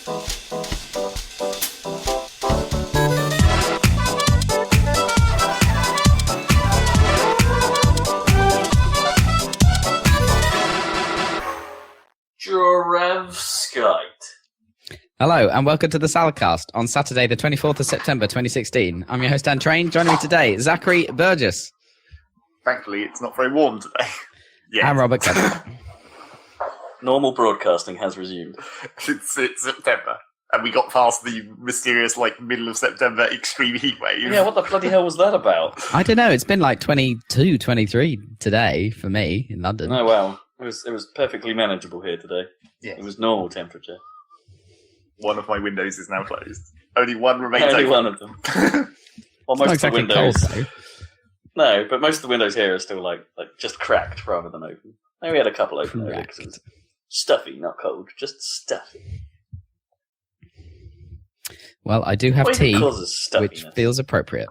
Hello and welcome to the Saladcast on Saturday the 24th of September 2016. I'm your host Dan Train. Joining me today, Zachary Burgess. Thankfully, it's not very warm today. Yeah. And Robert Kessler. Normal broadcasting has resumed. It's September, and we got past the mysterious, middle of September extreme heat wave. Yeah, what the bloody hell was that about? I don't know. It's been 22, 23 today for me in London. Oh, wow. It was perfectly manageable here today. Yeah. It was normal temperature. One of my windows is now closed. Only one remains Only open. one of them. Well, most it's not of the exactly windows. cold, though. No, but most of the windows here are still like just cracked rather than open. Maybe we had a couple open because it was stuffy, not cold, just stuffy. Well, I do have What tea, causes which stuffiness? feels appropriate.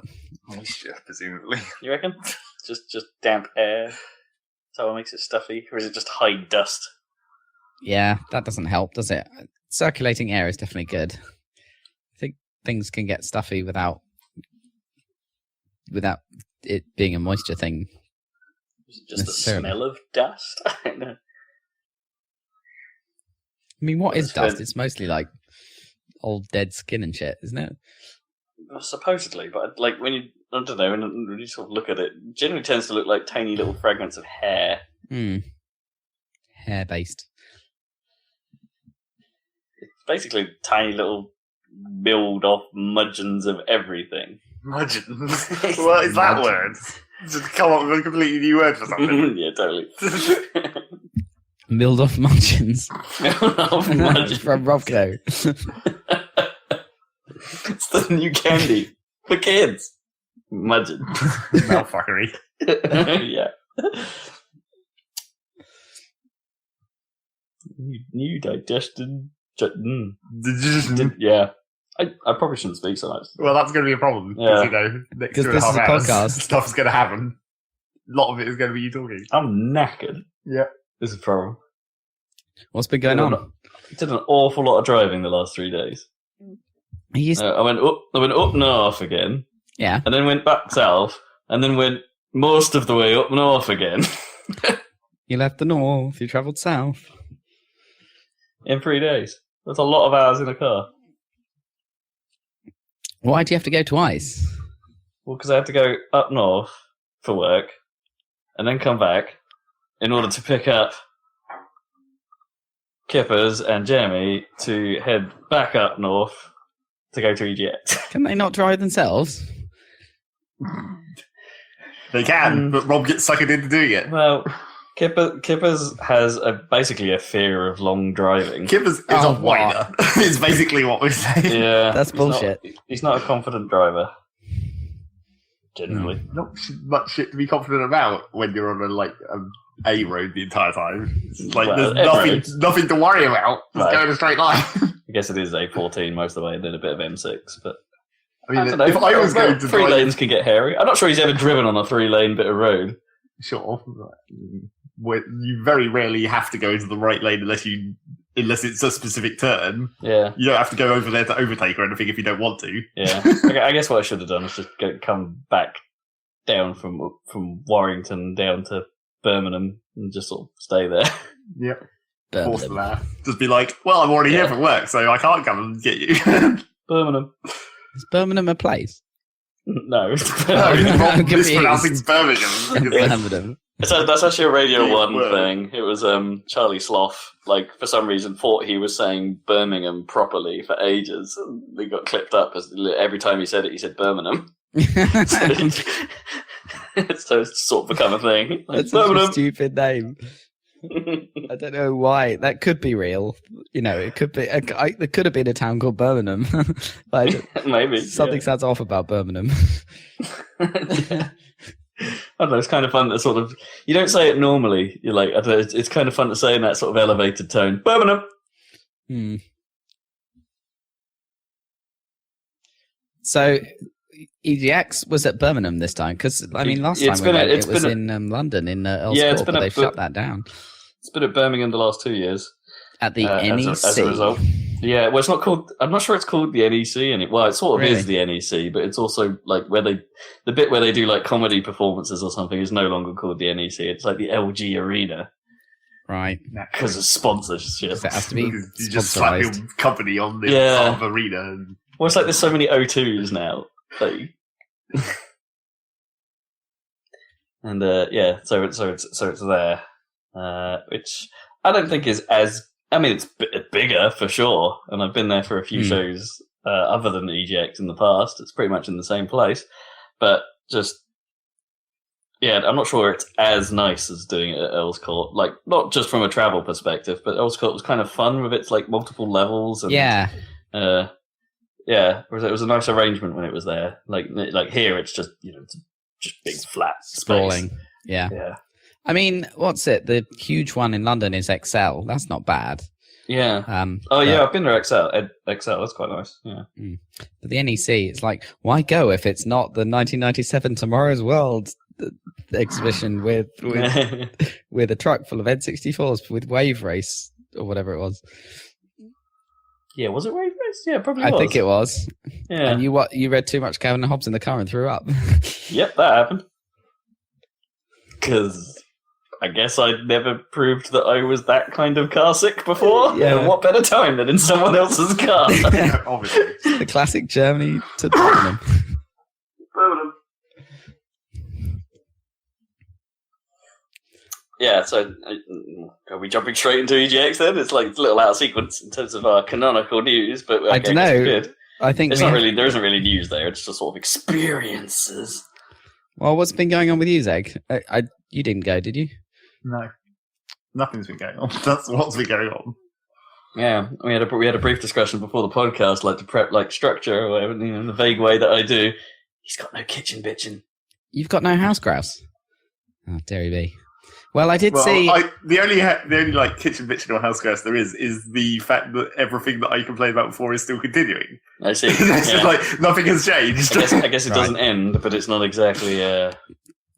Moisture, presumably. You reckon? just damp air. Is that what makes it stuffy, or is it just high dust? Yeah, that doesn't help, does it? Circulating air is definitely good. I think things can get stuffy without it being a moisture thing. Is it just the smell of dust? I don't know. I mean, what is dust? It's mostly like old dead skin and shit, isn't it? Well, supposedly, but when you, I don't know, when you sort of look at it, it generally tends to look like tiny little fragments of hair. Hair-based. It's basically tiny little milled off mudgeons of everything. Mudgeons? What is that word? Just come up with a completely new word for something. Yeah, totally. Milled off munchins. Milled off mudgeons. From Robco. It's the new candy for kids. Mudgeon. Mouthfuckery. Yeah. New digested. Yeah. I probably shouldn't speak so much. Well, that's going to be a problem. Yeah. Next Because this is a podcast. Stuff's going to happen. A lot of it is going to be you talking. I'm knackered. Yeah. This is a problem. What's been going on? I did an awful lot of driving the last 3 days. I went up north again. Yeah. And then went back south. And then went most of the way up north again. You left the north, you travelled south. In 3 days. That's a lot of hours in a car. Why do you have to go twice? Well, because I had to go up north for work. And then come back in order to pick up Kippers and Jeremy to head back up north to go to EGX. Can they not drive themselves? They can, but Rob gets suckered into doing it. Well, Kippers has basically a fear of long driving. Kippers is a whiner. Is basically what we're saying. Yeah, That's bullshit. He's not a confident driver. Generally. Not much shit to be confident about when you're on a road the entire time. It's there's nothing to worry about. Just go in a straight line. I guess it is A14 most of the way, and then a bit of M6. But I mean, I don't know. if I was going to three lanes can get hairy. I'm not sure he's ever driven on a 3-lane bit of road. Sure. You very rarely have to go into the right lane unless it's a specific turn. Yeah. You don't have to go over there to overtake or anything if you don't want to. Yeah. I guess what I should have done was just come back down from Warrington down to Birmingham and just sort of stay there. Yep. Birmingham. Force that. Just be like, well, I'm already here for work, so I can't come and get you. Birmingham. Is Birmingham a place? No. Rob mispronouncing Birmingham. Birmingham. That's actually a Radio 1 thing. It was Charlie Sloth, for some reason, thought he was saying Birmingham properly for ages. And they got clipped up as every time he said it, he said Birmingham. So it's sort of become a thing. That's such a stupid name. I don't know why. That could be real. It could be. There could have been a town called Birmingham. Maybe. Something sounds off about Birmingham. I don't know, it's kind of fun to sort of... You don't say it normally. You're like, I don't know, it's kind of fun to say in that sort of elevated tone. Birmingham! So, EGX was at Birmingham this time? Because, last time it was in London, in Earl's Court, but they've shut that down. It's been at Birmingham the last 2 years. At the NEC. As a result. Yeah, well, it's not called. I'm not sure it's called the NEC, and it sort of Really? is the NEC, but it's also like the bit where they do like comedy performances or something is no longer called the NEC. It's like the LG Arena Right. because of sponsorship. So it has to be You just slap your sponsorized. company on the Yeah. arena. And... Well, it's like there's so many O2s now. Like, and so it's there, which I don't think is as. I mean, it's bigger for sure, and I've been there for a few shows other than EGX in the past. It's pretty much in the same place, but just I'm not sure it's as nice as doing it at Earl's Court. Like, not just from a travel perspective, but Earl's Court was kind of fun with its like multiple levels. And, it was a nice arrangement when it was there. Like here, it's just it's just big flat Sprawling. space. Yeah. I mean, what's it? The huge one in London is XL. That's not bad. Yeah. I've been to XL. That's quite nice. Yeah. But the NEC, it's like, why go if it's not the 1997 Tomorrow's World exhibition with a truck full of N64s with Wave Race or whatever it was? Yeah, was it Wave Race? Yeah, probably was. I think it was. Yeah. And you read too much Calvin and Hobbes in the car and threw up. Yep, that happened. Because I guess I'd never proved that I was that kind of car sick before. Yeah. And what better time than in someone else's car? Obviously. The classic Germany to Tottenham. Yeah, so are we jumping straight into EGX then? It's like a little out of sequence in terms of our canonical news, but I don't know. I think there isn't really news there. It's just sort of experiences. Well, what's been going on with you, Zeg? You didn't go, did you? No. Nothing's been going on. That's what's been going on. Yeah, we had a brief discussion before the podcast, like to prep like structure or whatever, in the vague way that I do. He's got no kitchen bitching. You've got no house grouse. Oh, dare he be? Well, I did see. The only like kitchen bitching or house grouse there is the fact that everything that I complained about before is still continuing. I see. It's just like nothing has changed. I guess it doesn't end, but it's not exactly.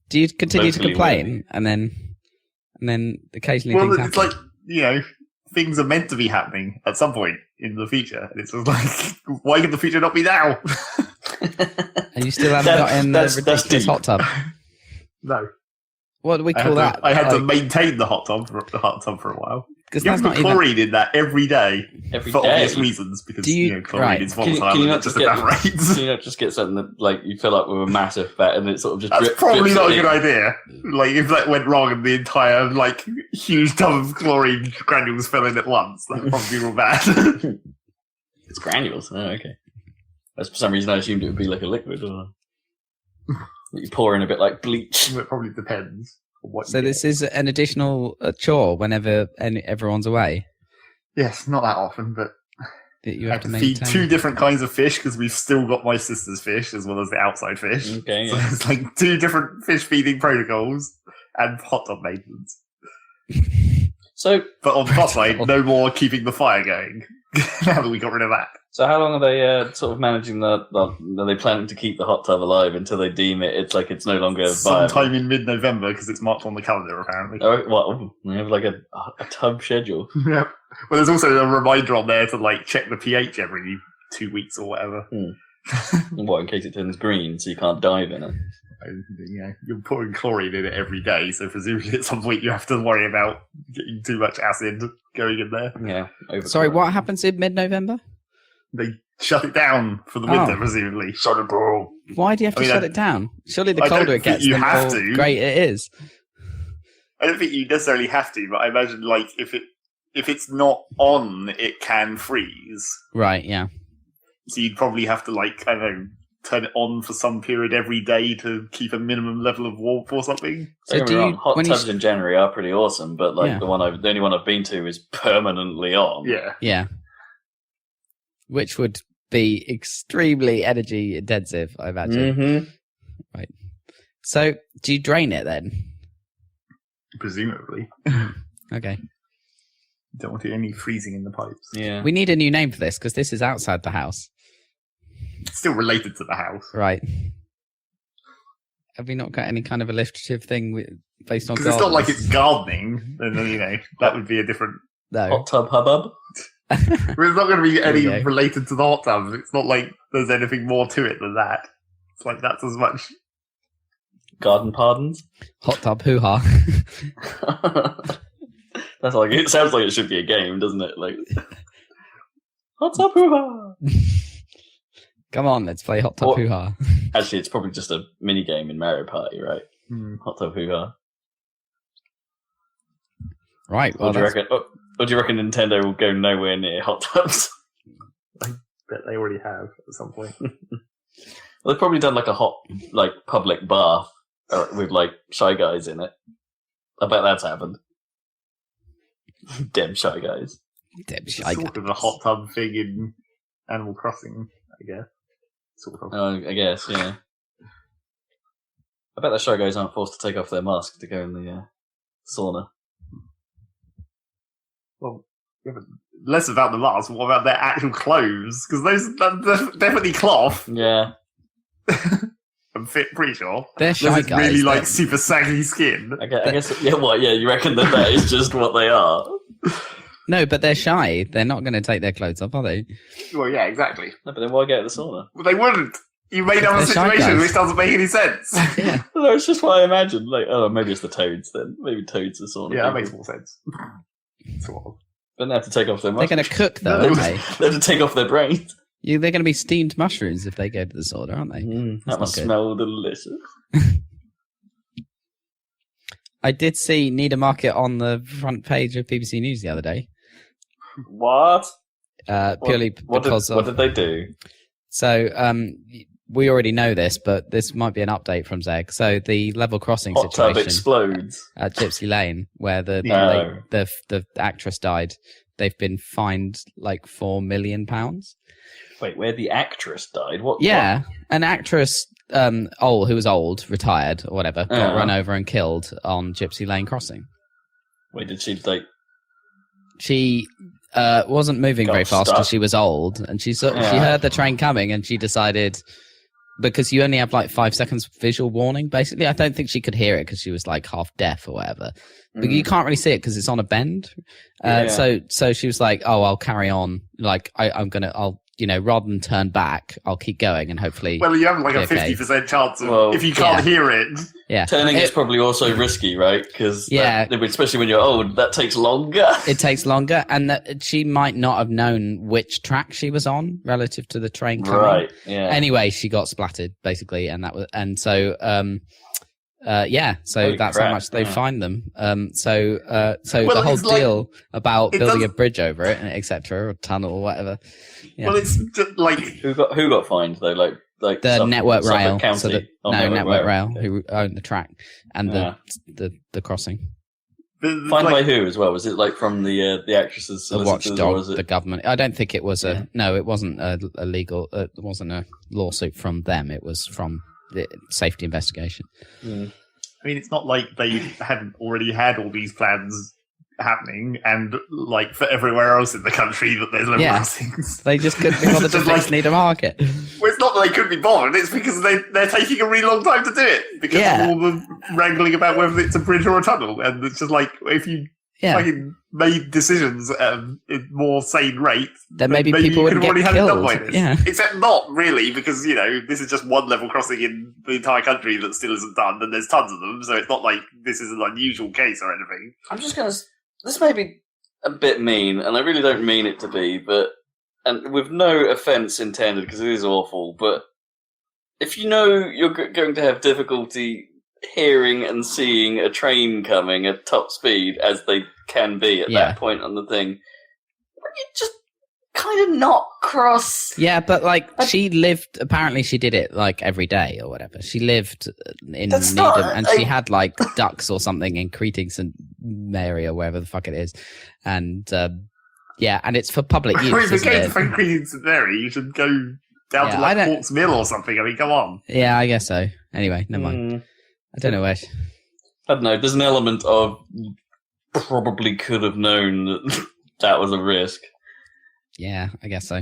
Do you continue to locally complain and then occasionally things happen? It's like things are meant to be happening at some point in the future, and it's just like, why can the future not be now? And you still haven't got in the ridiculous hot tub. No. What do we call that? I had to maintain the hot tub for a while. Because You have to put chlorine in that every day for obvious day? reasons, because chlorine right. is volatile and it just evaporates. Can you not just get something that like you fill up with a massive vat and it sort of just That's drips probably not a in? good idea. Like, if that went wrong and the entire like huge tub of chlorine granules fell in at once, that'd probably be real bad. It's granules. Oh, okay. For some reason, I assumed it would be like a liquid, or you pour in a bit like bleach. It probably depends on what. So you this get. is an additional chore whenever everyone's away Yes, not that often, but that you I have to have to feed maintain. 2 different kinds of fish because we've still got my sister's fish as well as the outside fish. Okay. So Yeah. it's like 2 different fish feeding protocols and hot tub maintenance. So But on the plus side, no more keeping the fire going. Now that we got rid of that. how long are they sort of managing are they planning to keep the hot tub alive until they deem it's no longer viable? Sometime in mid-November because it's marked on the calendar apparently. Oh, well, they have like a tub schedule. Yep. Well, there's also a reminder on there to like check the pH every 2 weeks or whatever. What, in case it turns green, so you can't dive in it? You're pouring chlorine in it every day, so presumably at some point you have to worry about getting too much acid going in there. Yeah. Sorry, what happens in mid-November? They shut it down for the winter, presumably. Shut it down. Why do you have to shut it down? Surely the I don't colder it think gets, you the have more to. great it is. I don't think you necessarily have to, but I imagine like if it's not on, it can freeze. Right, yeah. So you'd probably have to like, I don't know, turn it on for some period every day to keep a minimum level of warmth or something. So Don't get me wrong, hot tubs in January are pretty awesome, but like Yeah. the only one I've been to is permanently on. Yeah. Yeah. Which would be extremely energy intensive, I imagine. Mm-hmm. Right. So, do you drain it then? Presumably. Okay. Don't want any freezing in the pipes. Yeah. We need a new name for this because this is outside the house. It's still related to the house. Right. Have we not got any kind of alliterative thing based on Because it's not like gardens? it's gardening, then, that would be a different... No. Hot tub hubbub. It's not going to be any related to the hot tub. It's not like there's anything more to it than that. It's like that's as much. Garden pardons? Hot tub hoo-ha. That's like it sounds like it should be a game, doesn't it? Like hot tub hoo-ha. Come on, let's play hot tub hoo-ha. Actually, it's probably just a mini game in Mario Party, right? Hot tub hoo-ha. Right. Well, Or do you reckon Nintendo will go nowhere near hot tubs? I bet they already have at some point. Well, they've probably done like a hot, like public bath with like Shy Guys in it. I bet that's happened. Damn Shy Guys. Damn Shy Guys. Sort of a hot tub thing in Animal Crossing, I guess. Sort of. I guess, yeah. I bet the Shy Guys aren't forced to take off their mask to go in the sauna. Well, yeah, but less about the mask, what about their actual clothes? Because they're definitely cloth. Yeah. I'm pretty sure. They're Shy Guys. Really like super saggy skin. I guess, yeah, what? Yeah, you reckon that is just what they are? No, but they're shy. They're not going to take their clothes off, are they? Well, yeah, exactly. No, but then why go to the sauna? Well, they wouldn't. You made up a situation which doesn't make any sense. Yeah. No, it's just what I imagined. Like, oh, maybe it's the toads then. Maybe toads are sauna. Yeah, that makes more sense. Sort of. But they have to take off their They're going to cook, though, they aren't they? They have to take off their brains. They're going to be steamed mushrooms if they go to the sauna, aren't they? That must smell delicious. I did see Need a Market on the front page of BBC News the other day. What? Purely because what did they do? So, we already know this, but this might be an update from Zeg. So the level crossing Hot situation tub explodes at Gypsy Lane, where the actress died, they've been fined like £4 million. Wait, where the actress died? What? Yeah, an actress, who was old, retired or whatever, got run over and killed on Gypsy Lane crossing. Wait, did she like? She wasn't moving very fast because she was old, and she heard the train coming, and she decided, because you only have like 5 seconds visual warning, basically. I don't think she could hear it because she was like half deaf or whatever. But you can't really see it because it's on a bend. So she was like, "Oh, I'll carry on. Like I'll rather than turn back, I'll keep going and hopefully." Well, you have like a 50% chance of if you can't hear it. Yeah, turning is probably also risky, right? Because especially when you're old, that takes longer. It takes longer, and that she might not have known which track she was on relative to the train coming. Right. Yeah. Anyway, she got splattered basically, so that's how much they fined them. So the whole deal about building a bridge over it, etc., or tunnel or whatever. Yeah. Well, it's just like who got fined though? Like the Network Rail, County. Network Rail, who owned the track and the crossing. Fined by who as well? Was it like from the actresses, the watchdog, the government? I don't think it was it wasn't a legal. It wasn't a lawsuit from them. It was from the safety investigation. I mean, it's not like they hadn't already had all these plans happening, and like for everywhere else in the country that there's level crossings. They just couldn't be bothered to fix Need a Market. Well, it's not that they couldn't be bothered, it's because they're taking a really long time to do it because of all the wrangling about whether it's a bridge or a tunnel, and it's just like if you fucking made decisions at a more sane rate, then maybe people would have already had it done by this. Yeah. Except not really, because this is just one level crossing in the entire country that still isn't done, and there's tons of them, so it's not like this is an unusual case or anything. I'm just gonna. This may be a bit mean, and I really don't mean it to be, and with no offence intended, because it is awful, but if you know you're going to have difficulty hearing and seeing a train coming at top speed, as they can be at that point on the thing, you just kind of not cross. Yeah, but apparently she did it like every day or whatever. She lived in Needham, and she had like ducks or something in Creating St Mary or wherever the fuck it is, and and it's for public use. If you're going to Creating St Mary, you should go down to like Hawks Mill or something. I mean, come on. Yeah, I guess so. Anyway, never mind. I don't know where. I don't know. There's an element of probably could have known that was a risk. Yeah, I guess so.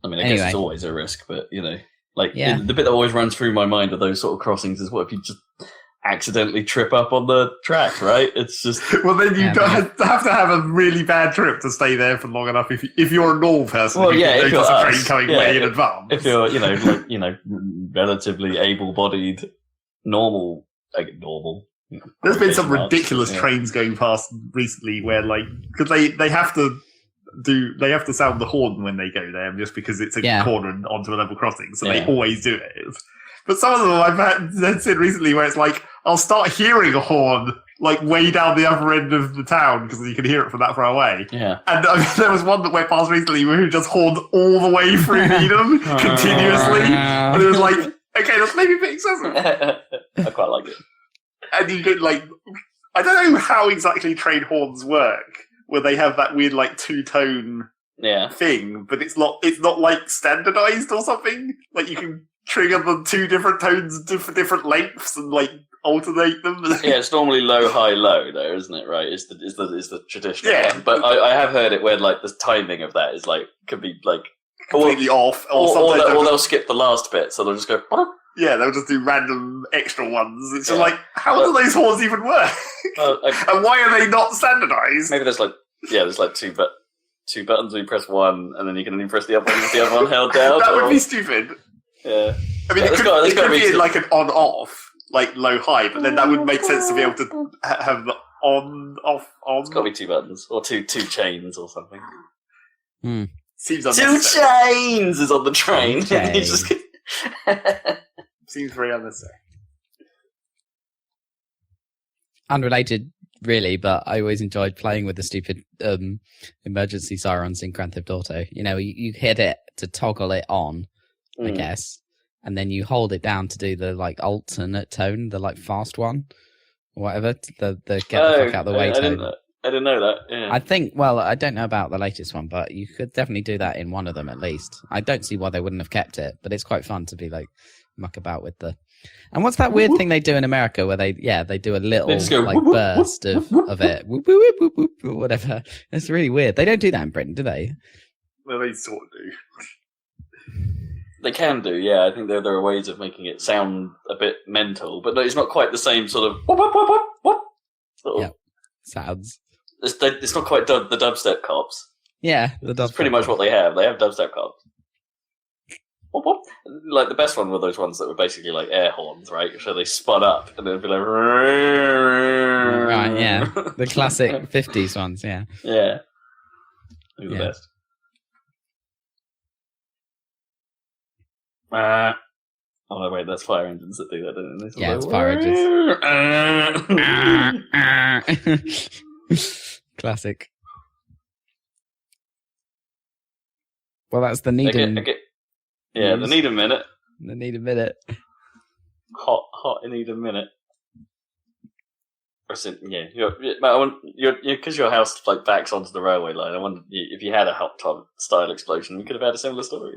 I mean, I guess it's always a risk, but the bit that always runs through my mind of those sort of crossings is what if you just accidentally trip up on the track, right? It's just well, then you have to have a really bad trip to stay there for long enough. If you're a normal person, well, yeah, if you're a train coming way in advance. If you're relatively able-bodied, normal. There's been some ridiculous trains going past recently where, because they have to sound the horn when they go there, just because it's a corner and onto a level crossing, so they always do it. But some of them I've seen recently where it's like, I'll start hearing a horn way down the other end of the town because you can hear it from that far away. Yeah. And there was one that went past recently who just horned all the way through Needham continuously, and it was like, okay, that's maybe a bit excessive. I quite like it. And you get I don't know how exactly train horns work, where they have that weird two-tone thing, but it's not standardized or something. You can trigger the two different tones for different lengths and alternate them. Yeah, it's normally low, high, low, though, isn't it? Right? Is the traditional one. But I have heard it where the timing of that is could be completely off, or they'll skip the last bit, so they'll just go. Yeah, they'll just do random extra ones. It's just how do those horns even work? And why are they not standardized? Maybe there's two buttons. You press one, and then you can only press the other one with the other one held down. That would be stupid. Yeah, I mean, it could be an on-off, low-high, but then that would make sense to be able to have the on-off. It's got to be two buttons or two chains or something. Seems unnecessary. 2 chains is on the train. Okay. Seems very unnecessary. Unrelated, really, but I always enjoyed playing with the stupid emergency sirens in Grand Theft Auto. You hit it to toggle it on, I guess, and then you hold it down to do the alternate tone, the fast one, or whatever, the get the fuck out of the way tone. I didn't know that. Yeah. I think, I don't know about the latest one, but you could definitely do that in one of them at least. I don't see why they wouldn't have kept it, but it's quite fun to be muck about with the. And what's that weird thing they do in America where they do a little burst of it, whoop, whoop, whoop, whoop, whoop, whatever. It's really weird. They don't do that in Britain, do they? Well, they sort of do. They can do, yeah. I think there are ways of making it sound a bit mental, but it's not quite the same sort of sounds. It's not quite the dubstep cops. Yeah, the dubstep. That's pretty much what they have. They have dubstep cops. The best one were those ones that were basically air horns, right? So they spun up and it'd be right, yeah, the classic 50s ones, yeah. Yeah, they're the best. Oh no, wait, that's fire engines that do that, don't they? Yeah, it's fire engines. Classic. Well, that's the Needham. Yeah, the Needham minute. The Needham minute. Hot in Needham minute. Yeah, because your house backs onto the railway line. I wonder if you had a hot tub style explosion, we could have had a similar story.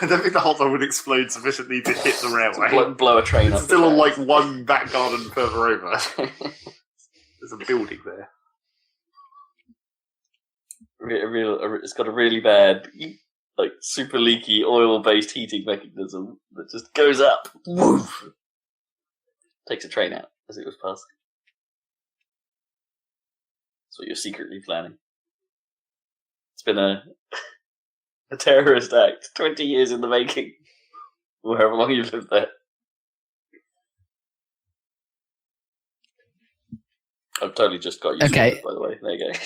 I don't think the hot tub would explode sufficiently to hit the railway. Blow a train up. It's still on one back garden further over. There's a building there. It's got a really bad, super leaky oil-based heating mechanism that just goes up. Woof! Takes a train out as it goes past. That's what you're secretly planning. It's been a terrorist act, 20 years in the making, or however long you've lived there. I've totally just got used to it, by the way. There you go.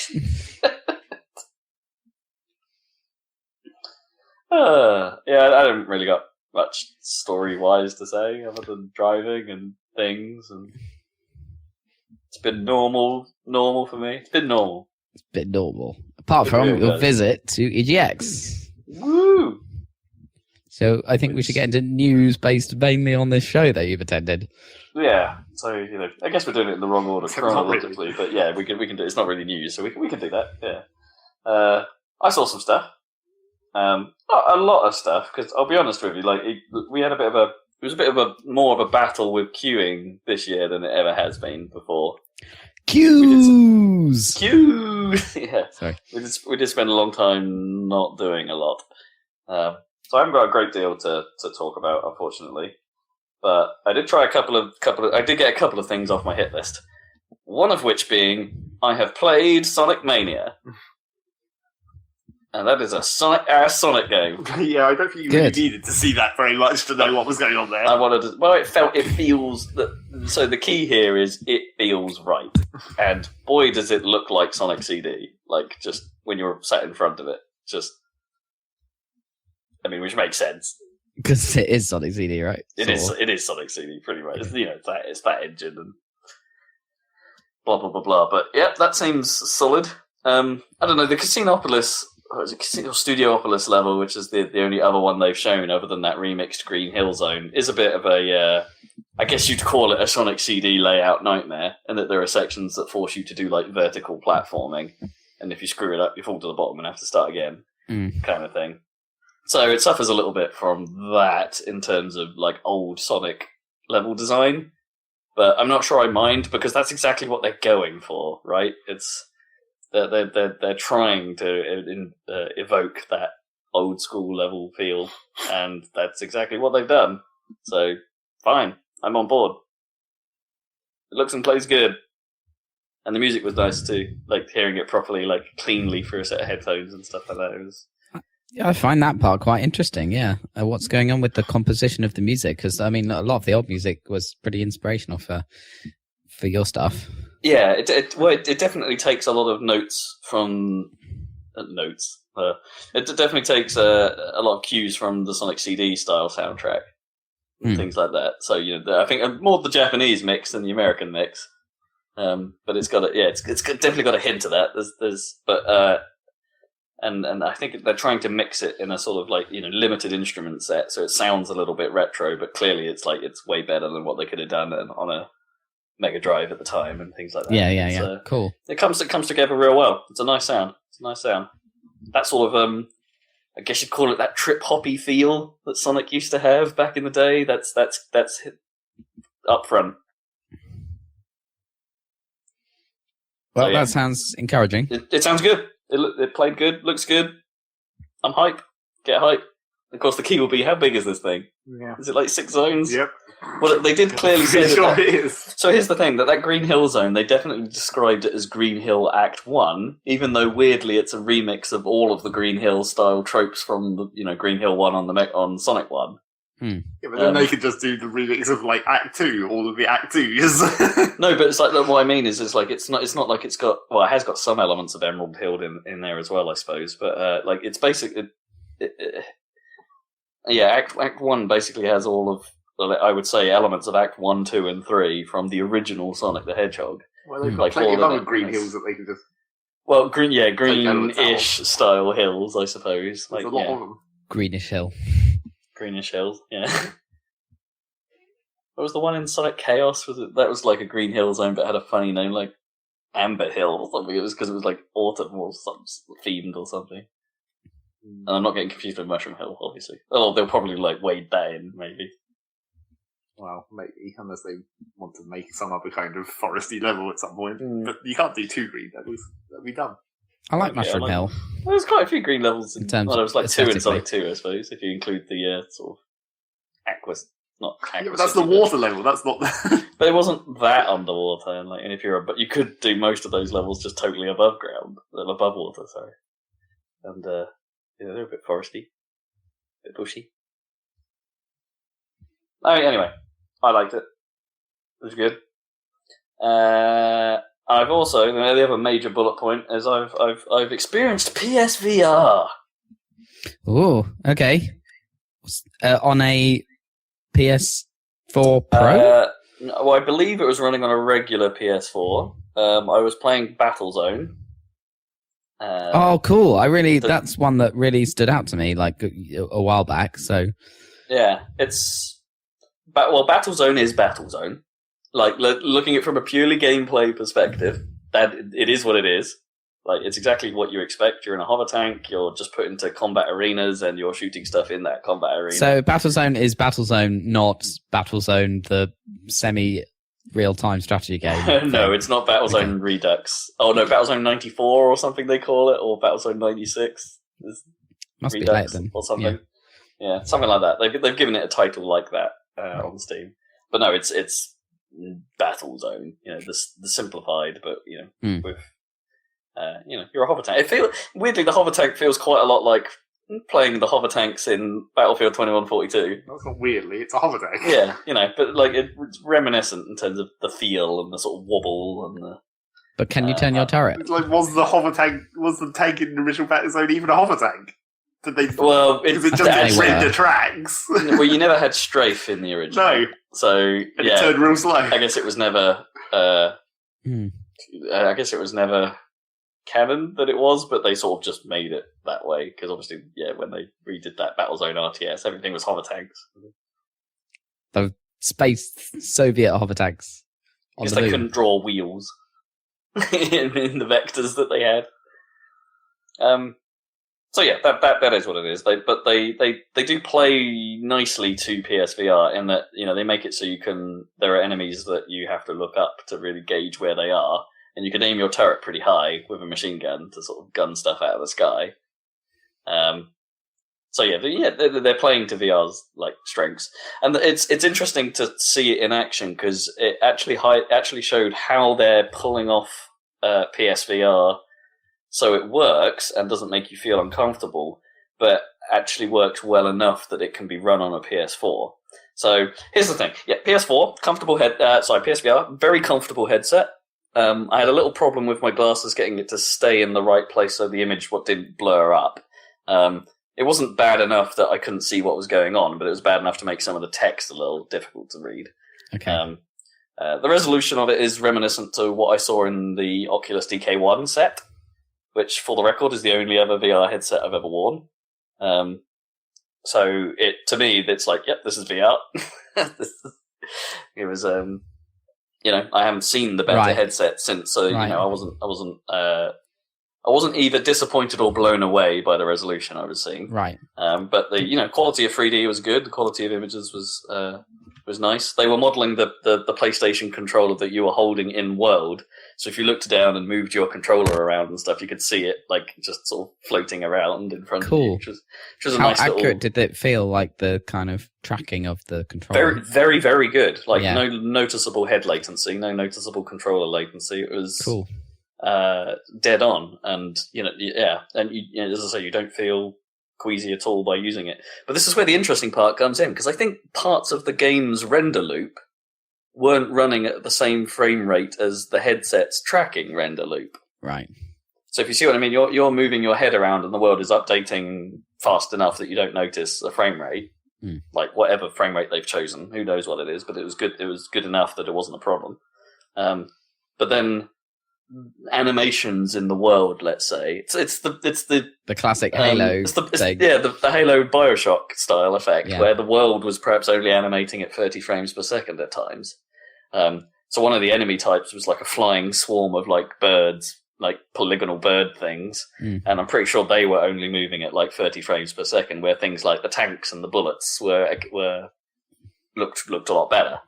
I haven't really got much story-wise to say, other than driving and things, and it's been normal for me. It's been normal. Apart from your visit to EGX. Woo! So I think we should get into news based mainly on this show that you've attended. Yeah, so I guess we're doing it in the wrong order chronologically, but yeah, we can do. It's not really news, so we can do that. Yeah, I saw some stuff, not a lot of stuff, because I'll be honest with you, we had it was a bit of a more of a battle with queuing this year than it ever has been before. Queues. Yeah, sorry. We did spend a long time not doing a lot, so I haven't got a great deal to talk about, unfortunately. but I did try a couple of. I did get a couple of things off my hit list. One of which being, I have played Sonic Mania. And that is a Sonic game. Yeah, I don't think you really needed to see that very much to know what was going on there. I wanted to. Well, it feels that. So the key here is it feels right, and boy, does it look like Sonic CD. Like just when you're sat in front of it, which makes sense because it is Sonic CD, right? It is Sonic CD, pretty much. It's that engine and blah blah blah blah. But yeah, that seems solid. I don't know the Casinopolis. Studiopolis level, which is the only other one they've shown other than that remixed Green Hill Zone, is a bit of a, I guess you'd call it a Sonic CD layout nightmare, and that there are sections that force you to do like vertical platforming, and if you screw it up, you fall to the bottom and have to start again, kind of thing. So it suffers a little bit from that in terms of like old Sonic level design, but I'm not sure I mind because that's exactly what they're going for, right? They're trying to evoke that old school level feel, and that's exactly what they've done. So, fine, I'm on board. It looks and plays good, and the music was nice too. Like hearing it properly, like cleanly through a set of headphones and stuff like that. Yeah, I find that part quite interesting. Yeah, what's going on with the composition of the music? Because a lot of the old music was pretty inspirational for your stuff. Yeah, it definitely takes a lot of notes from notes. It definitely takes a lot of cues from the Sonic CD style soundtrack, and things like that. So I think more the Japanese mix than the American mix. But it's got it's definitely got a hint of that. And I think they're trying to mix it in a sort of like limited instrument set, so it sounds a little bit retro, but clearly it's way better than what they could have done on a Mega Drive at the time and things like that. Yeah. Cool. It comes together real well. It's a nice sound. That sort of I guess you'd call it that trip hoppy feel that Sonic used to have back in the day. That's up front. Well, that sounds encouraging. It sounds good. It played good. Looks good. I'm hype. Get hype. Of course, the key will be how big is this thing? Yeah. Is it like 6 zones? Yep. Well, they did clearly say that. It is. So here's the thing: that Green Hill Zone, they definitely described it as Green Hill Act 1, even though weirdly it's a remix of all of the Green Hill style tropes from the Green Hill 1 on Sonic 1. Yeah, but then they could just do the remix of like Act 2, all of the Act 2s. No, but it's like what I mean is it's not like it's got it has got some elements of Emerald Hill in there as well, I suppose, but like it's basically Act 1 basically has all of, I would say, elements of Act 1, 2, and 3 from the original Sonic the Hedgehog. Well, they've got plenty of other green hills that they can just... Well, greenish style hills, I suppose. There's a lot of them. Greenish Hill. Greenish hills, yeah. What was the one in Sonic Chaos? That was like a Green Hill Zone, but had a funny name, like Amber Hill or something. It was because it was like autumn or something themed or something. And I'm not getting confused with Mushroom Hill, obviously. Oh, they'll probably like wade that in, maybe. Well, maybe, unless they want to make some other kind of foresty level at some point. But you can't do 2 green levels. That'd be dumb. I like Mushroom Hill. Well, there's quite a few green levels. There was like 2 in Sonic 2, I suppose, if you include the sort of not aqua. Yeah, but that's the water level. That's not. But it wasn't that underwater, and if but you could do most of those levels just totally above ground, above water. Sorry, and they're a bit foresty, a bit bushy. Anyway, I liked it. It was good. I've also the other major bullet point is I've experienced PSVR. Oh, okay. On a PS4 Pro? Well, I believe it was running on a regular PS4. I was playing Battlezone. Oh, cool! That's one that really stood out to me, like a while back. So, yeah, Battlezone is Battlezone. Like looking at it from a purely gameplay perspective, that it is what it is. Like it's exactly what you expect. You're in a hover tank. You're just put into combat arenas, and you're shooting stuff in that combat arena. So Battlezone is Battlezone, not Battlezone, the semi-real-time strategy game. No, it's not Battlezone Redux. Oh no, Battlezone 94 or something they call it, or Battlezone 96. Must Redux be late then, or something. Yeah, something like that. They've given it a title like that. on Steam. But no, it's Battlezone. The simplified, but with you're a hover tank. Weirdly, the hover tank feels quite a lot like playing the hover tanks in Battlefield 2142. That's not weirdly, it's a hover tank. Yeah, but like it's reminiscent in terms of the feel and the sort of wobble and the. But can you turn your turret? It's like, was the tank in the original Battlezone even a hover tank? Did they? Well, because it just the tracks. Well, you never had strafe in the original. No. So it turned real slow. I guess it was never. I guess it was never canon that it was, but they sort of just made it that way because obviously, when they redid that Battlezone RTS, everything was hover tanks. The space Soviet hover tanks. Because they couldn't draw wheels in the vectors that they had. So yeah, that is what it is. They do play nicely to PSVR in that they make it so there are enemies that you have to look up to really gauge where they are. And you can aim your turret pretty high with a machine gun to sort of gun stuff out of the sky. They're playing to VR's like strengths, and it's interesting to see it in action because it actually showed how they're pulling off PSVR, so it works and doesn't make you feel uncomfortable, but actually works well enough that it can be run on a PS4. So here's the thing: PS4 PSVR, very comfortable headset. I had a little problem with my glasses getting it to stay in the right place so the image didn't blur up. It wasn't bad enough that I couldn't see what was going on, but it was bad enough to make some of the text a little difficult to read. Okay. The resolution of it is reminiscent to what I saw in the Oculus DK1 set, which, for the record, is the only other VR headset I've ever worn. So to me, it's like, yep, this is VR. It was... I haven't seen the better headset since, so I wasn't either disappointed or blown away by the resolution I was seeing. Right. But the quality of 3D was good. The quality of images was nice. They were modeling the PlayStation controller that you were holding in world. So if you looked down and moved your controller around and stuff, you could see it like just sort of floating around in front of you. Which was a How nice accurate did it feel, like the kind of tracking of the controller? Very, very, very good. Like no noticeable head latency, no noticeable controller latency. It was cool. Dead on, and as I say, you don't feel queasy at all by using it. But this is where the interesting part comes in, because I think parts of the game's render loop weren't running at the same frame rate as the headset's tracking render loop. Right. So if you see what I mean, you're moving your head around and the world is updating fast enough that you don't notice a frame rate. Like whatever frame rate they've chosen, who knows what it is, but it was good. It was good enough that it wasn't a problem. But then animations in the world, let's say, it's the classic Halo thing. The Halo BioShock style effect, where the world was perhaps only animating at 30 frames per second at times. So one of the enemy types was like a flying swarm of like birds, like polygonal bird things, and I'm pretty sure they were only moving at like 30 frames per second, where things like the tanks and the bullets looked a lot better,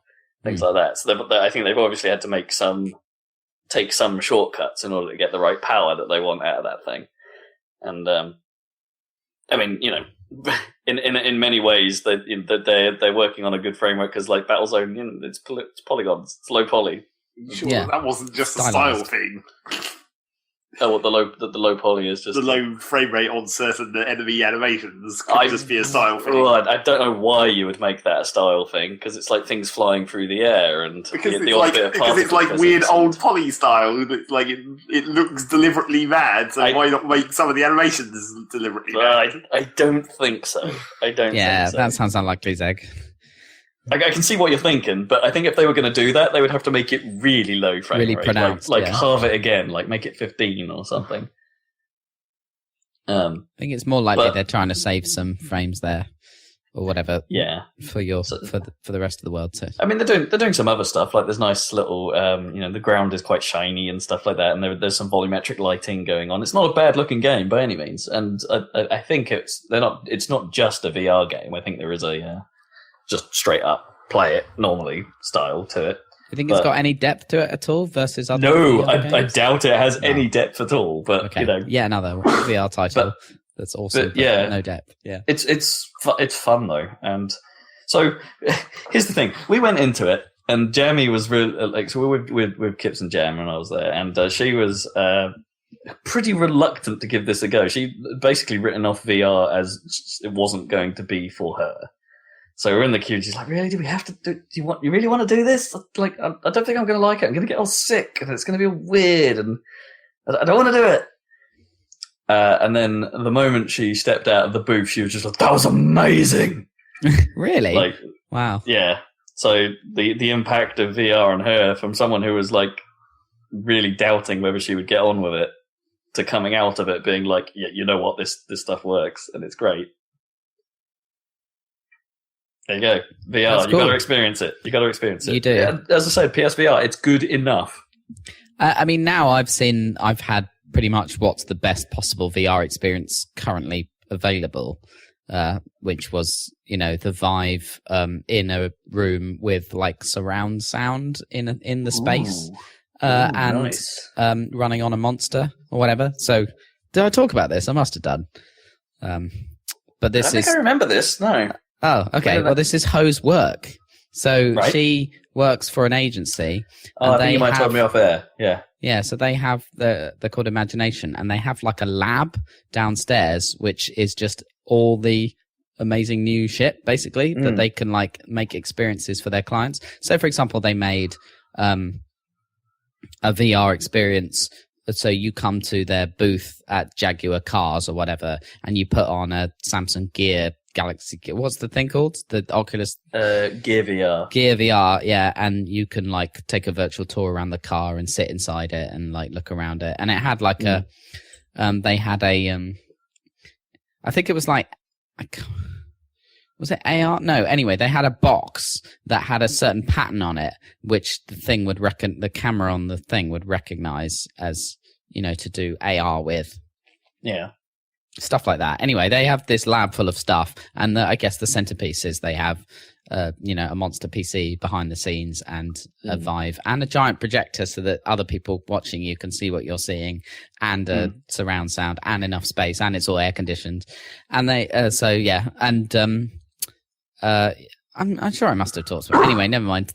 things like that. So I think they've obviously had to take some shortcuts in order to get the right power that they want out of that thing. And I mean, in many ways they're working on a good framework, because like Battlezone, it's polygons, it's low poly. Sure, that wasn't just a style thing. Oh, what the low poly is just the low frame rate on certain enemy animations could just be a style thing. Well, I don't know why you would make that a style thing, because it's like things flying through the air and because it's like weird old poly style. Like it looks deliberately bad, so why not make some of the animations deliberately bad? I don't think so. I don't. Yeah, think so. That sounds unlikely, Zeg. I can see what you're thinking, but I think if they were going to do that, they would have to make it really low frame rate. Really pronounced. Like halve it again, like make it 15 or something. I think it's more likely they're trying to save some frames there, or whatever. Yeah. For the rest of the world. So I mean, they're doing some other stuff. Like there's nice little, the ground is quite shiny and stuff like that, and there's some volumetric lighting going on. It's not a bad looking game by any means, and I think it's not just a VR game. I think there is a just straight up play it normally style to it. Do you think it's got any depth to it at all versus other? No, I doubt it has any depth at all. But okay. Another VR title that's awesome. But no depth. Yeah, it's fun though, and So here's the thing: we went into it, and Jeremy was really so we were with Kips and Jam, and I was there, and she was pretty reluctant to give this a go. She basically written off VR as it wasn't going to be for her. So we're in the queue, and she's like, "Really? Do we have to? Do you really want to do this? Like, I don't think I'm going to like it. I'm going to get all sick, and it's going to be weird, and I don't want to do it." And then the moment she stepped out of the booth, she was just like, "That was amazing!" Really? Like, wow. Yeah. So the impact of VR on her, from someone who was like really doubting whether she would get on with it, to coming out of it being like, "Yeah, you know what? This stuff works, and it's great." There you go. VR. That's You cool. got to experience it. You got to experience it. You do. Yeah, as I said, PSVR. It's good enough. I mean, now I've had pretty much what's the best possible VR experience currently available, which was, the Vive in a room with like surround sound in the space, and nice. Running on a monster or whatever. So, did I talk about this? I must have done. But this I think I remember this. No. Oh, okay. Well, this is Ho's work. So she works for an agency. Oh, I think you might have told me off air. Yeah. Yeah, so they have they're called Imagination, and they have like a lab downstairs, which is just all the amazing new shit, basically, that they can like make experiences for their clients. So, for example, they made a VR experience. So you come to their booth at Jaguar Cars or whatever, and you put on a Samsung Gear Galaxy. What's the thing called? The Oculus Gear VR. Gear VR, yeah, and you can like take a virtual tour around the car and sit inside it and like look around it. And it had like they had a I think it was like, was it AR? No, anyway, they had a box that had a certain pattern on it, which the thing would the camera on the thing would recognize as, to do AR with. Yeah. Stuff like that. Anyway, they have this lab full of stuff, and I guess the centerpiece is they have, a monster PC behind the scenes and a Vive and a giant projector so that other people watching you can see what you're seeing, and surround sound and enough space, and it's all air conditioned. And they, I'm sure I must have talked about it. Anyway, never mind.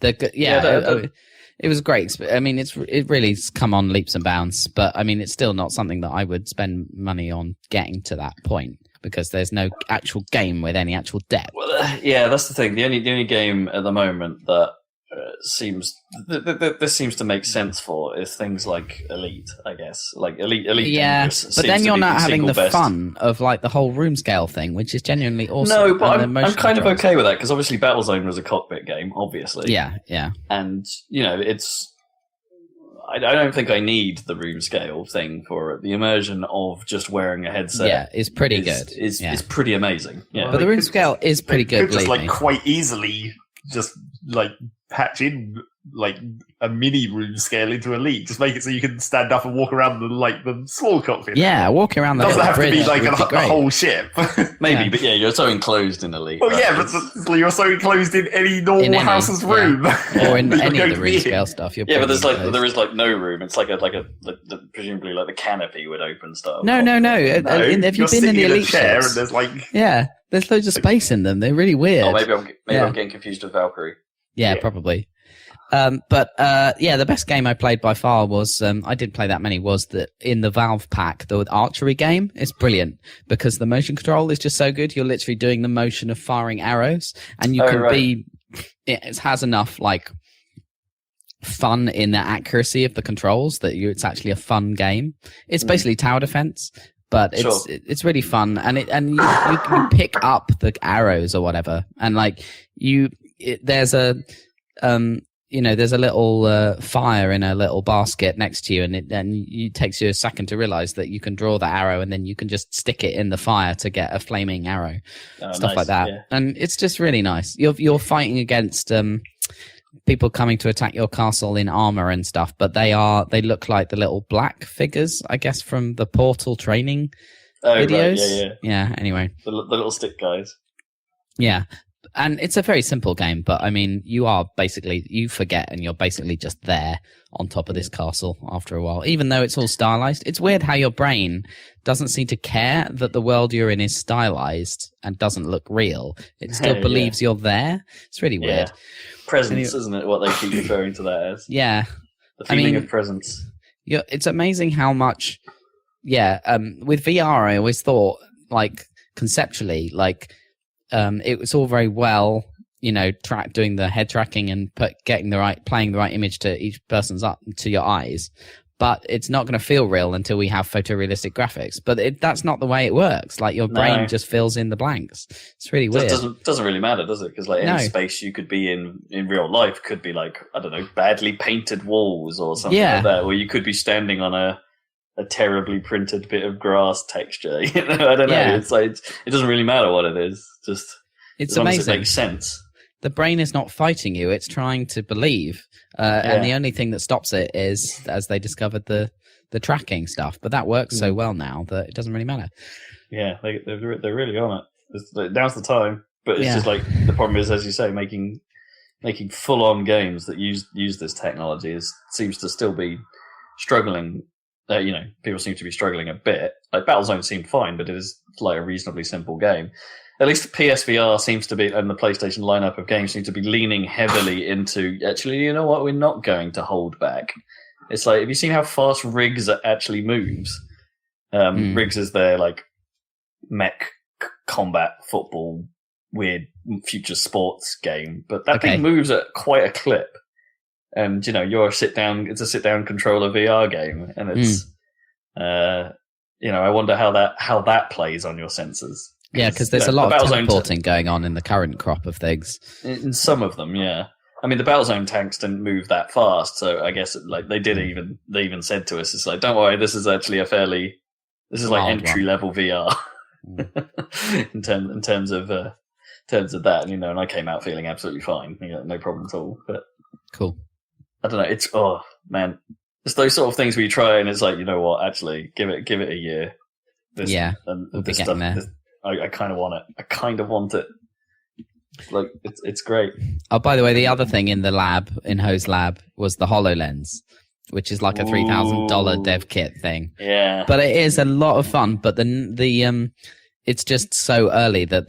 It was great. I mean, it really's come on leaps and bounds, but I mean, it's still not something that I would spend money on getting to that point, because there's no actual game with any actual depth. Well, that's the thing. The only game at the moment that this seems to make sense for is things like Elite, I guess. Like Elite. Yeah, but then you're not having the fun of like the whole room scale thing, which is genuinely awesome. No, but I'm kind of okay with that, because obviously Battlezone was a cockpit game, obviously. Yeah. And it's. I don't think I need the room scale thing for it. The immersion of just wearing a headset. Yeah, is pretty good. Is pretty amazing. Yeah, well, but the room scale is pretty good. Could just quite easily just like patch in like a mini room scale into Elite. Just make it so you can stand up and walk around the small cockpit. Yeah, walk around the. It doesn't have to be like the whole ship. Maybe, but yeah, you're so enclosed in Elite. Well, yeah, but you're so enclosed in any normal house's room, or in any of the room scale stuff. But there is like no room. It's like presumably like the canopy would open stuff. No. Have you been in the Elite chair ships? And there's there's loads of space in them. They're really weird. Oh, maybe I'm getting confused with Valkyrie. Yeah, probably. The best game I played by far was, I didn't play that many, was in the Valve pack, the archery game. It's brilliant because the motion control is just so good. You're literally doing the motion of firing arrows, and you can it has enough like fun in the accuracy of the controls that it's actually a fun game. It's basically tower defense, but it's really fun, and you pick up the arrows or whatever, and like there's a there's a little fire in a little basket next to you, and it takes you a second to realize that you can draw the arrow, and then you can just stick it in the fire to get a flaming arrow, stuff like that. Yeah. And it's just really nice. You're fighting against people coming to attack your castle in armor and stuff, but they look like the little black figures, I guess, from the Portal training videos. Right. Yeah. Anyway, the little stick guys. Yeah. And it's a very simple game, but I mean, you forget and you're basically just there on top of this castle after a while, even though it's all stylized. It's weird how your brain doesn't seem to care that the world you're in is stylized and doesn't look real. It still believes you're there. It's really weird. Yeah. Presence, isn't it? What they keep referring to that as. Yeah. The feeling of presence. It's amazing how much, with VR, I always thought, like, conceptually, like, it was all very well, doing the head tracking and playing the right image to each person's up to your eyes. But it's not going to feel real until we have photorealistic graphics. But that's not the way it works. Like your brain just fills in the blanks. It's really weird. It doesn't really matter, does it? Because like any space you could be in real life could be like, I don't know, badly painted walls or something like that, where you could be standing on a terribly printed bit of grass texture. I don't know. It's like it doesn't really matter what it is. Just it's as long amazing. as it makes sense. The brain is not fighting you; it's trying to believe, and the only thing that stops it is, as they discovered, the tracking stuff. But that works so well now that it doesn't really matter. Yeah, they're really on it. Now's the time. But it's just like the problem is, as you say, making full on games that use this technology seems to still be struggling. People seem to be struggling a bit. Like Battlezone seemed fine, but it is like a reasonably simple game. At least the PSVR seems to be, and the PlayStation lineup of games seem to be leaning heavily into, actually, you know what, we're not going to hold back. It's like, have you seen how fast Riggs actually moves? Riggs is their, like, mech combat football weird future sports game, but that thing moves at quite a clip. And, it's a sit-down controller VR game, and it's, I wonder how that plays on your senses. Yeah, because there's a lot of teleporting going on in the current crop of things. In some of them, yeah. I mean, the Battlezone tanks didn't move that fast, so I guess they even said to us, it's like, don't worry, this is actually this is like entry level VR in terms of that, and I came out feeling absolutely fine, no problem at all. But cool. I don't know. It's man, it's those sort of things where you try and it's like, you know what? Actually, give it a year. We'll be getting there. I kind of want it. I kind of want it. Like it's great. Oh, by the way, the other thing in Ho's lab was the HoloLens, which is like a $3,000 dev kit thing. Yeah, but it is a lot of fun. But the it's just so early that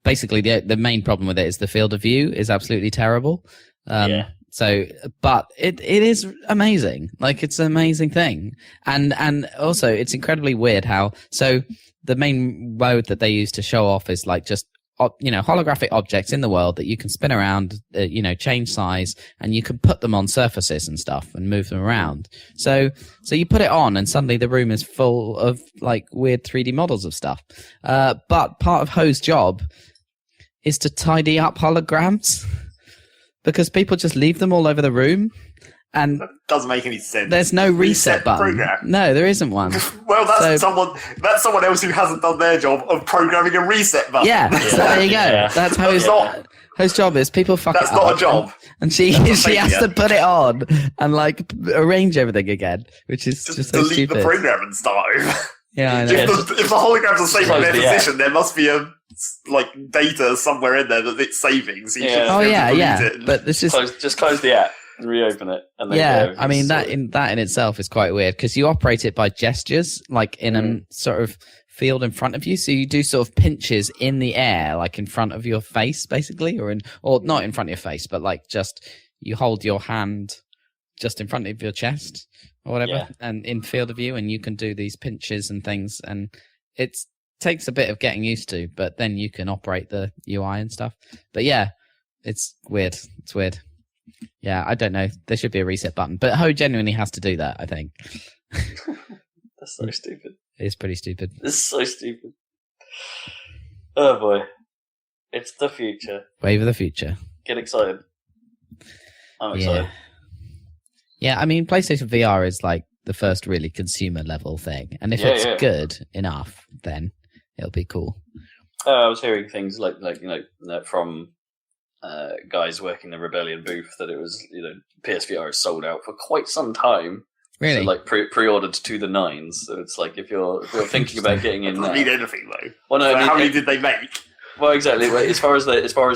basically the main problem with it is the field of view is absolutely terrible. So, but it is amazing. Like, it's an amazing thing. And also, it's incredibly weird how, so the main mode that they use to show off is like just, holographic objects in the world that you can spin around, change size, and you can put them on surfaces and stuff and move them around. So you put it on and suddenly the room is full of like weird 3D models of stuff. But part of Ho's job is to tidy up holograms. Because people just leave them all over the room, and that doesn't make any sense. There's no reset button. Program. No, there isn't one. Well, that's someone else who hasn't done their job of programming a reset button. Yeah, so there you go. Yeah. That's Ho's job is people fuck that's it up. That's not a job. And she has to put it on and like arrange everything again, which is just so delete stupid. The program and start over. Yeah, I know. If the holograms are saving their position, there must be a data somewhere in there that it's saving. So you it. But this is just close the app and reopen it. And then I mean that in itself is quite weird because you operate it by gestures, like in a sort of field in front of you. So you do sort of pinches in the air, like in front of your face, basically, or not in front of your face, but like just you hold your hand just in front of your chest or whatever, and in field of view, and you can do these pinches and things, and it takes a bit of getting used to, but then you can operate the UI and stuff. But yeah, it's weird. It's weird. Yeah, I don't know. There should be a reset button, but Ho genuinely has to do that, I think. That's so stupid. It is pretty stupid. It's so stupid. Oh boy. It's the future. Wave of the future. Get excited. I'm excited. Yeah, I mean, PlayStation VR is like the first really consumer level thing. And if it's good enough, then it'll be cool. I was hearing things like from guys working the Rebellion booth that it was, PSVR is sold out for quite some time. Really? So, like pre-ordered to the nines. So it's like if you're thinking about getting in there. Doesn't mean anything though. Well, no, so how many did they make? Well, exactly. As far as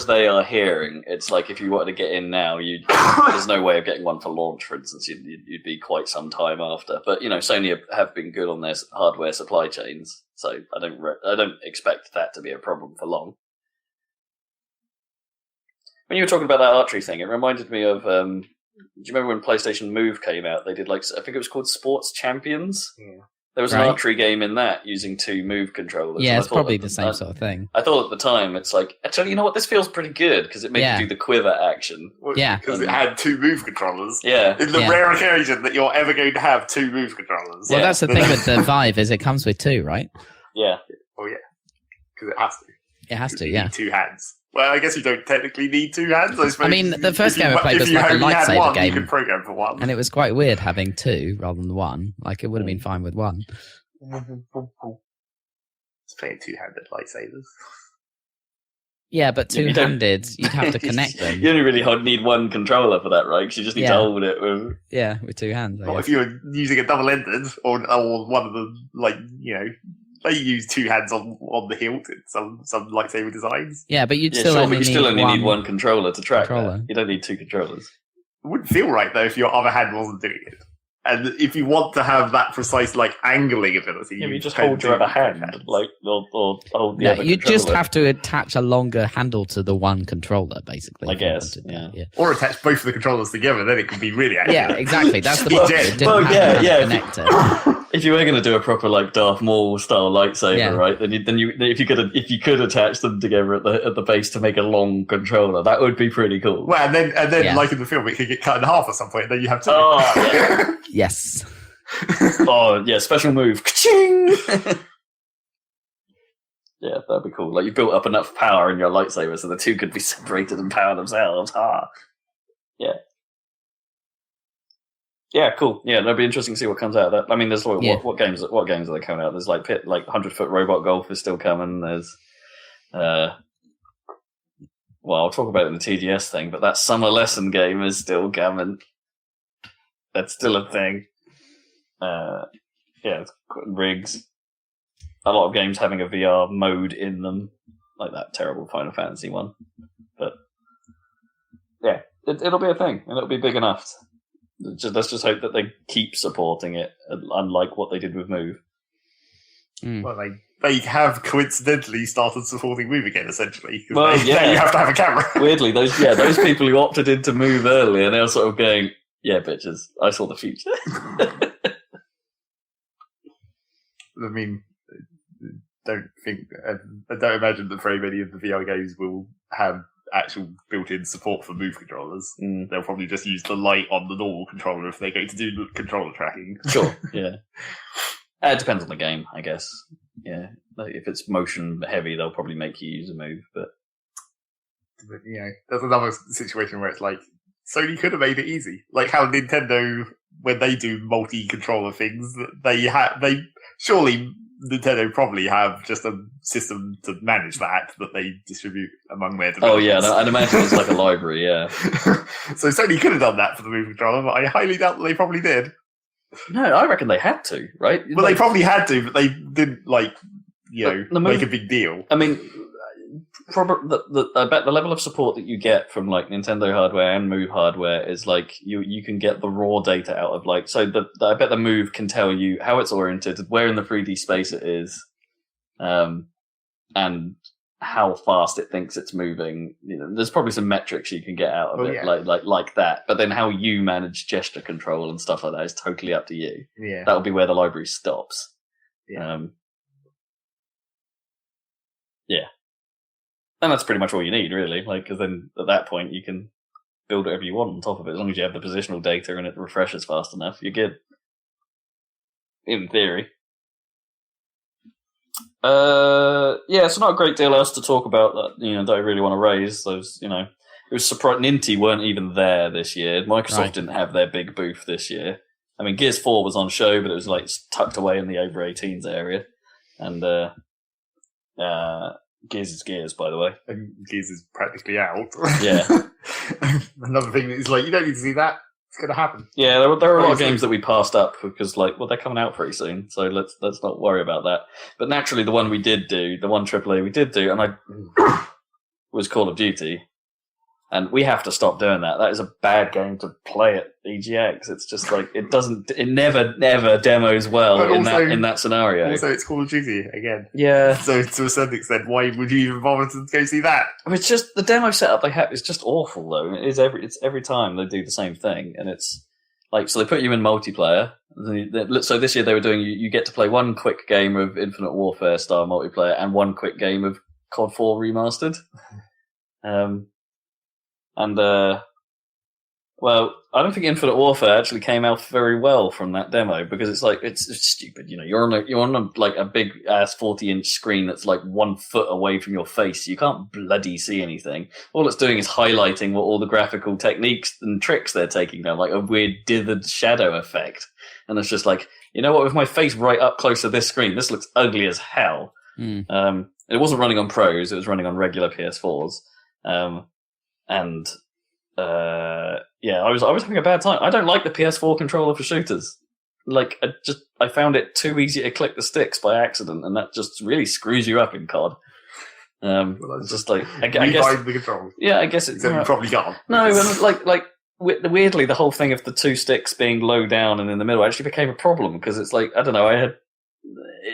they are hearing, it's like if you wanted to get in now, there's no way of getting one for launch, for instance. You'd be quite some time after. But Sony have been good on their hardware supply chains, so I don't expect that to be a problem for long. When you were talking about that archery thing, it reminded me of. Do you remember when PlayStation Move came out? They did I think it was called Sports Champions. Yeah. There was an archery game in that using 2 Move controllers. Yeah, it's probably the same sort of thing. I thought at the time, it's like, actually, you know what? This feels pretty good because it made you do the quiver action. Because it had 2 Move controllers. Yeah. In the rare occasion that you're ever going to have 2 Move controllers. Well, that's the thing with the Vive is it comes with 2, right? Yeah. Oh, yeah. Because it has to. It has to, yeah. 2 hands. Well, I guess you don't technically need 2 hands, I suppose. I mean, the first game I played was like a lightsaber game. You could program for 1. And it was quite weird having 2 rather than 1. Like, it would have been fine with 1. It's playing 2-handed lightsabers. Yeah, but 2-handed, you'd have to connect them. You only really need 1 controller for that, right? Because you just need to hold it with... Yeah, with 2 hands. Not if you're using a double-ended or one of the, they use 2 hands on the hilt in some lightsaber designs. Yeah, but you'd still only need 1 controller to track that. You don't need 2 controllers. It wouldn't feel right, though, if your other hand wasn't doing it. And if you want to have that precise, angling ability... you just hold your other hand, or hold the other you controller. just have to attach a longer handle to the 1 controller, basically. I guess, yeah. Or attach both of the controllers together, then it can be really accurate. Yeah, exactly. That's the point. If you were going to do a proper Darth Maul style lightsaber, right? If you could attach them together at the base to make a long controller, that would be pretty cool. Well, and then like in the film, it could get cut in half at some point, and then you have to. Oh, yeah. Yes. Oh yeah, special move. Ka-ching! Yeah, that'd be cool. You built up enough power in your lightsaber so the 2 could be separated and power themselves. Yeah. Yeah, cool. Yeah, that'd be interesting to see what comes out of that. I mean, there's what games are they coming out? There's 100-foot robot golf is still coming. There's I'll talk about it in the TGS thing, but that summer lesson game is still coming. That's still a thing. It's rigs. A lot of games having a VR mode in them, like that terrible Final Fantasy one. But yeah, it'll be a thing, and it'll be big enough. Let's just hope that they keep supporting it, unlike what they did with Move. Well, they have coincidentally started supporting Move again, essentially. Well, you have to have a camera. Weirdly, those people who opted into Move early, and they're sort of going, "Yeah, bitches, I saw the future." I mean, I don't imagine that very many of the VR games will have actual built-in support for Move controllers. They'll probably just use the light on the normal controller if they're going to do controller tracking. Sure, yeah. It depends on the game, I guess. Yeah, if it's motion heavy, they'll probably make you use a Move. But there's another situation where it's Sony could have made it easy, like how Nintendo, when they do multi-controller things, they surely Nintendo probably have just a system to manage that they distribute among their developers. Oh yeah, I'd imagine it's like a library, yeah. So Sony could have done that for the Move controller, but I highly doubt that they probably did. No, I reckon they had to, right? Well, they probably had to, but they didn't, make a big deal. I mean, I bet the level of support that you get from Nintendo hardware and Move hardware is you can get the raw data out of I bet the Move can tell you how it's oriented, where in the 3D space it is, and how fast it thinks it's moving. There's probably some metrics you can get out of it, like that. But then how you manage gesture control and stuff like that is totally up to you. Yeah, that'll be where the library stops. Yeah. Yeah. And that's pretty much all you need, really. Because then at that point you can build whatever you want on top of it. As long as you have the positional data and it refreshes fast enough, you're good. In theory. It's not a great deal else to talk about that I really want to raise. Those, it was surprising. Ninty weren't even there this year. Microsoft didn't have their big booth this year. I mean, Gears 4 was on show, but it was tucked away in the over 18s area. And Gears is Gears, by the way. And Gears is practically out. Yeah. Another thing is you don't need to see that. It's going to happen. Yeah, there were a lot of games that we passed up because, they're coming out pretty soon, so let's not worry about that. But naturally, the one we did do, the one AAA we did do, and was Call of Duty. And we have to stop doing that. That is a bad game to play at EGX. It's just it never demos well in that scenario. Also, it's Call of Duty again. Yeah. So to a certain extent, why would you even bother to go see that? It's just the demo setup they have is just awful though. It's every time they do the same thing, and it's so they put you in multiplayer. So this year they were doing you get to play one quick game of Infinite Warfare style multiplayer and one quick game of COD 4 remastered. I don't think Infinite Warfare actually came out very well from that demo because it's stupid. You're on a big ass 40-inch screen that's 1 foot away from your face. You can't bloody see anything. All it's doing is highlighting what all the graphical techniques and tricks they're taking down, like a weird dithered shadow effect. And it's just with my face right up close to this screen, this looks ugly as hell. It wasn't running on pros; it was running on regular PS4s. I was having a bad time. I don't like the PS4 controller for shooters. I found it too easy to click the sticks by accident, and that just really screws you up in COD. It's just I guess the controls. Yeah, I guess it's probably gone. No, and weirdly, the whole thing of the two sticks being low down and in the middle actually became a problem because it's I don't know.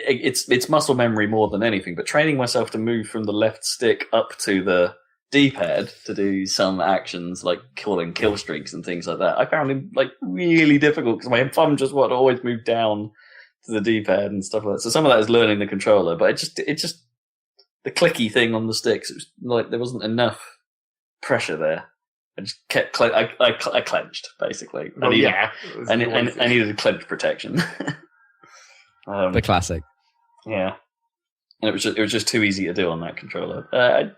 It's muscle memory more than anything, but training myself to move from the left stick up to the D-pad to do some actions like calling kill streaks and things like that, I found him really difficult because my thumb just wanted to always move down to the D-pad and stuff like that. So some of that is learning the controller, but it just the clicky thing on the sticks. It was there wasn't enough pressure there. I just kept I clenched basically. I needed clench protection. The classic. Yeah, and it was just too easy to do on that controller. I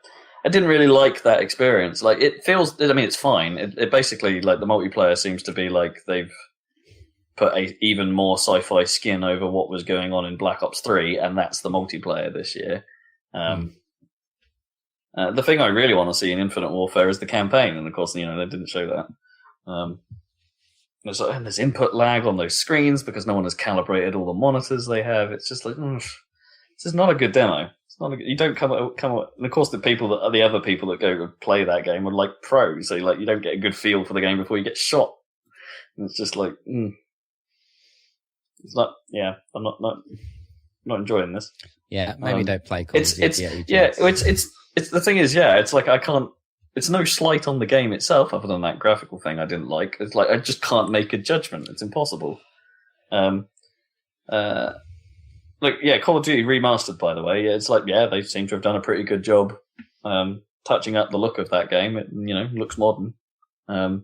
didn't really like that experience. It feels. I mean, it's fine. It basically the multiplayer seems to be they've put a even more sci-fi skin over what was going on in Black Ops 3, and that's the multiplayer this year. The thing I really want to see in Infinite Warfare is the campaign, and of course, they didn't show that. There's input lag on those screens because no one has calibrated all the monitors they have. It's just this is not a good demo. You don't come up, and of course the other people that go to play that game are pros, so you don't get a good feel for the game before you get shot. And it's just it's not. Yeah, I'm not enjoying this. Yeah, maybe don't play Call of Duty. It's the thing is, it's I can't. It's no slight on the game itself, other than that graphical thing I didn't like. It's I just can't make a judgment. It's impossible. Call of Duty remastered, by the way. It's they seem to have done a pretty good job touching up the look of that game. It looks modern, I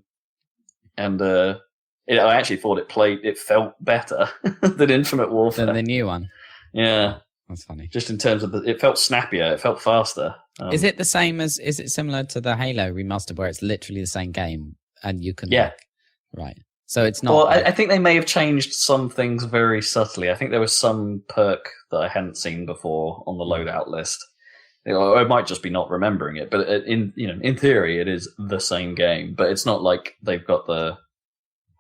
actually thought it felt better than Infinite Warfare, than the new one. Yeah, that's funny. Just in terms of it felt snappier, it felt faster. Is it similar to the Halo remastered where it's literally the same game and you can right? So it's not. Well, I think they may have changed some things very subtly. I think there was some perk that I hadn't seen before on the loadout list. I might just be not remembering it, but in theory, it is the same game. But it's not like they've got the.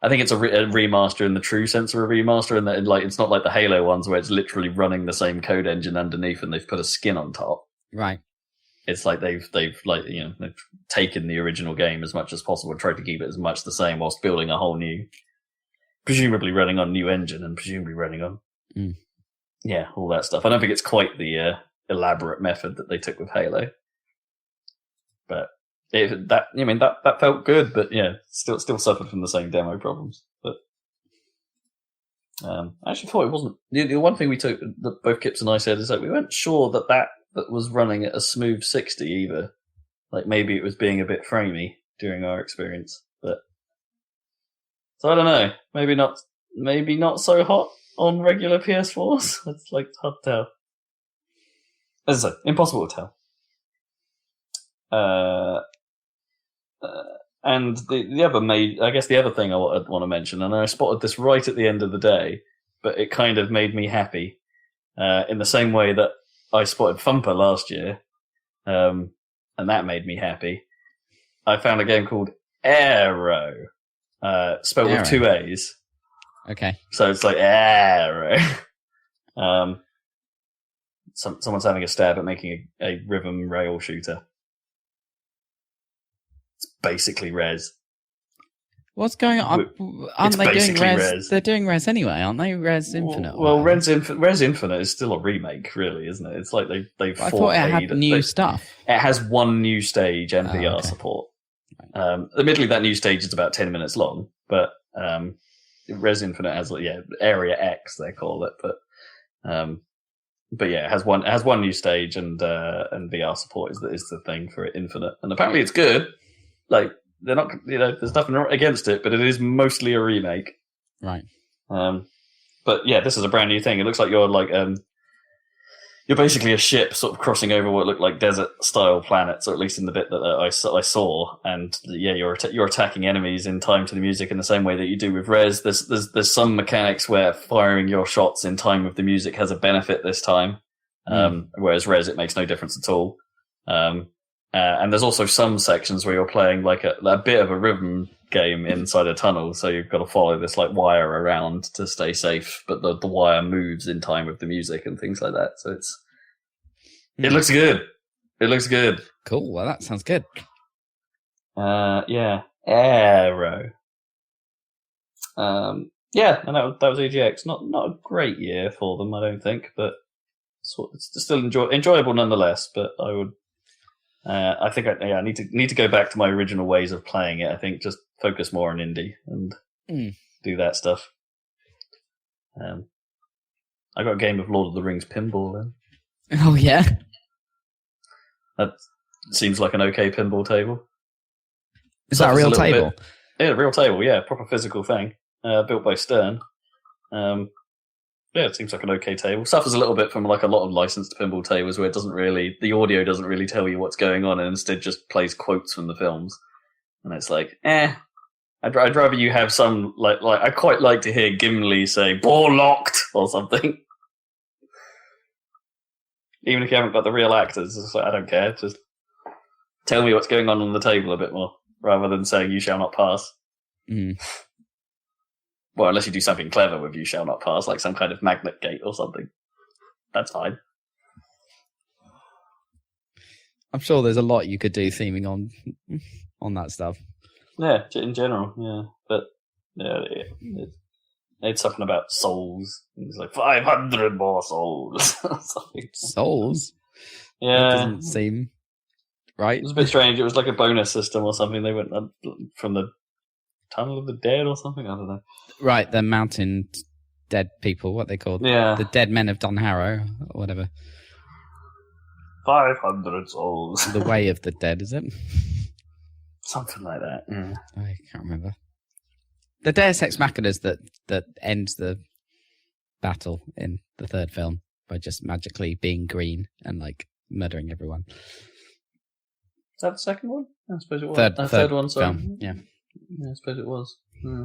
I think it's a remaster in the true sense of a remaster, and that it's not like the Halo ones where it's literally running the same code engine underneath, and they've put a skin on top. Right. It's they've taken the original game as much as possible and tried to keep it as much the same whilst building a whole new, presumably running on new engine and presumably running on all that stuff. I don't think it's quite the elaborate method that they took with Halo, but that felt good. But still suffered from the same demo problems. But I actually thought it wasn't the one thing we took that both Kips and I said is that we weren't sure that was running at a smooth 60 either. Maybe it was being a bit framey during our experience, but so I don't know. Maybe not so hot on regular PS4s. It's hard to tell. As I say, impossible to tell. And the other thing I want to mention, and I spotted this right at the end of the day, but it kind of made me happy in the same way that I spotted Thumper last year, and that made me happy. I found a game called Aaero, spelled with 2 A's. Okay. So it's like Aaero. Someone's having a stab at making a rhythm rail shooter. It's basically Res. What's going on? Aren't they doing Res? They're doing Res anyway, aren't they? Res Infinite. Well, Res Infinite is still a remake, really, isn't it? It's like they've. I thought it had new stuff. It has one new stage and VR support. Admittedly, that new stage is about 10 minutes long, but Res Infinite has Area X they call it, but yeah, it has one new stage and VR support is the thing for it Infinite, and apparently it's good. Like. They're not, there's nothing against it, but it is mostly a remake. Right. But yeah, this is a brand new thing. It looks like you're you're basically a ship sort of crossing over what look like desert-style planets, or at least in the bit that I saw. And yeah, you're attacking enemies in time to the music in the same way that you do with Res. There's some mechanics where firing your shots in time with the music has a benefit this time, whereas Res it makes no difference at all. And there's also some sections where you're playing like a bit of a rhythm game inside a tunnel, so you've got to follow this like wire around to stay safe, but the wire moves in time with the music and things like that. So it looks good. It looks good. Cool. Well, that sounds good. Yeah, Aaero. Yeah, and that was EGX. Not a great year for them, I don't think, but it's still enjoyable nonetheless. But I would. I think I need to go back to my original ways of playing it. I think just focus more on indie and do that stuff. I got a game of Lord of the Rings pinball then. Oh yeah, that seems like an okay pinball table. Is that a real table? Yeah, a real table. Yeah, proper physical thing, built by Stern. Yeah, it seems like an okay table. Suffers a little bit from like a lot of licensed pinball tables where the audio doesn't really tell you what's going on and instead just plays quotes from the films. And it's like, I'd rather you have some, like I quite like to hear Gimli say, "Ball locked," or something. Even if you haven't got the real actors, it's like, I don't care. Just tell me what's going on the table a bit more, rather than saying, "You shall not pass." Mm. Well, unless you do something clever with "You shall not pass," like some kind of magnet gate or something. That's fine. I'm sure there's a lot you could do theming on that stuff. Yeah, in general, yeah. But yeah, it's something about souls. It's like 500 more souls. Souls? Yeah. That doesn't seem right. It was a bit strange. It was like a bonus system or something. They went from the Tunnel of the Dead or something? I don't know. Right, the mountain dead people, what they called. Yeah. The dead men of Dunharrow, or whatever. 500 souls. The Way of the Dead, is it? Something like that, yeah. I can't remember. The Deus Ex Machinas that ends the battle in the third film by just magically being green and, like, murdering everyone. Is that the second one? I suppose it was. Third one, sorry. Film, yeah. Yeah, I suppose it was. Yeah.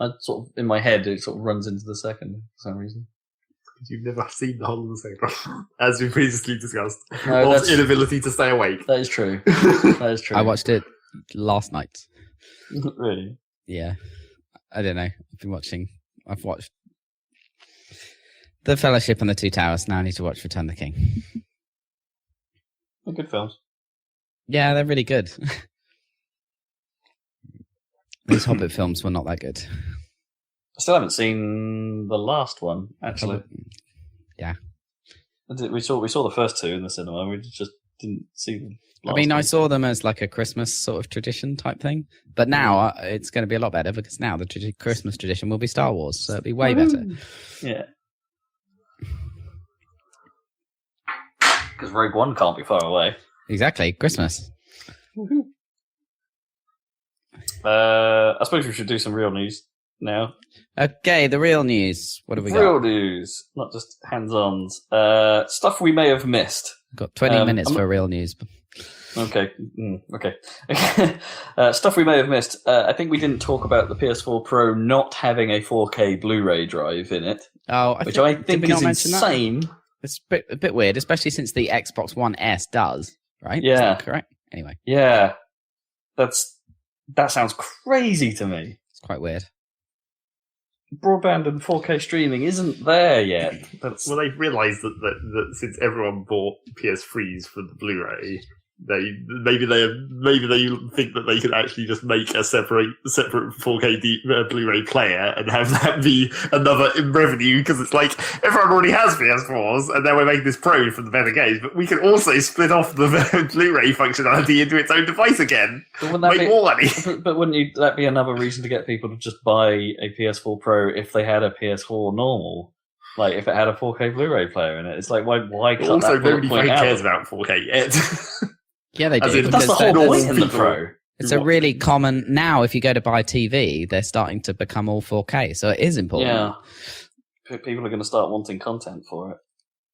I sort of, in my head, it sort of runs into the second for some reason. You've never seen the whole of the second one, as we previously discussed. No, Or inability to stay awake. That is true. That is true. I watched it last night. Really? Yeah. I don't know. I've watched The Fellowship and The Two Towers. Now I need to watch Return of the King. They're good films. Yeah, they're really good. These Hobbit films were not that good. I still haven't seen the last one, actually. Yeah. We saw the first two in the cinema. We just didn't see them. I saw them as like a Christmas sort of tradition type thing. But now it's going to be a lot better because now the Christmas tradition will be Star Wars. So it'll be way better. Yeah. Because Rogue One can't be far away. Exactly. Christmas. Woohoo. I suppose we should do some real news now. Okay, the real news. What have we got? Real news, not just hands-ons. Stuff we may have missed. Got 20 minutes for real news. Okay. Okay. Stuff we may have missed. I think we didn't talk about the PS4 Pro not having a 4K Blu-ray drive in it. Oh, which I think is insane. That? It's a bit weird, especially since the Xbox One S does, right? Yeah. Is that correct? Anyway. Yeah. That's That sounds crazy to me. It's quite weird. Broadband and 4K streaming isn't there yet. Well, they've realised that since everyone bought PS3s for the Blu-ray, maybe they think that they could actually just make a separate 4K Blu-ray player and have that be another revenue, because it's like everyone already has PS4s and then we're making this Pro for the better games, but we can also split off the Blu-ray functionality into its own device again. Make more money. But wouldn't that be another reason to get people to just buy a PS4 Pro if they had a PS4 normal? Like if it had a 4K Blu-ray player in it, it's like why cut also, that nobody cares out? about 4K yet. Yeah, they do. That's the whole point in the Pro. It's a really common... Now, if you go to buy TV, they're starting to become all 4K, so it is important. Yeah. People are going to start wanting content for it.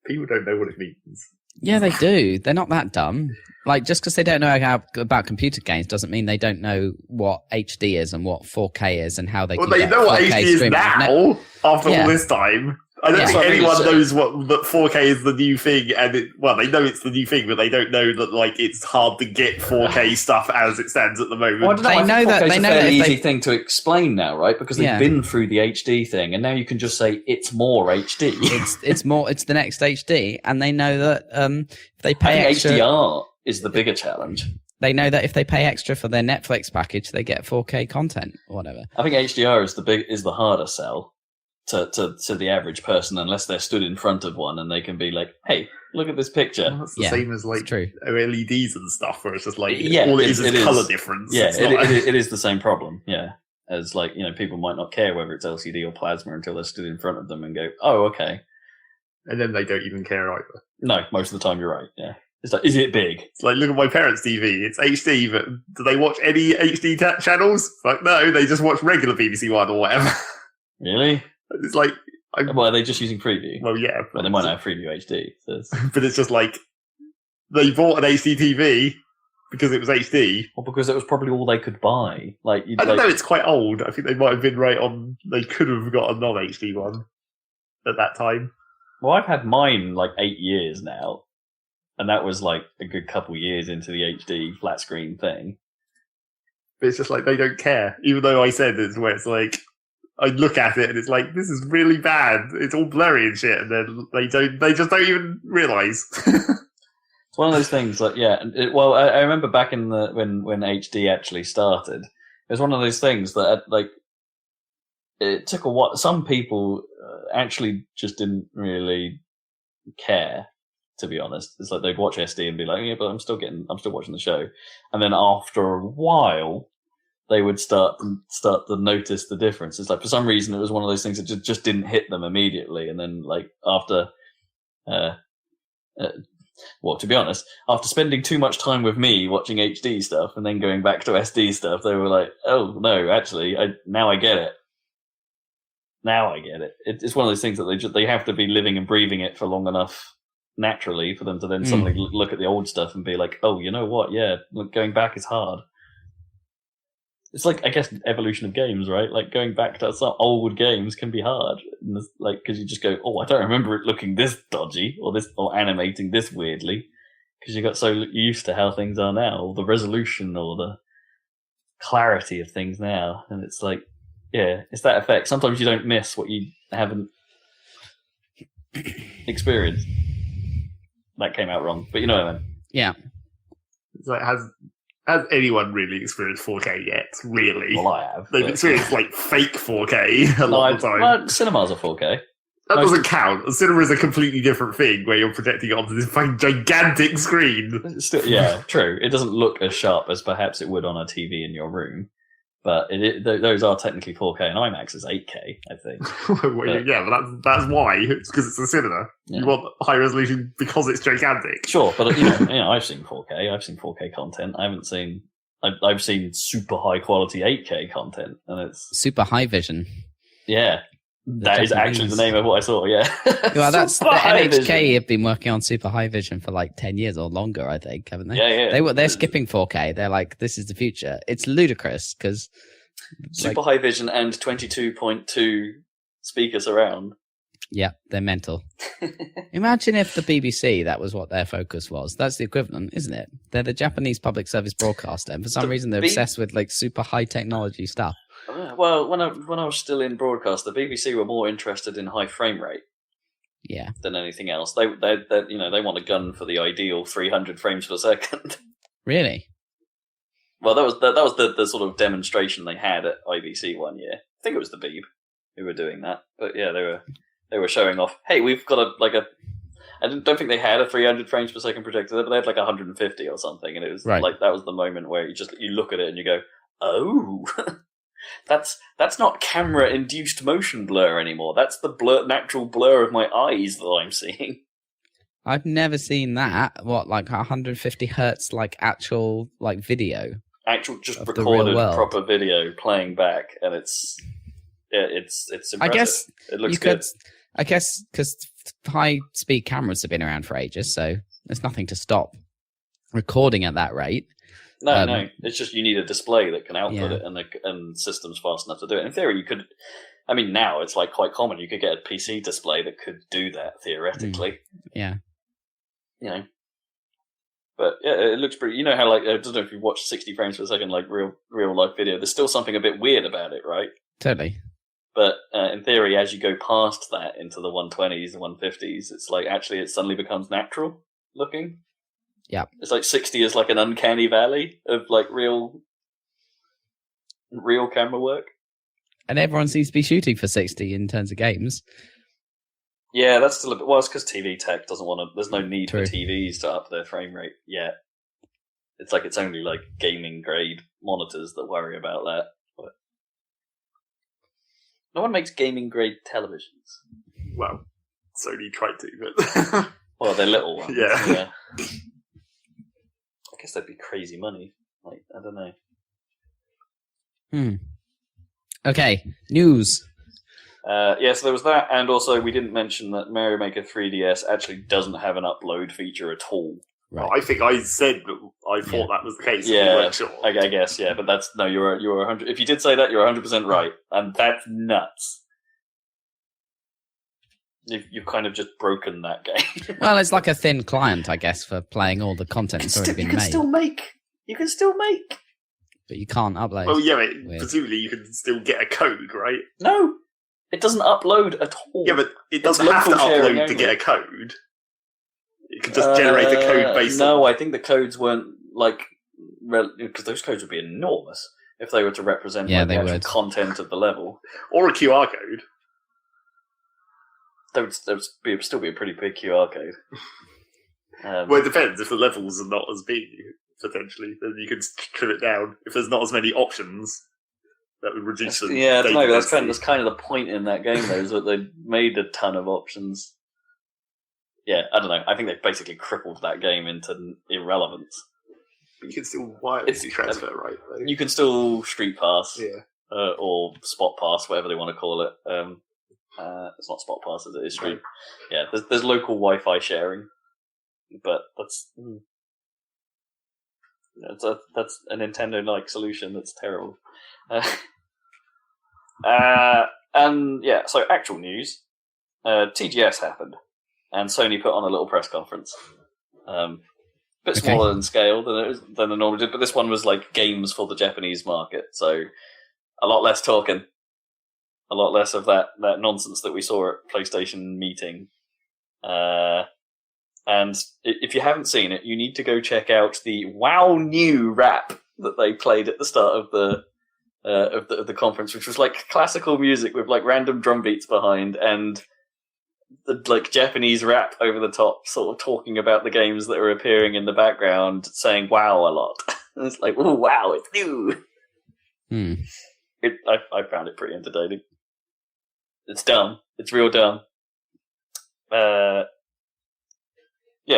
People don't know what it means. Yeah, they do. They're not that dumb. Like, just because they don't know about computer games doesn't mean they don't know what HD is and what 4K is and how they can they know what HD is now, after all this time. I don't think anyone knows that 4K is the new thing, and they know it's the new thing, but they don't know that like it's hard to get 4K stuff as it stands at the moment. Well, they know that it's a fairly easy thing to explain now, right? Because they've been through the HD thing, and now you can just say it's more HD. It's the next HD, and they know that if they pay extra, HDR is the bigger challenge. They know that if they pay extra for their Netflix package, they get 4K content or whatever. I think HDR is the harder sell to the average person, unless they're stood in front of one and they can be like, hey, look at this picture. Well, that's the same as like LEDs and stuff, where it's just like all it is colour difference. Yeah, it is the same problem. Yeah, as like, you know, people might not care whether it's LCD or plasma until they're stood in front of them and go, oh, okay. And then they don't even care either. No, most of the time you're right. Yeah, it's like, is it big? It's like, look at my parents' TV. It's HD, but do they watch any HD channels? Like, no, they just watch regular BBC One or whatever. Really? It's like... Well, are they just using Freeview? Well, yeah. Well, they might not have Freeview HD. So but it's just like, they bought an HD TV because it was HD. Well, because it was probably all they could buy. Like, I don't know, it's quite old. I think they might have been right on... They could have got a non-HD one at that time. Well, I've had mine like 8 years now. And that was like a good couple years into the HD flat screen thing. But it's just like, they don't care. Even though I said it's where it's like... I look at it and it's like, this is really bad. It's all blurry and shit, and then they just don't even realise. It's one of those things, like, yeah. I remember back in when HD actually started, it was one of those things that like it took a while. Some people actually just didn't really care, to be honest. It's like they'd watch SD and be like, yeah, but I'm still watching the show, and then after a while, they would start to notice the difference. It's like, for some reason, it was one of those things that just didn't hit them immediately. And then, like, after, well, to be honest, after spending too much time with me watching HD stuff and then going back to SD stuff, they were like, oh, no, actually, now I get it. Now I get it. It's one of those things that they have to be living and breathing it for long enough naturally for them to then suddenly look at the old stuff and be like, oh, you know what? Yeah, going back is hard. It's like, I guess, evolution of games, right? Like, going back to some old games can be hard. Like, because you just go, oh, I don't remember it looking this dodgy or animating this weirdly. Because you got so used to how things are now, or the resolution or the clarity of things now. And it's like, yeah, it's that effect. Sometimes you don't miss what you haven't experienced. That came out wrong, but you know what I mean. Yeah. It's like, has anyone really experienced 4K yet? Really? Well, I have. They've experienced like fake 4K a lot of the time. Well, cinemas are 4K. That doesn't count. A cinema is a completely different thing where you're projecting it onto this fucking gigantic screen. Still, yeah, true. It doesn't look as sharp as perhaps it would on a TV in your room. But those are technically 4K, and IMAX is 8K, I think. Well, yeah, but that's why. It's because it's a cinema. Yeah. You want high resolution because it's gigantic. Sure, but you know, I've seen 4K. I've seen 4K content. I've seen super high quality 8K content, and it's super high vision. Yeah. That is actually the name of what I saw, yeah. Well, that's the NHK have been working on super high vision for like 10 years or longer, I think, haven't they? Yeah. They're skipping 4K. They're like, this is the future. It's ludicrous because super high vision and 22.2 speaker surround. Yeah, they're mental. Imagine if the BBC, that was what their focus was. That's the equivalent, isn't it? They're the Japanese public service broadcaster, and for some reason they're obsessed with like super high technology stuff. Well, when I was still in broadcast, the BBC were more interested in high frame rate. Yeah. Than anything else. They want a gun for the ideal 300 frames per second. Really? Well, that was the sort of demonstration they had at IBC one year. I think it was the Beeb who were doing that, but yeah, they were showing off. Hey, we've got I don't think they had a 300 frames per second projector, but they had like 150 or something, and it was like that was the moment where you look at it and you go, oh. That's not camera-induced motion blur anymore. That's the natural blur of my eyes that I'm seeing. I've never seen that. What, like 150 hertz, like actual like video? Actual, just recorded proper video playing back, and it's impressive. I guess it looks good. I guess because high-speed cameras have been around for ages, so there's nothing to stop recording at that rate. No. It's just you need a display that can output it, and systems fast enough to do it. In theory, you could. I mean, now it's like quite common. You could get a PC display that could do that theoretically. Yeah. You know. But yeah, it looks pretty. You know how like I don't know if you've watched 60 frames per second like real life video. There's still something a bit weird about it, right? Totally. But in theory, as you go past that into the 120s, the 150s, it's like actually it suddenly becomes natural looking. Yeah, it's like 60 is like an uncanny valley of like real camera work, and everyone seems to be shooting for 60 in terms of games. Yeah, that's still a bit. Well, it's because TV tech doesn't want to. There's no need for TVs to up their frame rate yet. It's like it's only like gaming grade monitors that worry about that. But no one makes gaming grade televisions. Well, Sony tried to, but well, they're little ones. Yeah. I guess that'd be crazy money. Like, I don't know. Okay, news. So there was that, and also we didn't mention that Mario Maker 3DS actually doesn't have an upload feature at all. Right. I think I said that I thought that was the case. Yeah, weren't sure. I guess, yeah, but that's no. You're 100. If you did say that, you're 100% right, and that's nuts. You've kind of just broken that game. Well, it's like a thin client, I guess, for playing all the content that's already been made. You can still make. But you can't upload. Well, yeah, presumably you can still get a code, right? No, it doesn't upload at all. Yeah, but it doesn't have to upload to get a code. It can just generate the code based on... No, I think the codes weren't, like... Because those codes would be enormous if they were to represent the actual content of the level. Or a QR code. There would still be a pretty big QR code. Well, it depends. If the levels are not as big, potentially, then you can trim it down. If there's not as many options, that would reduce them. Yeah, no, that's kind of the point in that game, though, is that they made a ton of options. Yeah, I don't know. I think they basically crippled that game into irrelevance. But you can still wirelessly transfer, right? Though. You can still Street Pass, or Spot Pass, whatever they want to call it. It's not Spot Pass, it is Street. Yeah, there's local Wi-Fi sharing, but that's a Nintendo-like solution that's terrible. And yeah, so actual news. TGS happened, and Sony put on a little press conference. Bit smaller in scale than they normally did, but this one was like games for the Japanese market, so a lot less talking. A lot less of that nonsense that we saw at PlayStation meeting. And if you haven't seen it, you need to go check out the Wow New rap that they played at the start of the conference, which was like classical music with like random drum beats behind and the like Japanese rap over the top, sort of talking about the games that are appearing in the background, saying "wow" a lot. And it's like, "Oh wow, it's new." I found it pretty entertaining. It's dumb. It's real dumb. Yeah,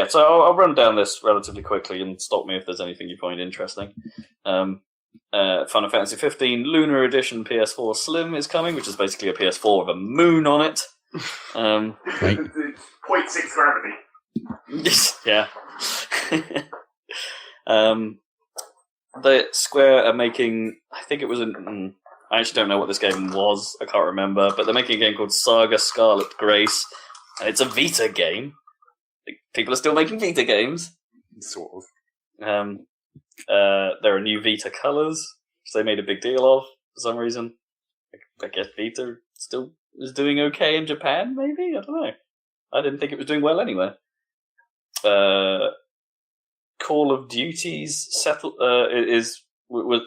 so I'll run down this relatively quickly and stop me if there's anything you find interesting. Final Fantasy 15 Lunar Edition PS4 Slim is coming, which is basically a PS4 with a moon on it. 0.6 gravity. Yeah. The Square are making, I think it was I actually don't know what this game was. I can't remember. But they're making a game called Saga Scarlet Grace. And it's a Vita game. People are still making Vita games. Sort of. There are new Vita colours, which they made a big deal of for some reason. I guess Vita still is doing okay in Japan, maybe? I don't know. I didn't think it was doing well anywhere. Call of Duty's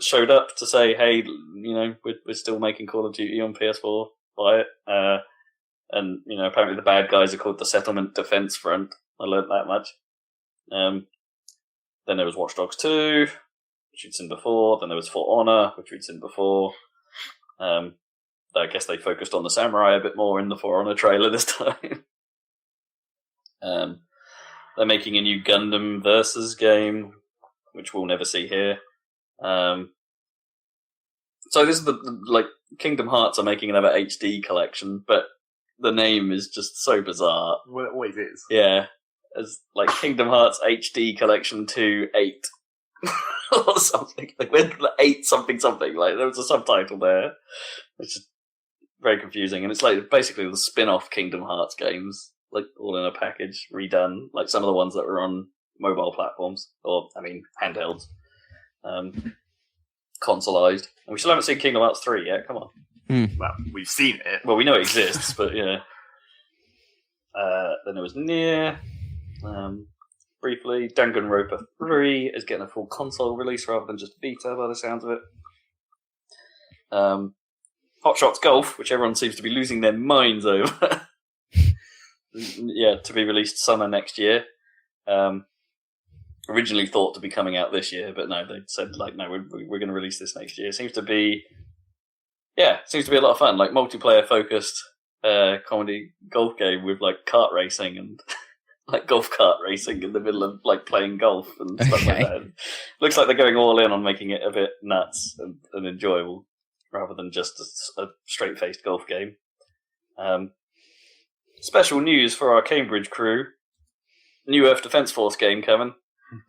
showed up to say, hey, we're still making Call of Duty on PS4. Buy it. And apparently the bad guys are called the Settlement Defense Front. I learnt that much. Then there was Watch Dogs 2, which we'd seen before. Then there was For Honor, which we'd seen before. I guess they focused on the samurai a bit more in the For Honor trailer this time. They're making a new Gundam Versus game, which we'll never see here. So this is Kingdom Hearts are making another HD collection, but the name is just so bizarre. Well, it always is. Yeah. As Kingdom Hearts HD Collection 2 8 or something. When 8 something. There was a subtitle there, which is very confusing. And it's basically the spin-off Kingdom Hearts games, all in a package, redone, like some of the ones that were on mobile platforms, or handhelds, consoleized. And we still haven't seen Kingdom Hearts 3 yet. Come on. Well, we've seen it. Well, we know it exists, but yeah. Then there was Nier. Briefly, Danganronpa 3 is getting a full console release rather than just Vita, by the sounds of it. Hot Shots Golf, which everyone seems to be losing their minds over. To be released summer next year. Originally thought to be coming out this year, but no, they said no, we're going to release this next year. Seems to be a lot of fun, multiplayer focused comedy golf game with kart racing and golf cart racing in the middle of playing golf and stuff like that. Looks like they're going all in on making it a bit nuts and enjoyable rather than just a straight-faced golf game. Special news for our Cambridge crew. New Earth Defense Force game, Kevin.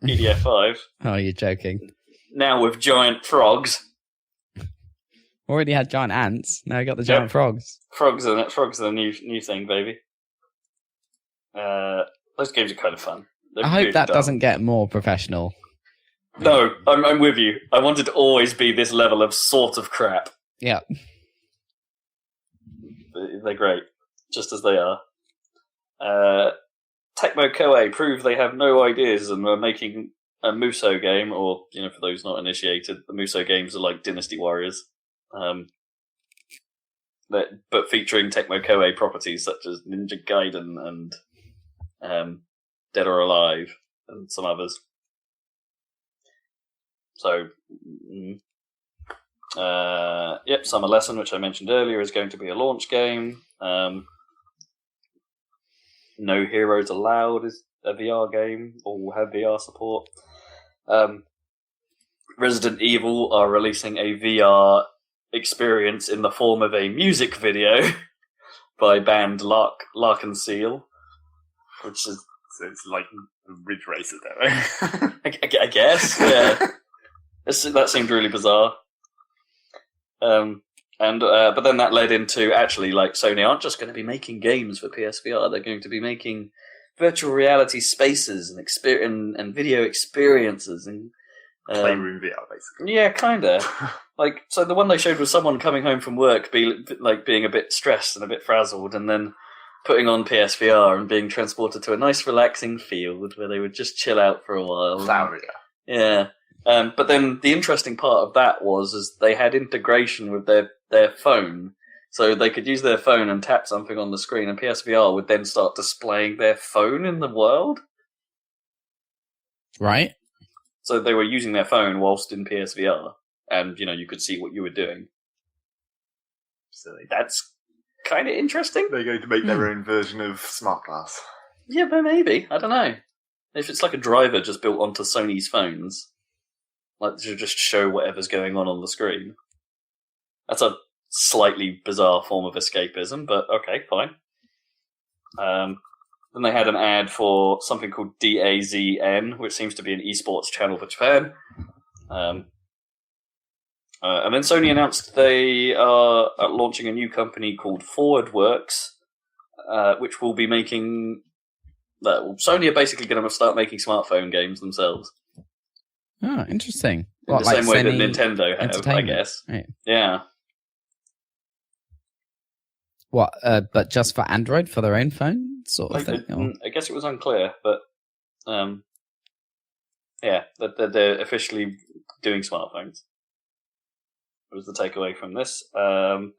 PDF 5. Oh, you're joking. Now with giant frogs. Already had giant ants. Now you got the giant frogs. Frogs are the new thing, baby. Those games are kind of fun. I hope that doesn't get more professional. No, I'm with you. I want it to always be this level of sort of crap. Yeah. They're great, just as they are. Tecmo Koei prove they have no ideas and are making a Muso game, or, for those not initiated, the Muso games are like Dynasty Warriors. But featuring Tecmo Koei properties such as Ninja Gaiden and Dead or Alive and some others. So, Summer Lesson, which I mentioned earlier, is going to be a launch game. No Heroes Allowed is a VR game, or will have VR support. Resident Evil are releasing a VR experience in the form of a music video by band Larkenseal, which is... So it's like Ridge Racer, though. I guess, yeah. That seemed really bizarre. But then that led into, actually, Sony aren't just going to be making games for PSVR, they're going to be making virtual reality spaces and video experiences and Playroom VR, basically. Yeah, kinda. So the one they showed was someone coming home from work, being a bit stressed and a bit frazzled, and then putting on PSVR and being transported to a nice, relaxing field where they would just chill out for a while. Flowery. Yeah. But then the interesting part of that was they had integration with their phone, so they could use their phone and tap something on the screen, and PSVR would then start displaying their phone in the world. Right. So they were using their phone whilst in PSVR, and you could see what you were doing. So that's kind of interesting. They're going to make their own version of Smart Glass. Yeah, but maybe. I don't know. If it's like a driver just built onto Sony's phones, to just show whatever's going on the screen. That's a slightly bizarre form of escapism, but okay, fine. Then they had an ad for something called DAZN, which seems to be an esports channel for Japan. And then Sony announced they are launching a new company called ForwardWorks, which will be making... Sony are basically going to start making smartphone games themselves. Oh, interesting. In the same way that Nintendo have, I guess. Right. Yeah. What? But just for Android, for their own phone, sort of thing? I guess it was unclear, but yeah, they're officially doing smartphones. Was the takeaway from this? And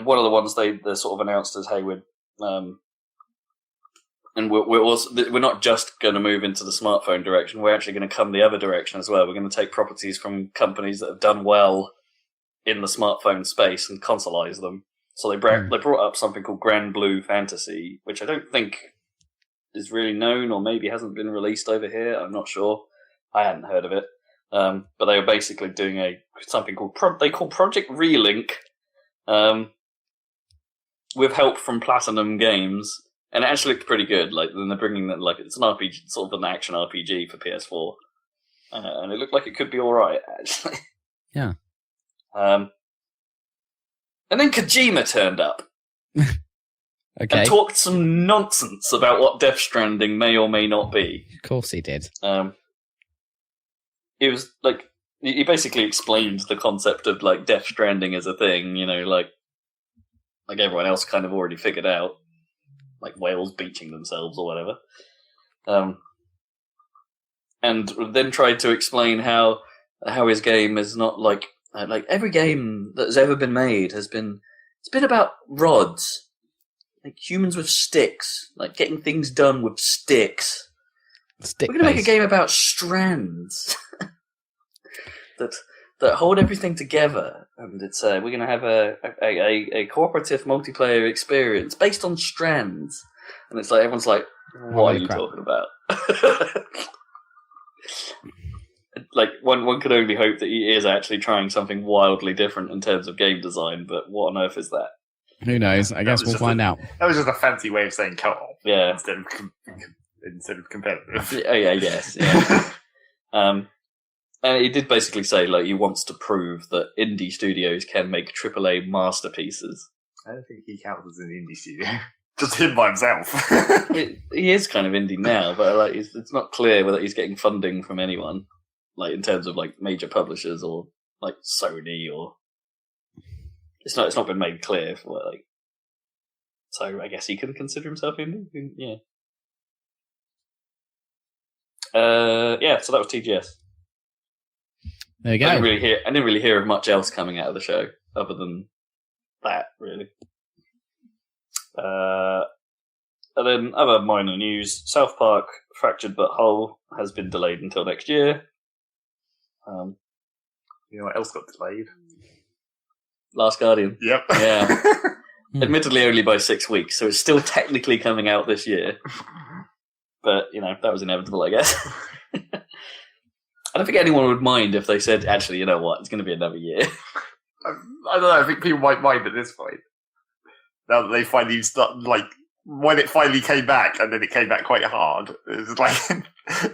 one of the ones they sort of announced is, hey, and we're not just going to move into the smartphone direction. We're actually going to come the other direction as well. We're going to take properties from companies that have done well in the smartphone space and consolize them. So they brought up something called Grand Blue Fantasy, which I don't think is really known, or maybe hasn't been released over here. I'm not sure. I hadn't heard of it. But they were basically doing something called they call Project Relink, with help from Platinum Games, and it actually looked pretty good. Like, then they're bringing that, like, it's an RPG, sort of an action RPG for PS4, and it looked like it could be all right, actually. Yeah. And then Kojima turned up. Okay. And talked some nonsense about what Death Stranding may or may not be. Of course he did. It was like he basically explained the concept of like Death Stranding as a thing, you know, like everyone else kind of already figured out, like whales beaching themselves or whatever. And then tried to explain how his game is not like every game that has ever been made it's been about rods, like humans with sticks, like getting things done with sticks. We're going to make a game about strands that hold everything together, and it's we're going to have a cooperative multiplayer experience based on strands. And it's like everyone's like, "What are you talking about?" Like one could only hope that he is actually trying something wildly different in terms of game design. But what on earth is that? Who knows? I guess we'll find out. That was just a fancy way of saying co-op. Yeah. Instead of competitive. Yeah, yes. Yeah. And he did basically say, like, he wants to prove that indie studios can make AAA masterpieces. I don't think he counts as an indie studio. Just him by himself. He is kind of indie now, but like, it's not clear whether he's getting funding from anyone, like in terms of like major publishers or like Sony, or it's not been made clear for what, like. So I guess he can consider himself indie. Yeah. Yeah. So that was TGS. There you go. I didn't really hear of much else coming out of the show other than that, really. And then other minor news: South Park Fractured But Whole has been delayed until next year. You know what else got delayed? Last Guardian. Yep. Yeah. Admittedly, only by 6 weeks, so it's still technically coming out this year. But you know that was inevitable, I guess. I don't think anyone would mind if they said, actually, you know what, it's going to be another year. I don't know, I think people might mind at this point. Now that they finally start, like, when it finally came back, and then it came back quite hard, it's like,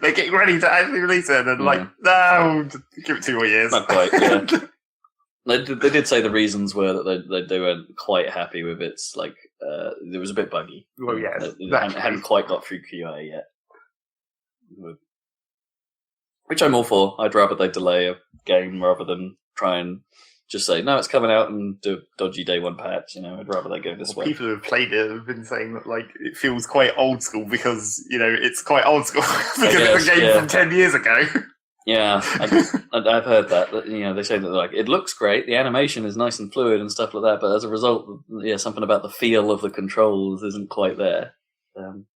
they're getting ready to actually release it, and then like, no, just give it 2 more years. Not quite, yeah. They did say the reasons were that they weren't quite happy with it. Like, it was a bit buggy. Well, yes. It hadn't quite got through QA yet. Which I'm all for. I'd rather they delay a game rather than try and just say, no, it's coming out and do a dodgy day one patch. You know, I'd rather they go this way. People who have played it have been saying that, like, it feels quite old school because, you know, it's quite old school because it's a game from 10 years ago. Yeah, I've heard that. You know, they say that, like, it looks great, the animation is nice and fluid and stuff like that, but as a result, yeah, something about the feel of the controls isn't quite there. And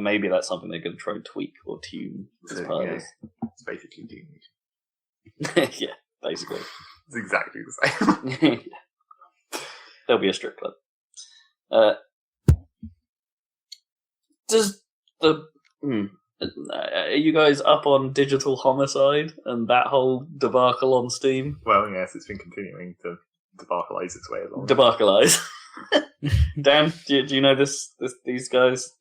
maybe that's something they're going to try and tweak or tune as part of this. It's basically tuned. Yeah, basically. It's exactly the same. There'll be a strip club. Are you guys up on Digital Homicide and that whole debacle on Steam? Well, yes, it's been continuing to debacleize its way along. Debacleize. Dan, do you know these guys?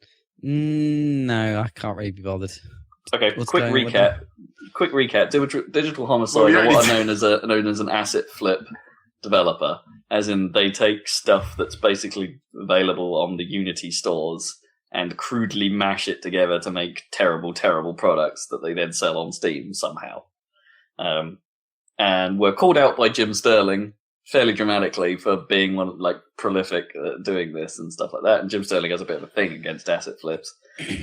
No, I can't really be bothered. Okay, quick recap. quick recap. Digital Homicide are what are known as an asset flip developer, as in they take stuff that's basically available on the Unity stores and crudely mash it together to make terrible, terrible products that they then sell on Steam somehow. And were called out by Jim Sterling fairly dramatically for being prolific at doing this and stuff like that. And Jim Sterling has a bit of a thing against asset flips.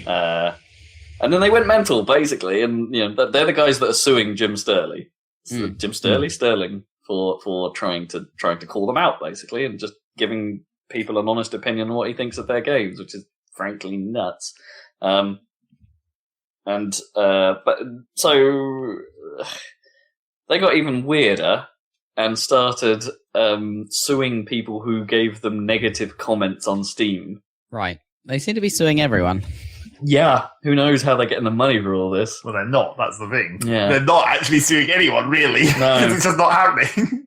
And then they went mental, basically, and they're the guys that are suing Jim Sterling. Jim Sterling for trying to call them out, basically, and just giving people an honest opinion on what he thinks of their games, which is frankly nuts. But so they got even weirder and started suing people who gave them negative comments on Steam. Right. They seem to be suing everyone. Yeah. Who knows how they're getting the money for all this? Well, they're not. That's the thing. Yeah. They're not actually suing anyone, really. No. It's just not happening.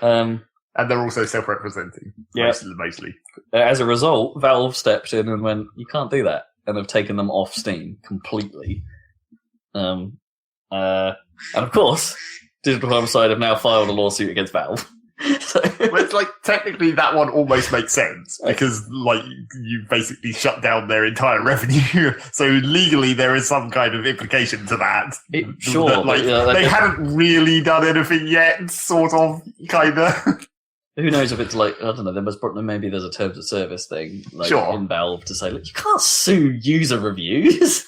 And they're also self-representing. Yeah. Mostly. As a result, Valve stepped in and went, you can't do that. And have taken them off Steam completely. And of course, Digital Homicide have now filed a lawsuit against Valve. Well, it's like, technically that one almost makes sense because you basically shut down their entire revenue. So legally there is some kind of implication to that. Sure. They hadn't really done anything yet, sort of, kind of. Who knows if it's I don't know, maybe there's a terms of service thing in Valve to say, look, you can't sue user reviews.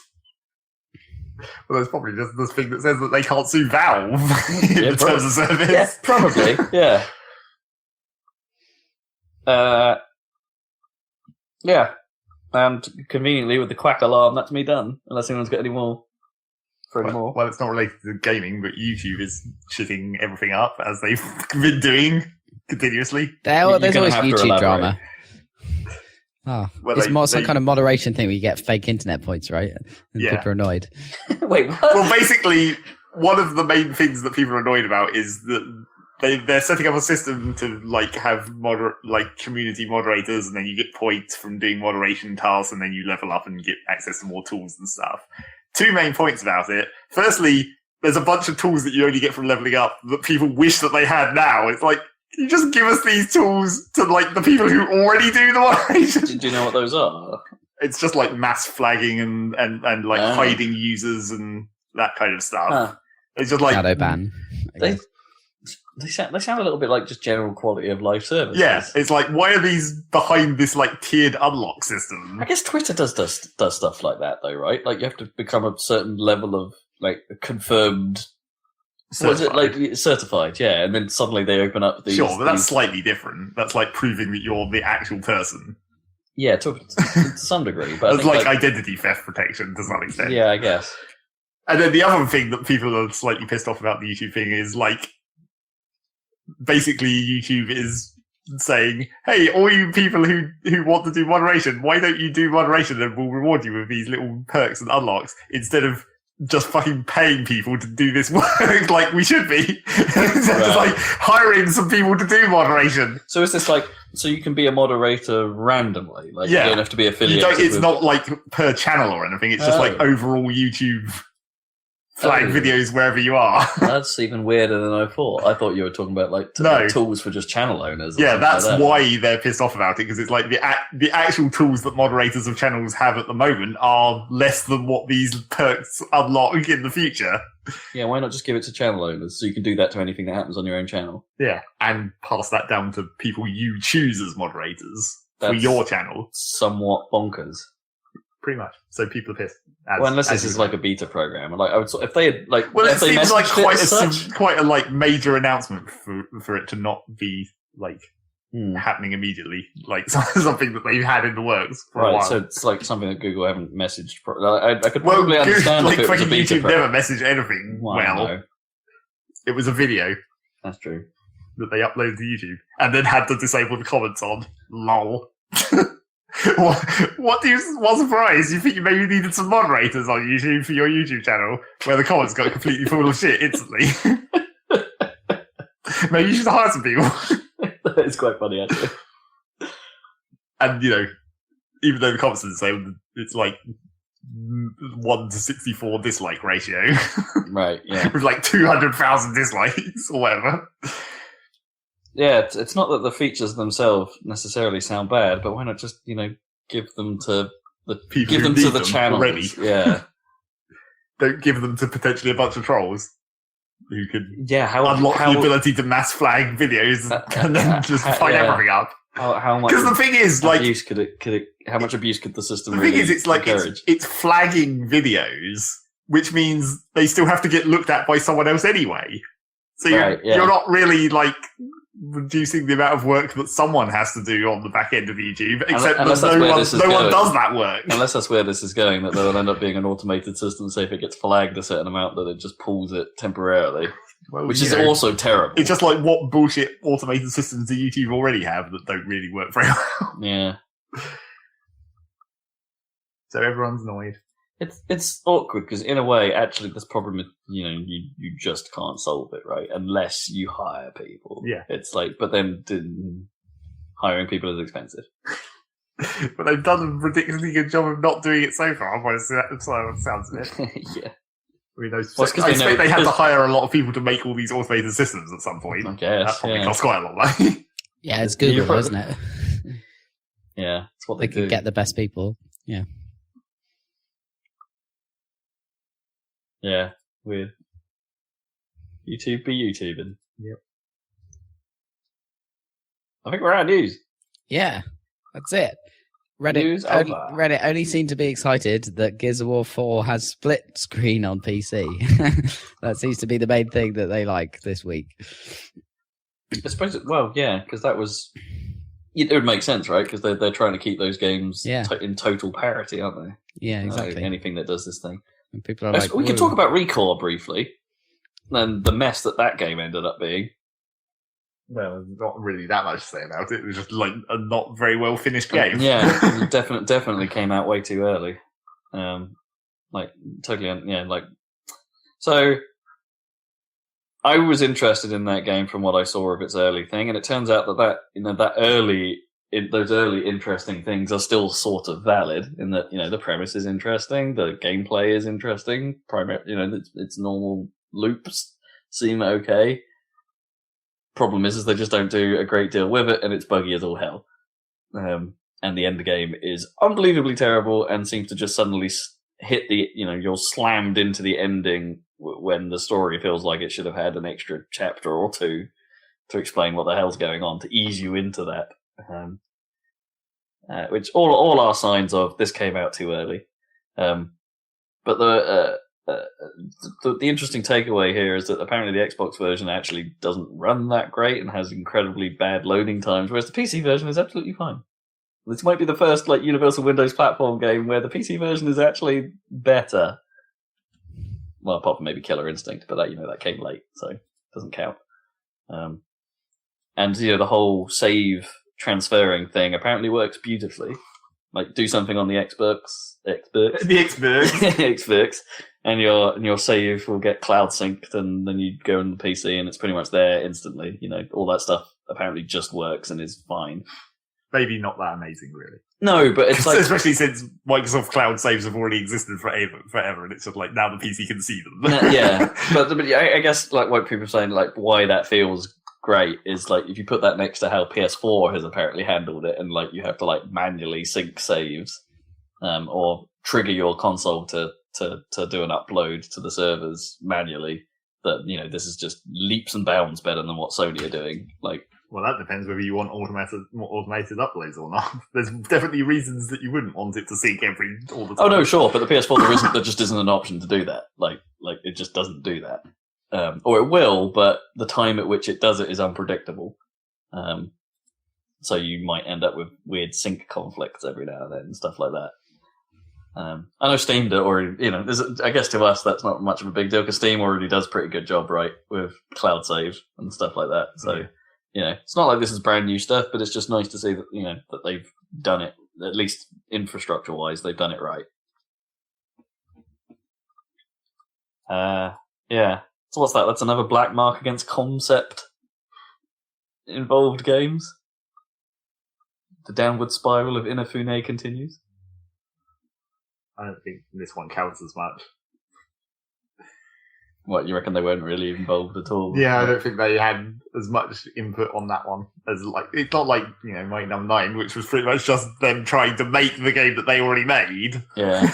Well, there's probably just this thing that says that they can't sue Valve in terms of service. Yeah, probably, yeah. Yeah, and conveniently with the quack alarm, that's me done. Unless anyone's got any more for any more. Well, it's not related to gaming, but YouTube is shitting everything up as they've been doing continuously. There's always YouTube drama. Oh, well, it's more some kind of moderation thing where you get fake internet points, right? And people are annoyed. Wait, what? Well, basically, one of the main things that people are annoyed about is that they're setting up a system to have community moderators, and then you get points from doing moderation tasks, and then you level up and get access to more tools and stuff. Two main points about it. Firstly, there's a bunch of tools that you only get from leveling up that people wish that they had now. It's like, can you just give us these tools to the people who already do the moderation? Do you know what those are? It's just mass flagging and hiding users and that kind of stuff. Huh. It's just shadow ban. They sound a little bit like just general quality of life services. Yeah, it's why are these behind this tiered unlock system? I guess Twitter does stuff like that though, right? You have to become a certain level of confirmed. Certified. Certified, yeah, and then suddenly they open up these. Sure, but that's slightly different. That's proving that you're the actual person. Yeah, to some degree, but it's identity theft protection to some extent. Yeah, I guess. And then the other thing that people are slightly pissed off about the YouTube thing is basically YouTube is saying, hey, all you people who want to do moderation, why don't you do moderation and we'll reward you with these little perks and unlocks instead of just fucking paying people to do this work like we should be. Just hiring some people to do moderation. So is this so you can be a moderator randomly? You don't have to be affiliated. It's not per channel or anything. It's just overall YouTube flag videos wherever you are. That's even weirder than I thought. I thought you were talking about tools for just channel owners. Yeah, that's why they're pissed off about it, because it's the actual tools that moderators of channels have at the moment are less than what these perks unlock in the future. Yeah, why not just give it to channel owners so you can do that to anything that happens on your own channel? Yeah, and pass that down to people you choose as moderators for your channel. Somewhat bonkers. Pretty much. So people are pissed. Unless this is a beta program, I would if they had it seems quite a major announcement for it to not be happening immediately, something that they've had in the works for a while. So it's something that Google haven't messaged. I could probably understand if it was a beta. YouTube never messaged anything. Well, it was a video. That's true. That they uploaded to YouTube and then had to disable the comments on. Lol. What's the prize? You think you maybe needed some moderators on YouTube for your YouTube channel where the comments got completely full of shit instantly? Maybe you should hire some people. That is quite funny, actually. And, even though the comments are the same, it's 1:64 dislike ratio. Right, yeah. With like 200,000 dislikes or whatever. Yeah, it's not that the features themselves necessarily sound bad, but why not just, give them to the people give who them need to the them channels. already. Yeah. Don't give them to potentially a bunch of trolls who could unlock the ability to mass flag videos and then just fuck everything up. How much? Because the thing is, abuse could it? How much abuse could the system? The thing really is, it's like it's flagging videos, which means they still have to get looked at by someone else anyway. So you're not really like reducing the amount of work that someone has to do on the back end of YouTube, except that no one does that work. Unless that's where this is going, that there will end up being an automated system. Say if it gets flagged a certain amount, that it just pulls it temporarily. Which is also terrible. It's just like, what bullshit automated systems do YouTube already have that don't really work very well? Yeah. So everyone's annoyed. It's awkward because in a way, actually, this problem, you just can't solve it, right? Unless you hire people. Yeah. It's like, but then hiring people is expensive. But they've done a ridiculously good job of not doing it so far, by the sounds of it. Yeah. I mean, I expect they have to hire a lot of people to make all these automated systems at some point. I guess. That probably costs quite a lot of money. Yeah, it's Google, isn't it? Yeah, it's what they can get the best people. Yeah. Yeah, weird. YouTube be YouTubing. Yep. I think we're out of news. Yeah, that's it. Reddit only seemed to be excited that Gears of War 4 has split screen on PC. That seems to be the main thing that they like this week. I suppose, because that was... It would make sense, right? Because they're trying to keep those games in total parity, aren't they? Yeah, exactly. Anything that does this thing. And people are like, we can talk about Recore briefly, and the mess that game ended up being. Well, not really that much to say about it. It was just like a not very well finished game. Yeah, it definitely came out way too early. So I was interested in that game from what I saw of its early thing, and it turns out that those early interesting things are still sort of valid in that, the premise is interesting, the gameplay is interesting, its normal loops seem okay. Problem is they just don't do a great deal with it, and it's buggy as all hell. And the end game is unbelievably terrible and seems to just suddenly hit you're slammed into the ending when the story feels like it should have had an extra chapter or two to explain what the hell's going on, to ease you into that. Which all are signs of this came out too early. But the interesting takeaway here is that apparently the Xbox version actually doesn't run that great and has incredibly bad loading times, whereas the PC version is absolutely fine. This might be the first Universal Windows platform game where the PC version is actually better. Well, apart from maybe Killer Instinct, but that came late, so it doesn't count. And the whole save transferring thing apparently works beautifully. Like, do something on the Xbox, and your save will get cloud synced, and then you go on the PC, and it's pretty much there instantly. All that stuff apparently just works and is fine. Maybe not that amazing, really. No, but it's like... Especially since Microsoft Cloud saves have already existed forever, and it's just like, now the PC can see them. Yeah, but I guess, like, what people are saying, like, why that feels great is, like, if you put that next to how PS4 has apparently handled it, and, like, you have to, like, manually sync saves, or trigger your console to do an upload to the servers manually, that, this is just leaps and bounds better than what Sony are doing. Like... Well, that depends whether you want automated uploads or not. There's definitely reasons that you wouldn't want it to sync all the time. Oh no, sure, but the PS4 there just isn't an option to do that. Like it just doesn't do that. Or it will, but the time at which it does it is unpredictable. So you might end up with weird sync conflicts every now and then and stuff like that. I know Steam already, I guess to us that's not much of a big deal because Steam already does a pretty good job, right, with cloud save and stuff like that. So. Yeah. It's not like this is brand new stuff, but it's just nice to see that, that they've done it, at least infrastructure-wise, they've done it right. Yeah. So what's that? That's another black mark against concept-involved games? The downward spiral of Inafune continues? I don't think this one counts as much. What, you reckon they weren't really involved at all? Yeah, I don't think they had as much input on that one as it's not like Mighty No. 9, which was pretty much just them trying to make the game that they already made. Yeah.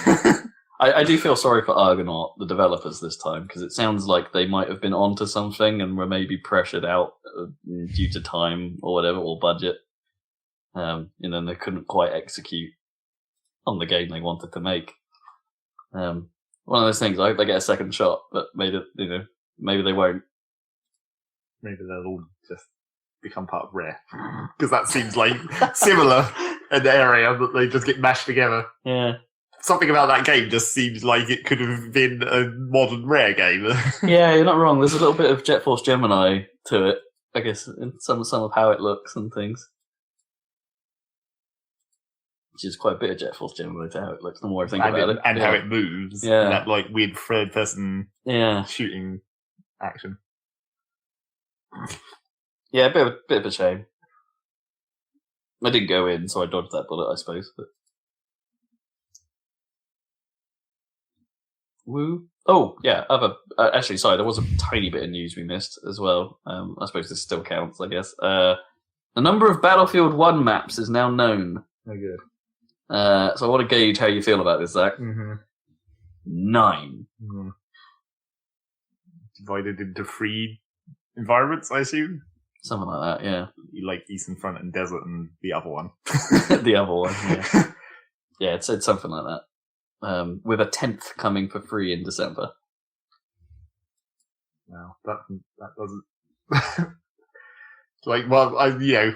I do feel sorry for Argonaut, the developers, this time, because it sounds like they might have been onto something and were maybe pressured out due to time or whatever, or budget. And they couldn't quite execute on the game they wanted to make. One of those things. I hope they get a second shot, but maybe they won't. Maybe they'll all just become part of Rare, because that seems like similar an area that they just get mashed together. Yeah. Something about that game just seems like it could have been a modern Rare game. Yeah, you're not wrong. There's a little bit of Jet Force Gemini to it, I guess, in some of how it looks and things. Which is quite a bit of Jet Force Gemini to how it looks, the more I think about it. And how it moves. Yeah. That weird third-person shooting action. Yeah, a bit of a shame. I didn't go in, so I dodged that bullet, I suppose. But... Woo. Oh, yeah. Actually, sorry, there was a tiny bit of news we missed as well. I suppose this still counts, I guess. The number of Battlefield 1 maps is now known. Oh, good. So I want to gauge how you feel about this, Zach. Mm-hmm. 9. Mm. Divided into 3 environments, I assume? Something like that, yeah. You like Eastern Front and Desert and the other one. The other one, yeah. Yeah, it's something like that. With a 10th coming for free in December. Wow, that doesn't...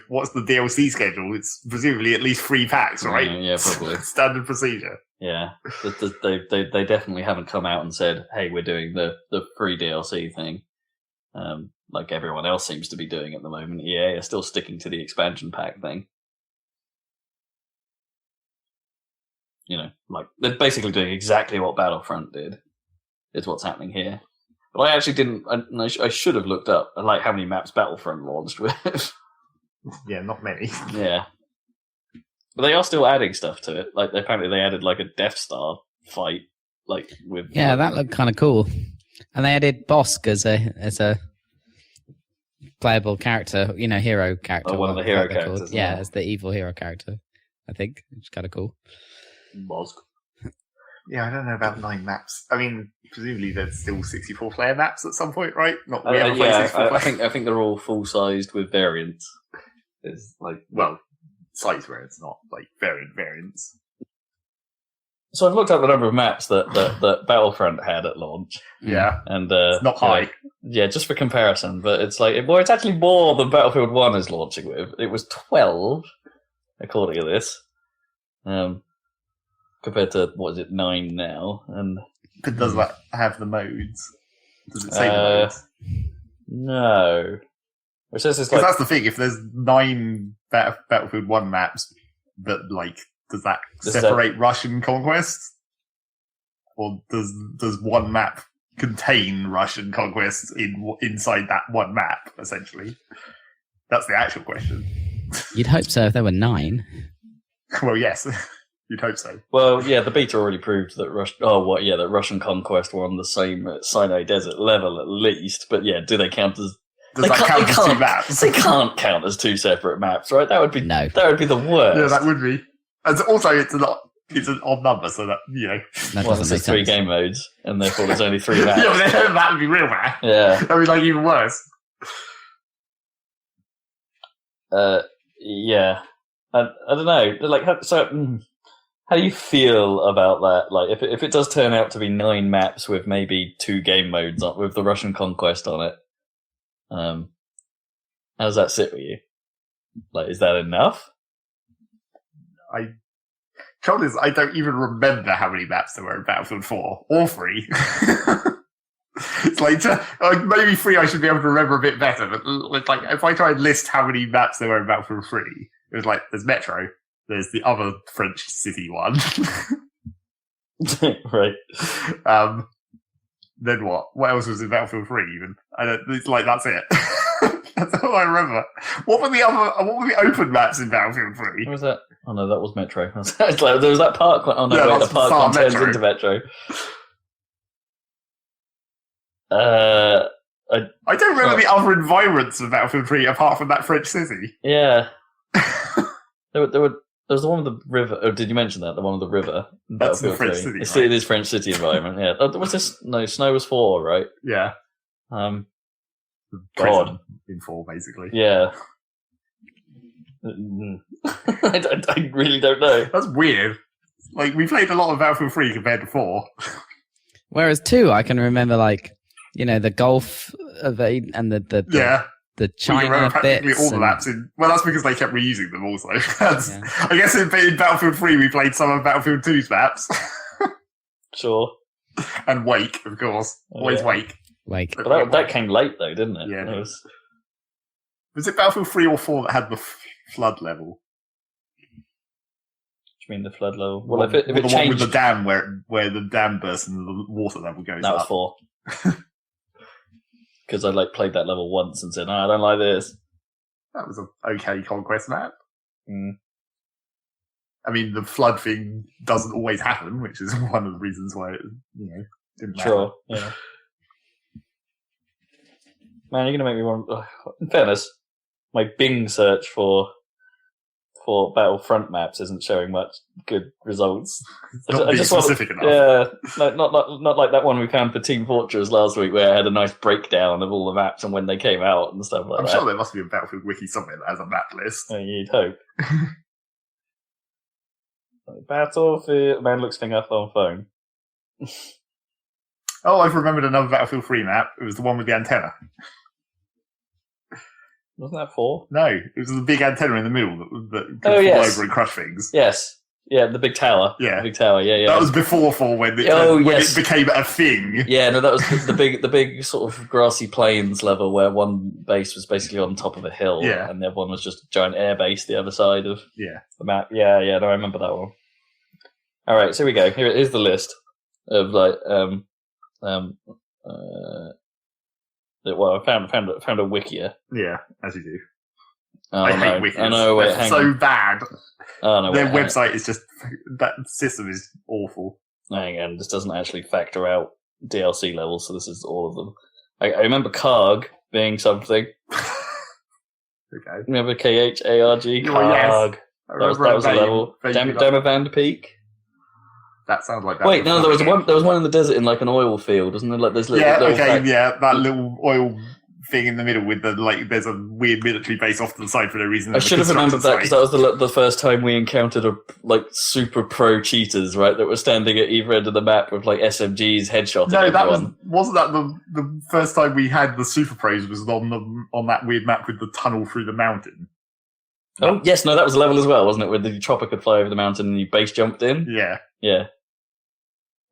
what's the DLC schedule? It's presumably at least 3 packs, right? Yeah, probably. Standard procedure. Yeah, they definitely haven't come out and said, "Hey, we're doing the free DLC thing," like everyone else seems to be doing at the moment. EA are still sticking to the expansion pack thing. They're basically doing exactly what Battlefront did. Is what's happening here. But I actually didn't. I should have looked up how many maps Battlefront launched with. Yeah, not many. Yeah, but they are still adding stuff to it. Apparently they added a Death Star fight, with. Yeah, that looked kind of cool, and they added Bosk as a playable character. Hero character. Oh, one of the hero characters. Yeah, as the evil hero character. I think it's kind of cool. Bosk. Yeah, I don't know about 9 maps. I mean, presumably there's still 64-player maps at some point, right? I think they're all full-sized with variants. It's size variants, not variants. So I've looked up the number of maps that Battlefront had at launch. Yeah, and it's not high. Yeah, just for comparison, but it's it's actually more than Battlefield 1 is launching with. It was 12, according to this. Compared to, 9 now? And but does that have the modes? Does it say the modes? No. Which says it's because that's the thing. If there's 9 Battlefield 1 maps, but does that separate Russian conquest, or does one map contain Russian conquest inside that one map? Essentially, that's the actual question. You'd hope so if there were 9. Well, yes. You'd hope so. Well, yeah, the beta already proved that that Russian conquest were on the same Sinai Desert level at least. But yeah, do they count as? Does that count as 2 maps? They can't count as 2 separate maps, right? That would be no. That would be the worst. Yeah, that would be. And also, it's an odd number, so that there's 3 game modes, and therefore there's only 3 maps. Yeah, but that would be real bad. Yeah, that would be even worse. Yeah, I don't know. How do you feel about that? If it does turn out to be 9 maps with maybe 2 game modes with the Russian conquest on it, how does that sit with you? Is that enough? Trouble is, I don't even remember how many maps there were in Battlefield 4 or 3. It's maybe 3 I should be able to remember a bit better, but if I try and list how many maps there were in Battlefield 3, it was there's Metro. There's the other French city one. Right. Then what? What else was in Battlefield 3 even? It's that's it. That's all I remember. What were the open maps in Battlefield 3? What was that? Oh no, that was Metro. It's like, there was that park. Oh no, wait, the park one turns into Metro. I don't remember the other environments of Battlefield 3 apart from that French city. Yeah. There was the one with the river. Oh, did you mention that? The one with the river? That's the French city. Right? It is French city environment, yeah. What's this? No, Snow was 4, right? Yeah. God. In 4, basically. Yeah. I really don't know. That's weird. Like, we played a lot of Battlefield 3 compared to 4. Whereas 2, I can remember, like, you know, the Gulf evade and the China bits. All the maps in. Well, that's because they kept reusing them also. I guess in Battlefield 3 we played some of Battlefield 2's maps. Sure. And Wake, of course. Always Wake. But that came late though, didn't it? Yeah. Was it Battlefield 3 or 4 that had the flood level? What do you mean the flood level? Well, if it the changed... one with the dam where the dam bursts and the water level goes that up. That was 4. Because I played that level once and said, no, I don't like this. That was an okay conquest map. Mm. I mean, the flood thing doesn't always happen, which is one of the reasons why it, didn't matter. Sure, yeah. Man, you're going to make me want... In fairness, my Bing search for Battlefront maps isn't showing much good results. Not being specific enough. Yeah, not like that one we found for Team Fortress last week, where I had a nice breakdown of all the maps and when they came out and stuff like that. I'm sure there must be a Battlefield wiki somewhere that has a map list. Oh, you'd hope. Battlefield... Man looks thing up on phone. Oh, I've remembered another Battlefield 3 map. It was the one with the antenna. Wasn't that 4? No, it was the big antenna in the middle that could fall over and crush things. Yes. Yeah, the big tower. Yeah. The big tower, yeah. That was before 4 when it became a thing. Yeah, no, that was the big sort of grassy plains level where one base was basically on top of a hill and the other one was just a giant air base the other side of the map. Yeah, no, I remember that one. Alright, so here we go. Here's the list of well, I found a wikia. Yeah, as you do. Oh, I hate wikis. I know, wait, they're so bad. Oh, no, their website is just... That system is awful. Hang on, this doesn't actually factor out DLC levels, so this is all of them. I remember Karg being something. Okay. Remember KHARG? Karg. Yes. That was a level. Demo Van de Peak? That sounds like that. Wait, no, there was one in the desert in like an oil field, wasn't there? Like there's little, that little oil thing in the middle with there's a weird military base off to the side for no reason. I should have remembered that because that was the first time we encountered super pro cheaters, right? That were standing at either end of the map with like SMGs headshotting. No, wasn't that the first time we had the super pros was on that weird map with the tunnel through the mountain. Oh yes, no, that was a level as well, wasn't it? Where the chopper could fly over the mountain and you base jumped in. Yeah.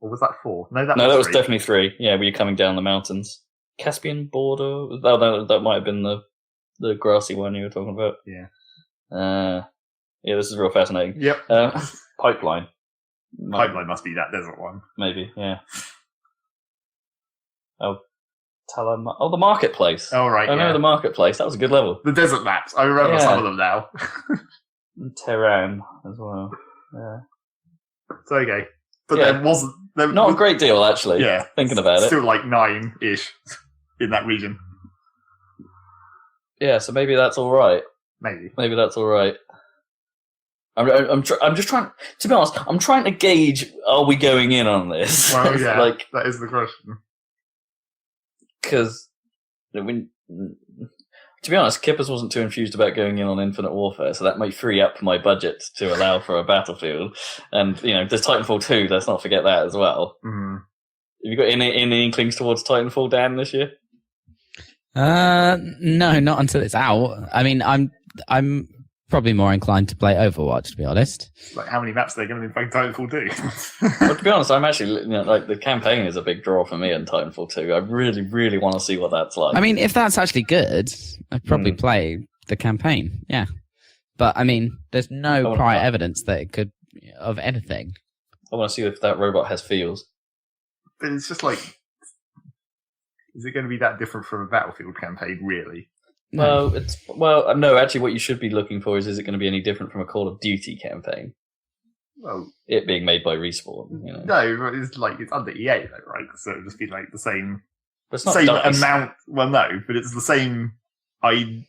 Or was that 4? No, that was definitely 3. Yeah, where you're coming down the mountains. Caspian border? That might have been the grassy one you were talking about. Yeah. Yeah, this is real fascinating. Yep. Pipeline. Pipeline must be that desert one. Maybe, yeah. Oh, the marketplace. Oh, right. I know the marketplace. That was a good level. The desert maps. I remember some of them now. Tehran as well. Yeah. It's okay. But there wasn't... Not a great deal, actually. Yeah. Thinking about it. Still like 9-ish in that region. Yeah, so maybe that's all right. Maybe that's all right. I'm just trying... To be honest, I'm trying to gauge, are we going in on this? Well, yeah, that is the question. Because... To be honest, Kippers wasn't too infused about going in on Infinite Warfare, so that might free up my budget to allow for a Battlefield. And, there's Titanfall 2, let's not forget that as well. Mm. Have you got any inklings towards Titanfall, Dan, this year? No, not until it's out. I mean, I'm probably more inclined to play Overwatch, to be honest. Like, how many maps are they going to be playing Titanfall 2? Well, to be honest, I'm actually, the campaign is a big draw for me in Titanfall 2. I really, really want to see what that's like. I mean, if that's actually good, I'd probably play the campaign, yeah. But, I mean, there's no prior evidence that it could, of anything. I want to see if that robot has feels. But it's just like, is it going to be that different from a Battlefield campaign, really? No. No. Actually, what you should be looking for is it going to be any different from a Call of Duty campaign? Well, it being made by Respawn. No, it's under EA though, right? So it'd just be like the same, same amount. Well, no, but it's the same. I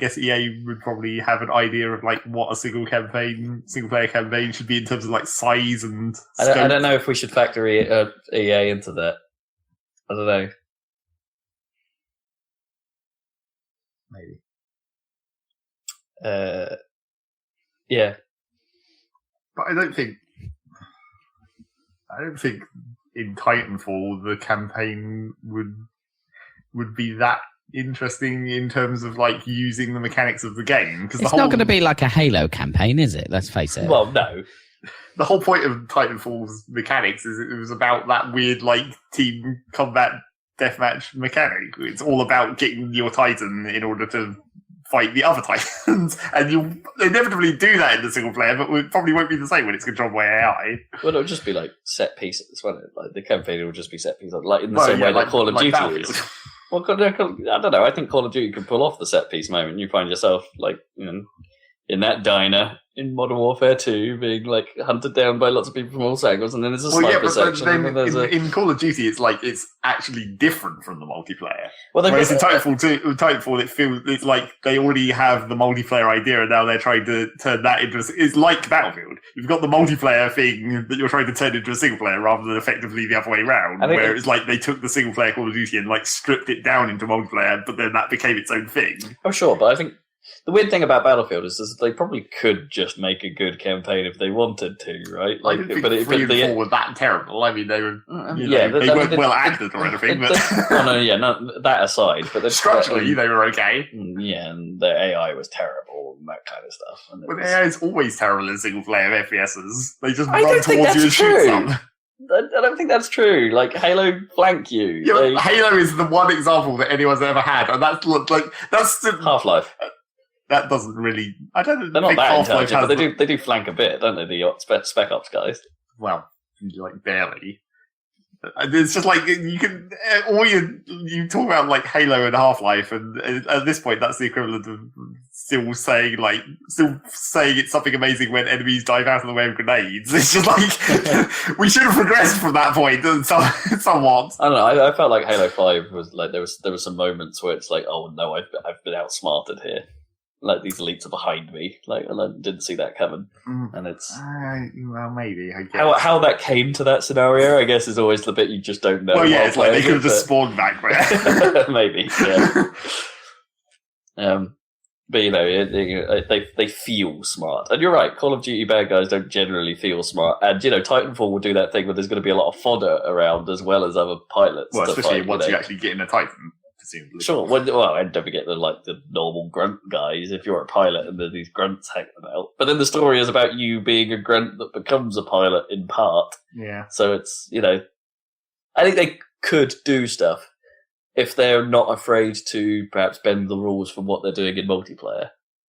guess EA would probably have an idea of like what a single player campaign should be in terms of like size and scope. I don't know if we should factor EA into that. I don't know. Maybe. Yeah. But I don't think in Titanfall the campaign would be that interesting in terms of like using the mechanics of the game, because it's not going to be like a Halo campaign, is it? Let's face it. Well, no. The whole point of Titanfall's mechanics is it was about that weird like team combat deathmatch mechanic. It's all about getting your Titan in order to fight the other Titans, and you'll inevitably do that in the single player, but it probably won't be the same when it's controlled by AI. Well, it'll just be like set pieces, won't it? Like the campaign will just be set pieces, like in the same way that Call of Duty is. Well, I don't know. I think Call of Duty can pull off the set piece moment. You find yourself like in that diner in Modern Warfare 2 being like hunted down by lots of people from all angles, and then there's a sniper section. Then in Call of Duty, it's like it's actually different from the multiplayer. Well, whereas in Titanfall, it's like they already have the multiplayer idea, and now they're trying to turn that into. It's like Battlefield. You've got the multiplayer thing that you're trying to turn into a single player, rather than effectively the other way around. Where it's like they took the single player Call of Duty and like stripped it down into multiplayer, but then that became its own thing. Oh, sure, but I think. The weird thing about Battlefield is they probably could just make a good campaign if they wanted to, right? Like, I don't think 3 and 4 were that terrible. I mean, they were, they weren't well acted or anything. But that aside, but structurally they were okay. Yeah, and the AI was terrible and that kind of stuff. But AI is always terrible in single player FPSs. They just run towards you and shoot some. I don't think that's true. Like Halo flank you. Yeah, Halo is the one example that anyone's ever had, and that's Half-Life. That doesn't really. I don't. They're not that intelligent, but they do flank a bit, don't they? The Spec Ops guys. Well, like barely. It's just like you can. Or you talk about like Halo and Half-Life, and at this point, that's the equivalent of still saying it's something amazing when enemies dive out of the way of grenades. It's just like we should have progressed from that point, somewhat. I don't know. I felt like Halo 5 was like there were some moments where it's like, oh no, I've been outsmarted here. Like these elites are behind me, like, and I didn't see that coming. And it's well, maybe I guess. How that came to that scenario, I guess, is always the bit you just don't know. Well, yeah, it's like they could have just spawned back there. Maybe, yeah. But they feel smart, and you're right. Call of Duty bad guys don't generally feel smart, and Titanfall will do that thing where there's going to be a lot of fodder around as well as other pilots. Well, especially once you actually get in a Titan. Sure. Well, and don't forget the normal grunt guys. If you're a pilot and there's these grunts hanging about, but then the story is about you being a grunt that becomes a pilot in part. Yeah. So it's I think they could do stuff if they're not afraid to perhaps bend the rules from what they're doing in multiplayer.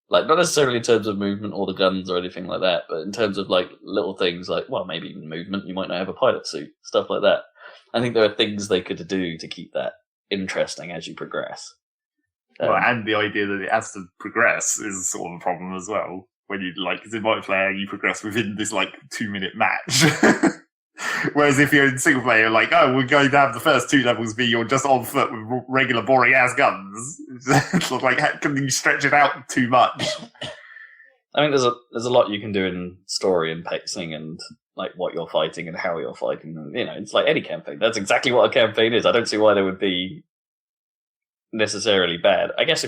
Like not necessarily in terms of movement or the guns or anything like that, but in terms of like little things like maybe even movement. You might not have a pilot suit, stuff like that. I think there are things they could do to keep that interesting as you progress. And the idea that it has to progress is sort of a problem as well. When you because in multiplayer you progress within this 2-minute match. Whereas if you're in single player, you're like, oh, we're going to have the first 2 levels be you're just on foot with regular boring ass guns. It's like, can you stretch it out too much? I think there's a lot you can do in story and pacing and like what you're fighting and how you're fighting. And, it's like any campaign. That's exactly what a campaign is. I don't see why they would be necessarily bad. I guess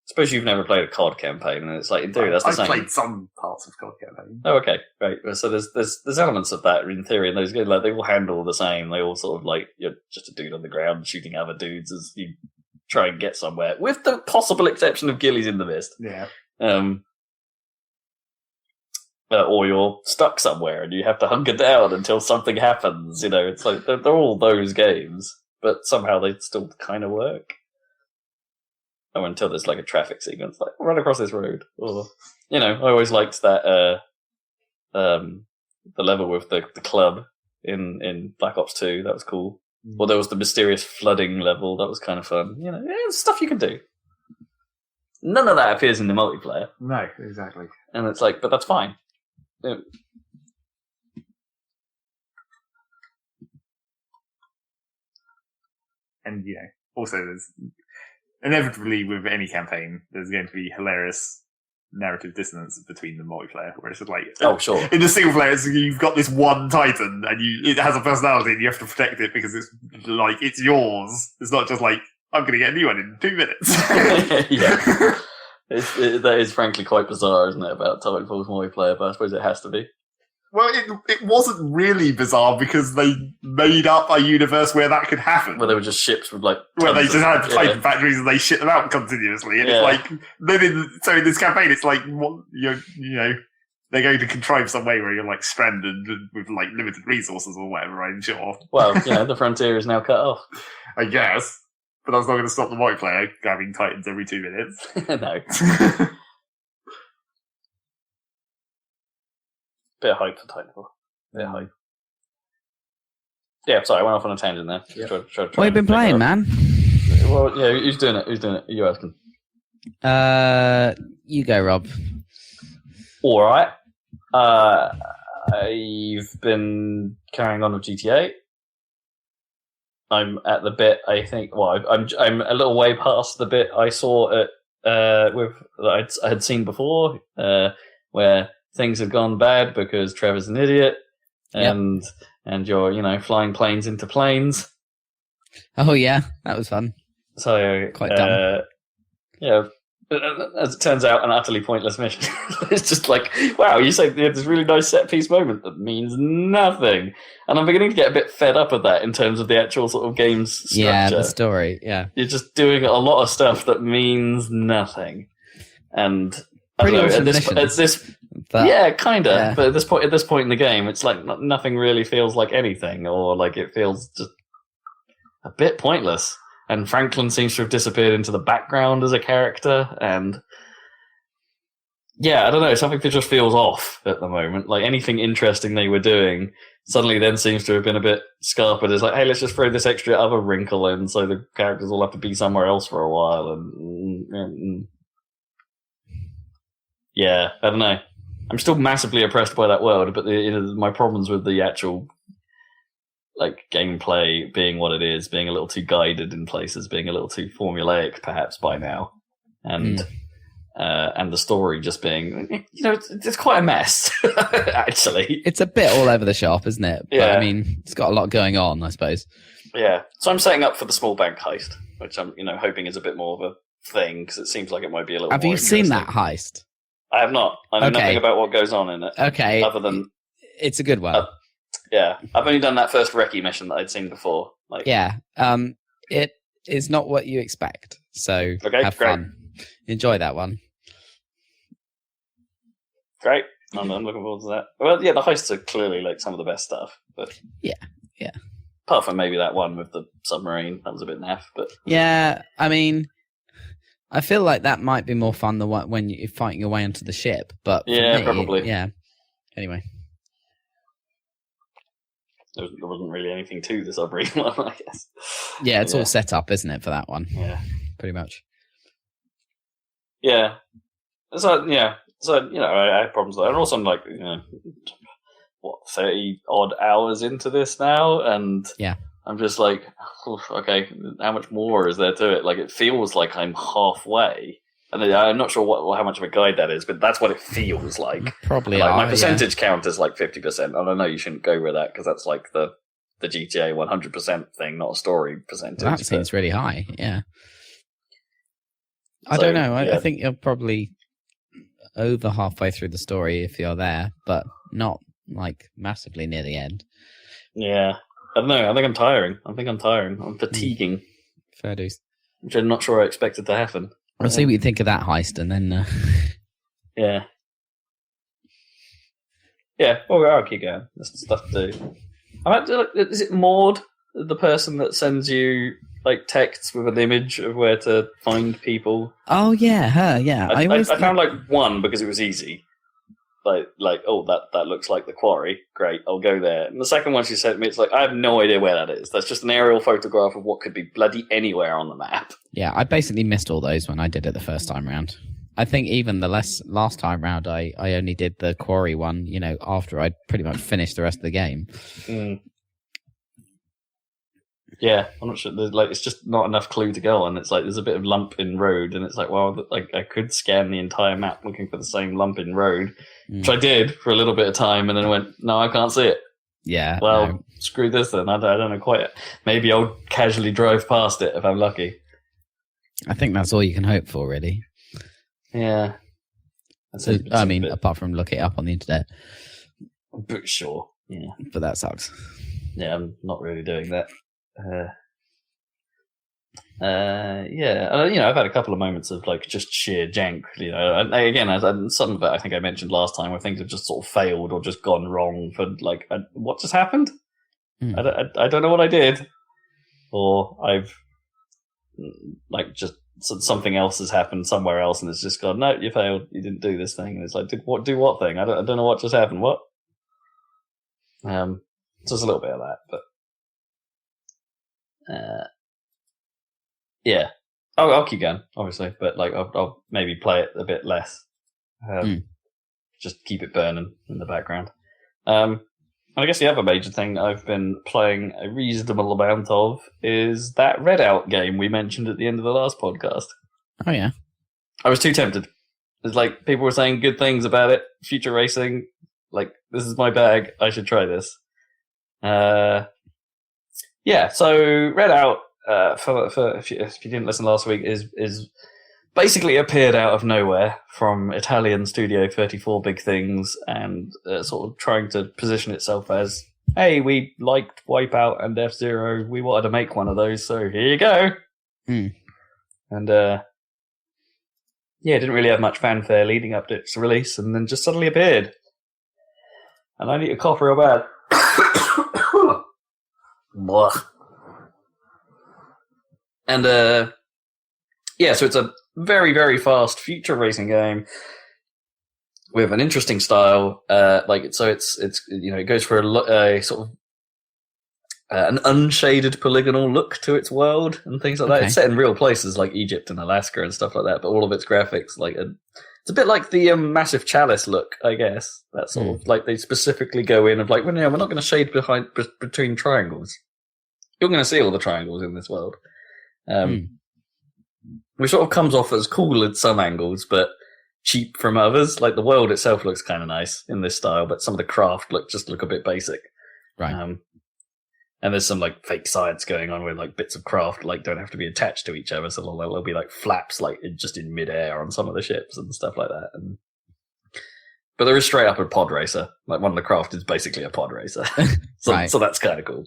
suppose you've never played a COD campaign, and it's like in theory that's the same. I've played some parts of COD campaign. Oh, okay, right. So there's elements of that in theory, and those games they all handle the same. They all sort of you're just a dude on the ground shooting other dudes as you try and get somewhere, with the possible exception of ghillies in the mist. Yeah. Or you're stuck somewhere and you have to hunker down until something happens. It's like they're all those games, but somehow they still kind of work. Oh, until there's a traffic sequence, run across this road. Or, I always liked that the level with the club in Black Ops 2. That was cool. Or there was the mysterious flooding level. That was kind of fun. Stuff you can do. none of that appears in the multiplayer. No, exactly. And it's like, but that's fine. Yeah. And, also there's inevitably with any campaign, there's going to be hilarious narrative dissonance between the multiplayer, where it's just like, oh, sure. In the single player, you've got this one Titan, and it has a personality, and you have to protect it because it's like, it's yours. It's not just like, I'm going to get a new one in 2 minutes. Yeah. That is frankly quite bizarre, isn't it, about Titanfall's multiplayer, but I suppose it has to be. Well, it wasn't really bizarre because they made up a universe where that could happen. Where they were just ships with like... Where they just had Titan factories and they shit them out continuously. And it's like... So in this campaign, it's like, they're going to contrive some way where you're like stranded with like limited resources or whatever, I'm sure. Well, the frontier is now cut off. I guess. But that's not going to stop the multiplayer grabbing Titans every 2 minutes. No. Bit of hype for Titanfall. Bit of hype. Yeah, sorry, I went off on a tangent there. Yeah. What have you been playing, man? Well, yeah, who's doing it? Are you asking? You go, Rob. All right. I've been carrying on with GTA. I'm at the bit. I think. Well, I'm a little way past the bit I saw at I had seen before, where things have gone bad because Trevor's an idiot, and you're flying planes into planes. Oh yeah, that was fun. So quite dumb. Yeah, as it turns out, an utterly pointless mission. It's just like, wow, you say you have this really nice set piece moment that means nothing, and I'm beginning to get a bit fed up of that in terms of the actual sort of game's structure. Yeah, the story. Yeah, you're just doing a lot of stuff that means nothing, and I don't know, at this. But, yeah, kind of. Yeah. But at this point in the game, it's like nothing really feels like anything, or like it feels just a bit pointless. And Franklin seems to have disappeared into the background as a character, and yeah, I don't know, something that just feels off at the moment. Like anything interesting they were doing suddenly then seems to have been a bit scarpered. It's like, hey, let's just throw this extra other wrinkle in, so the characters all have to be somewhere else for a while, and yeah, I don't know. I'm still massively impressed by that world, but my problems with the actual gameplay being what it is, being a little too guided in places, being a little too formulaic perhaps by now, and the story just being, it's quite a mess. Actually, it's a bit all over the shop, isn't it? Yeah. But, I mean, it's got a lot going on, I suppose. Yeah. So I'm setting up for the small bank heist, which I'm hoping is a bit more of a thing because it seems like it might be a little. Have you seen that heist? I have not. I know nothing about what goes on in it. Okay. Other than it's a good one. Yeah, I've only done that first recce mission that I'd seen before. Yeah. It is not what you expect. So have fun. Enjoy that one. Great. I'm looking forward to that. Well, yeah, the heists are clearly some of the best stuff. But yeah. Apart from maybe that one with the submarine, that was a bit naff. But yeah, I mean, I feel like that might be more fun than when you're fighting your way onto the ship. But yeah, me, probably. Yeah. Anyway. There wasn't really anything to the submarine one, I guess. Yeah, it's all set up, isn't it, for that one? Yeah. Pretty much. Yeah. So, I had problems with that. And also, I'm 30-odd hours into this now, and yeah. I'm just like, okay, how much more is there to it? It feels like I'm halfway. And I'm not sure how much of a guide that is, but that's what it feels like. Probably my percentage count is 50%. And I know you shouldn't go with that because that's the GTA 100% thing, not a story percentage. Well, that seems really high, yeah. I don't know. I think you're probably over halfway through the story if you're there, but not massively near the end. Yeah. I don't know. I think I'm tiring. I'm fatiguing. Fair dues. Which I'm not sure I expected to happen. We'll see what you think of that heist, and then... Yeah. Yeah, well, I'll keep going. There's stuff to do. Is it Maud, the person that sends you texts with an image of where to find people? Oh, yeah, her, yeah. I found one because it was easy. like, oh, that looks like the quarry. Great, I'll go there. And the second one she sent me, it's like, I have no idea where that is. That's just an aerial photograph of what could be bloody anywhere on the map. Yeah, I basically missed all those when I did it the first time round. I think even the last time round, I only did the quarry one, after I'd pretty much finished the rest of the game. Mm. Yeah, I'm not sure. It's just not enough clue to go on. It's like there's a bit of lump in road, and it's like, well, I could scan the entire map looking for the same lump in road, which I did for a little bit of time, and then I went, no, I can't see it. Yeah. Well, no. Screw this then. I don't know quite. Maybe I'll casually drive past it if I'm lucky. I think that's all you can hope for, really. Yeah. So, apart from look it up on the internet. But sure. Yeah. But that sucks. Yeah, I'm not really doing that. I've had a couple of moments of like just sheer jank, and again, some of it I think I mentioned last time, where things have just sort of failed or just gone wrong for like, what just happened? I don't know what I did, or I've like just something else has happened somewhere else, and it's just gone, no, you failed, you didn't do this thing, and it's like, do what thing? I don't know what just happened. What? Just a little bit of that, but. Yeah, I'll keep going, obviously, but like I'll maybe play it a bit less. Just keep it burning in the background. And I guess the other major thing I've been playing a reasonable amount of is that Redout game we mentioned at the end of the last podcast. Oh yeah, I was too tempted. It's like people were saying good things about it, future racing. Like, this is my bag. I should try this. Yeah, so Redout, for if you didn't listen last week, is basically appeared out of nowhere from Italian Studio 34 Big Things, and sort of trying to position itself as, hey, we liked Wipeout and F-Zero, we wanted to make one of those, so here you go. And it didn't really have much fanfare leading up to its release, and then just suddenly appeared. And I need a cough real bad. And so it's a very, very fast future racing game with an interesting style. It goes for a sort of an unshaded polygonal look to its world and things like that. It's set in real places like Egypt and Alaska and stuff like that, but all of its graphics, it's a bit like the Massive Chalice look, I guess. That sort of like they specifically go in of like, well, no, we're not going to shade between triangles. You're going to see all the triangles in this world. Which sort of comes off as cool at some angles, but cheap from others. Like the world itself looks kind of nice in this style, but some of the craft look a bit basic. Right. And there's some like fake science going on where like bits of craft like don't have to be attached to each other, so there'll be like flaps like just in midair on some of the ships and stuff like that. But there is straight up a pod racer. Like one of the craft is basically a pod racer, so that's kind of cool.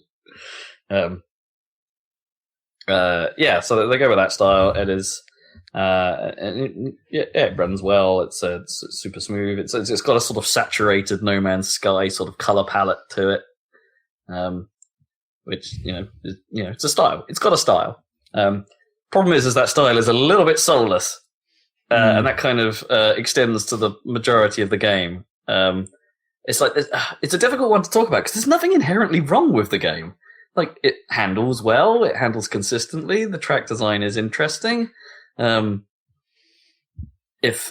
So they go with that style. It is, it runs well. It's super smooth. It's got a sort of saturated No Man's Sky sort of color palette to it, which it's a style. It's got a style. Problem is that style is a little bit soulless, and that kind of extends to the majority of the game. It's like it's a difficult one to talk about because there's nothing inherently wrong with the game. Like, it handles well, it handles consistently, the track design is interesting. If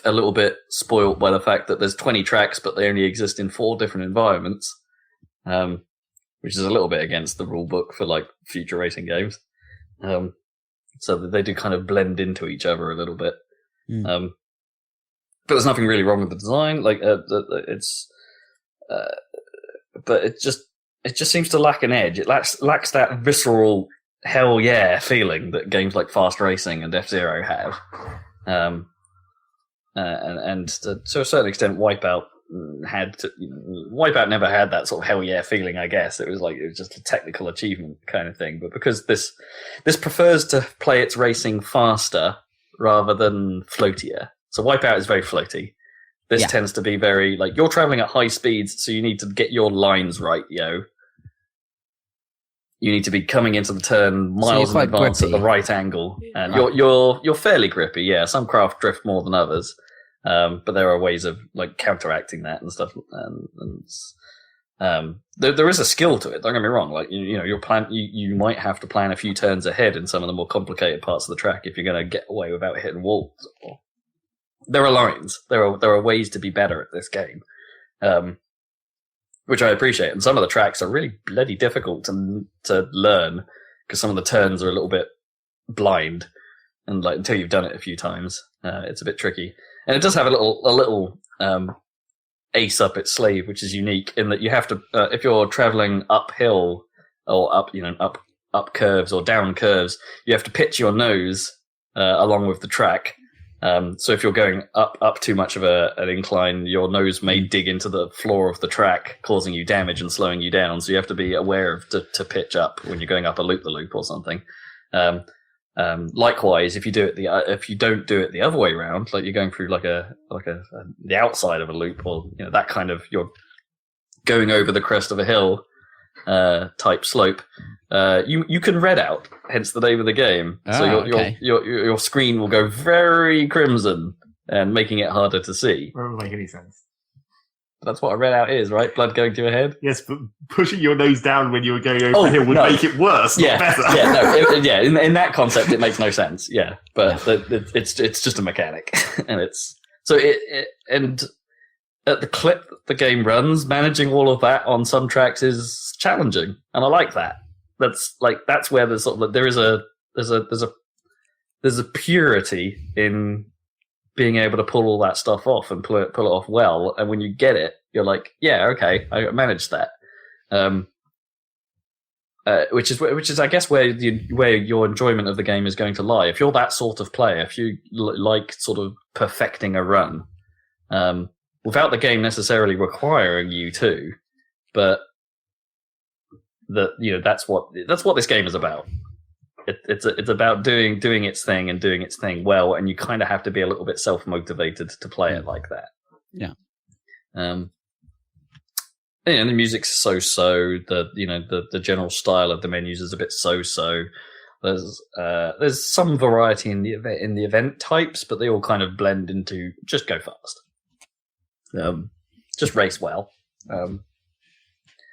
a little bit spoilt by the fact that there's 20 tracks, but they only exist in 4 different environments, which is a little bit against the rule book for, like, future racing games. So that they do kind of blend into each other a little bit. But there's nothing really wrong with the design. Like, but it just seems to lack an edge. It lacks that visceral hell yeah feeling that games like Fast Racing and F-Zero have. And to a certain extent, Wipeout Wipeout never had that sort of hell yeah feeling, I guess. It was just a technical achievement kind of thing. But because this prefers to play its racing faster rather than floatier. So Wipeout is very floaty. This tends to be very, like, you're traveling at high speeds, so you need to get your lines right, yo. You need to be coming into the turn miles in advance grippy. At the right angle. And you're fairly grippy, yeah. Some craft drift more than others. But there are ways of like counteracting that and stuff. There is a skill to it. Don't get me wrong. Like you might have to plan a few turns ahead in some of the more complicated parts of the track if you're going to get away without hitting walls. There are lines. There are ways to be better at this game, which I appreciate. And some of the tracks are really bloody difficult to learn because some of the turns are a little bit blind, and like until you've done it a few times, it's a bit tricky. And it does have a little ace up its sleeve, which is unique in that you have to, if you're traveling uphill or up curves or down curves, you have to pitch your nose along with the track. So if you're going up too much of an incline, your nose may dig into the floor of the track, causing you damage and slowing you down. So you have to be aware of to pitch up when you're going up a loop-the-loop or something. Likewise, if you don't do it the other way around, like you're going through the outside of a loop, or that kind of, you're going over the crest of a hill type slope, you can Redout, hence the name of the game. So your screen will go very crimson and making it harder to see. That doesn't make any sense. That's what a Redout is, right? Blood going to your head? Yes, but pushing your nose down when you were going over the hill would make it worse, not better. In that concept, it makes no sense. Yeah, but it's just a mechanic, and and at the clip the game runs, managing all of that on some tracks is challenging, and I like that. That's where there's sort of there's a purity in being able to pull all that stuff off and pull it off well, and when you get it, you're like, yeah, okay, I managed that. Which is, I guess, where your enjoyment of the game is going to lie. If you're that sort of player, if you like sort of perfecting a run, without the game necessarily requiring you to, but that's what this game is about. It's about doing its thing and doing its thing well, and you kind of have to be a little bit self-motivated to play it like that. Yeah. And the music's so-so. The general style of the menus is a bit so-so. There's some variety in the event types, but they all kind of blend into just go fast. Just race well.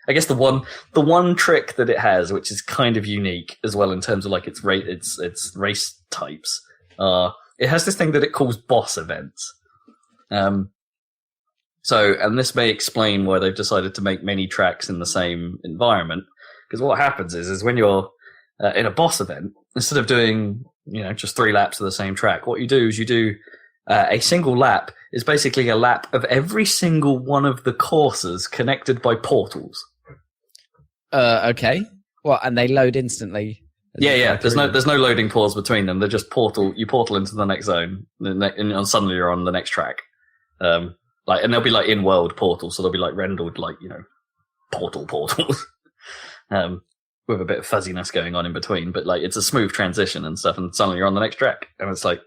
I guess the one trick that it has, which is kind of unique as well in terms of like its race types, it has this thing that it calls boss events. And this may explain why they've decided to make many tracks in the same environment. Because what happens is when you're in a boss event, instead of doing just 3 laps of the same track, what you do is you do a single lap is basically a lap of every single one of the courses connected by portals. Okay. Well, and they load instantly. Yeah. There's no loading pause between them. They're just portal. You portal into the next zone, and suddenly you're on the next track. And they'll be like in-world portals, so they'll be like rendered like portals, with a bit of fuzziness going on in between. But like it's a smooth transition and stuff, and suddenly you're on the next track, and it's like.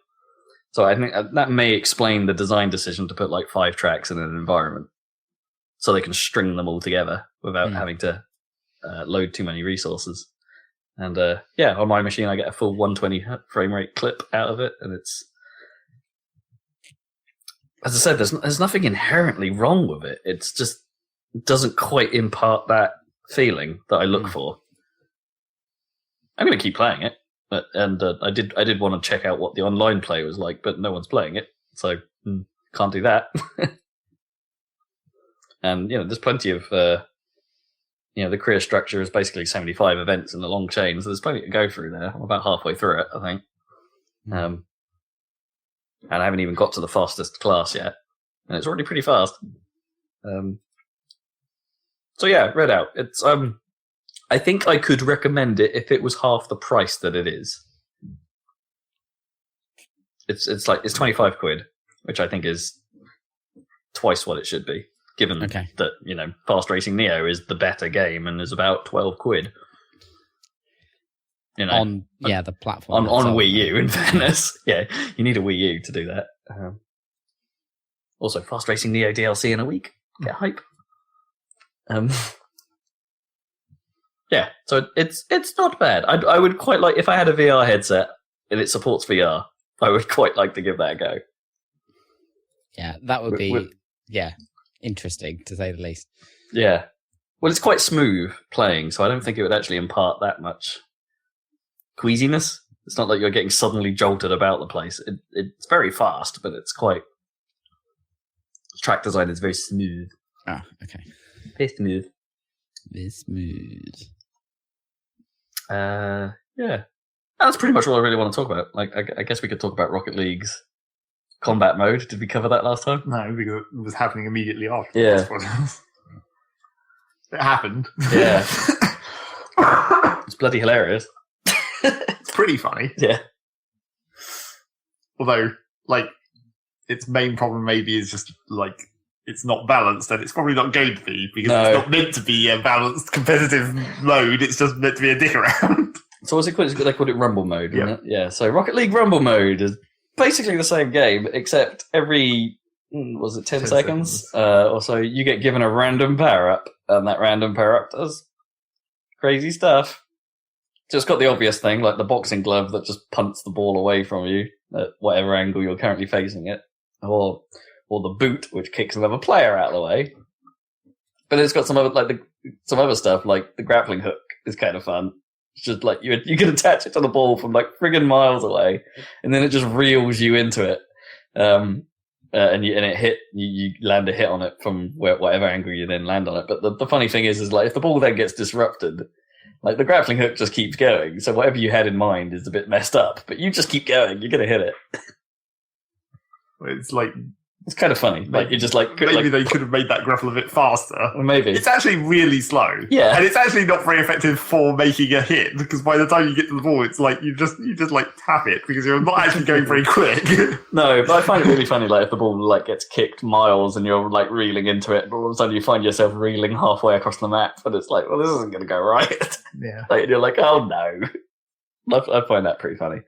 So I think that may explain the design decision to put like 5 tracks in an environment, so they can string them all together without having to load too many resources. And on my machine I get a full 120 frame rate clip out of it, and it's, as I said, there's nothing inherently wrong with it. It's just doesn't quite impart that feeling that I look for. I'm going to keep playing it. And I did want to check out what the online play was like, but no one's playing it, so can't do that. And there's plenty of the career structure is basically 75 events in the long chain, so there's plenty to go through there. I'm about halfway through it, I think, and I haven't even got to the fastest class yet, and it's already pretty fast. So yeah, Redout. It's I think I could recommend it if it was half the price that it is. It's 25 quid, which I think is twice what it should be, given that Fast Racing Neo is the better game and is about 12 quid. On the platform on Wii U. In fairness, you need a Wii U to do that. Also, Fast Racing Neo DLC in a week. Get hype. Yeah, so it's not bad. I would quite like, if I had a VR headset and it supports VR, I would quite like to give that a go. Yeah, that would be interesting to say the least. Yeah. Well, it's quite smooth playing, so I don't think it would actually impart that much queasiness. It's not like you're getting suddenly jolted about the place. It's very fast, but it's quite... Track design is very smooth. Ah, okay. Very smooth. Very smooth. Yeah. That's pretty much all I really want to talk about. Like, I guess we could talk about Rocket League's combat mode. Did we cover that last time? No, because it was happening immediately after. Yeah. It happened. Yeah. It's bloody hilarious. It's pretty funny. Yeah. Although, like, its main problem maybe is just, like, it's not balanced, and it's probably not going to be, because it's not meant to be a balanced competitive mode, it's just meant to be a dick around. So what's it called? They called it Rumble mode, wasn't it? Yeah, so Rocket League Rumble mode is basically the same game, except every, 10 seconds? Or so, you get given a random power-up, and that random power-up does crazy stuff. So it's got the obvious thing, like the boxing glove that just punts the ball away from you at whatever angle you're currently facing it, or the boot, which kicks another player out of the way. But it's got some other stuff, like the grappling hook is kind of fun. It's just like you can attach it to the ball from like friggin' miles away, and then it just reels you into it, and you land a hit on it from whatever angle you then land on it. But the funny thing is like if the ball then gets disrupted, like the grappling hook just keeps going. So whatever you had in mind is a bit messed up, but you just keep going. You're gonna hit it. It's like. It's kind of funny. Like you just like maybe they could have made that grapple a bit faster. Well, maybe it's actually really slow. Yeah, and it's actually not very effective for making a hit because by the time you get to the ball, it's like you just like tap it because you're not actually going very quick. No, but I find it really funny. Like if the ball like gets kicked miles and you're like reeling into it, but all of a sudden you find yourself reeling halfway across the map, and it's like, well, this isn't going to go right. Yeah, like you're like, oh no. I find that pretty funny.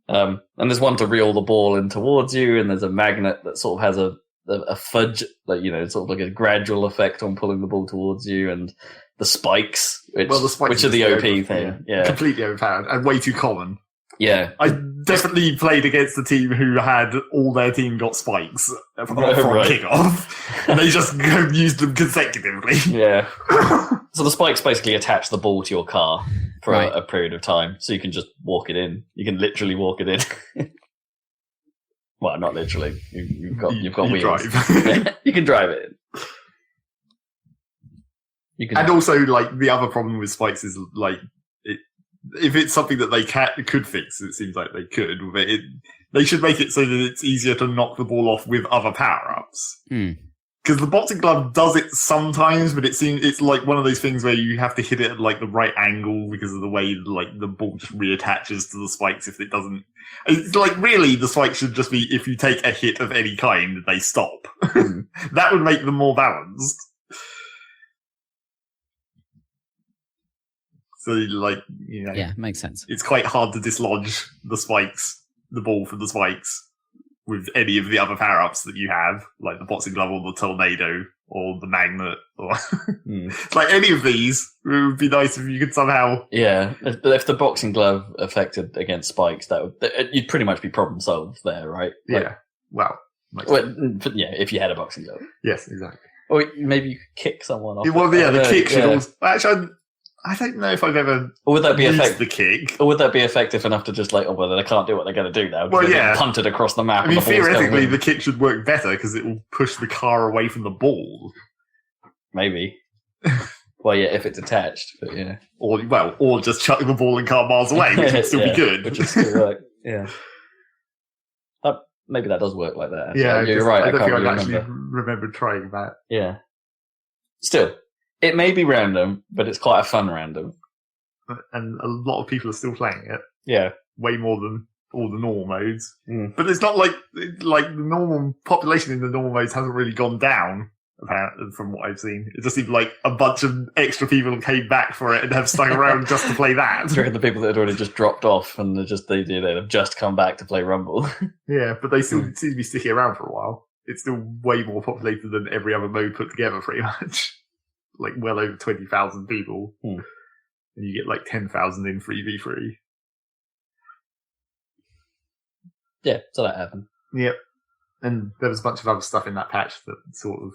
And there's one to reel the ball in towards you, and there's a magnet that sort of has a fudge, like, sort of like a gradual effect on pulling the ball towards you, and the spikes, which are the OP thing. Yeah. Completely overpowered and way too common. Yeah. I definitely played against a team who had all their team got spikes from kickoff, and they just used them consecutively. Yeah. So the spikes basically attach the ball to your car for a period of time, so you can just walk it in. You can literally walk it in. Well, not literally. You've got wheels. Drive. You can drive it in. And also, like, the other problem with spikes is, like, if it's something that they could fix, it seems like they could. They should make it so that it's easier to knock the ball off with other power-ups. Because the boxing glove does it sometimes, but it's like one of those things where you have to hit it at like the right angle because of the way like the ball just reattaches to the spikes if it doesn't. It's like really the spikes should just be if you take a hit of any kind, they stop. That would make them more balanced. So like, yeah, makes sense. It's quite hard to dislodge the ball from the spikes. With any of the other power-ups that you have, like the boxing glove or the tornado or the magnet, or like any of these, it would be nice if you could somehow. Yeah, if the boxing glove affected against spikes, you'd pretty much be problem solved there, right? Yeah. If you had a boxing glove. Yes, exactly. Or maybe you could kick someone off. Well, the kick should also. Actually, I don't know if I've ever or would that be used the kick. Or would that be effective enough to just like, they can't do what they're going to do now? Well, they're punted across the map. I mean, theoretically, the kick should work better because it will push the car away from the ball. Maybe. Well, yeah, if it's attached, but yeah. Or just chuck the ball and car miles away, which would still be good. Which is still right. Yeah. Maybe that does work like that. Yeah, you're right. I don't think I've actually remembered trying that. Yeah. Still. It may be random, but it's quite a fun random. And a lot of people are still playing it. Yeah. Way more than all the normal modes. But it's not like the normal population in the normal modes hasn't really gone down, apparently, from what I've seen. It just seems like a bunch of extra people came back for it and have stuck around just to play that. Do you reckon the people that had already just dropped off and they've just come back to play Rumble? Yeah, but they still seem to be sticking around for a while. It's still way more populated than every other mode put together, pretty much. Like well over 20,000 people, and you get like 10,000 in 3v3. Yeah, so that happened. Yep. And there was a bunch of other stuff in that patch that sort of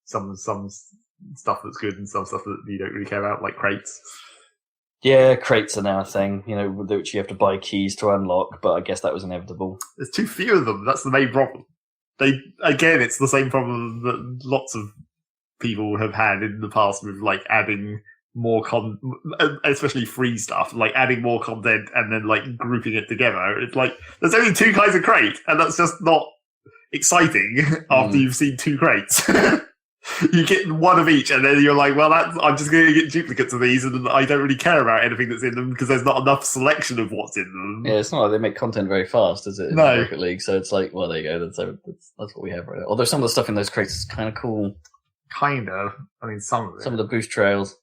some stuff that's good and some stuff that you don't really care about, like crates. Yeah, crates are now a thing, which you have to buy keys to unlock, but I guess that was inevitable. There's too few of them. That's the main problem. It's the same problem that lots of people have had in the past with like adding more especially free stuff, like adding more content and then like grouping it together. It's like there's only 2 kinds of crate, and that's just not exciting after you've seen 2 crates. You get one of each, and then you're like, well, I'm just going to get duplicates of these, and I don't really care about anything that's in them because there's not enough selection of what's in them. Yeah, it's not like they make content very fast, is it? No. In Rocket League, so it's like, well, there you go. That's what we have right now. Although some of the stuff in those crates is kind of cool. Kind of. I mean, some of it. Some of the boost trails.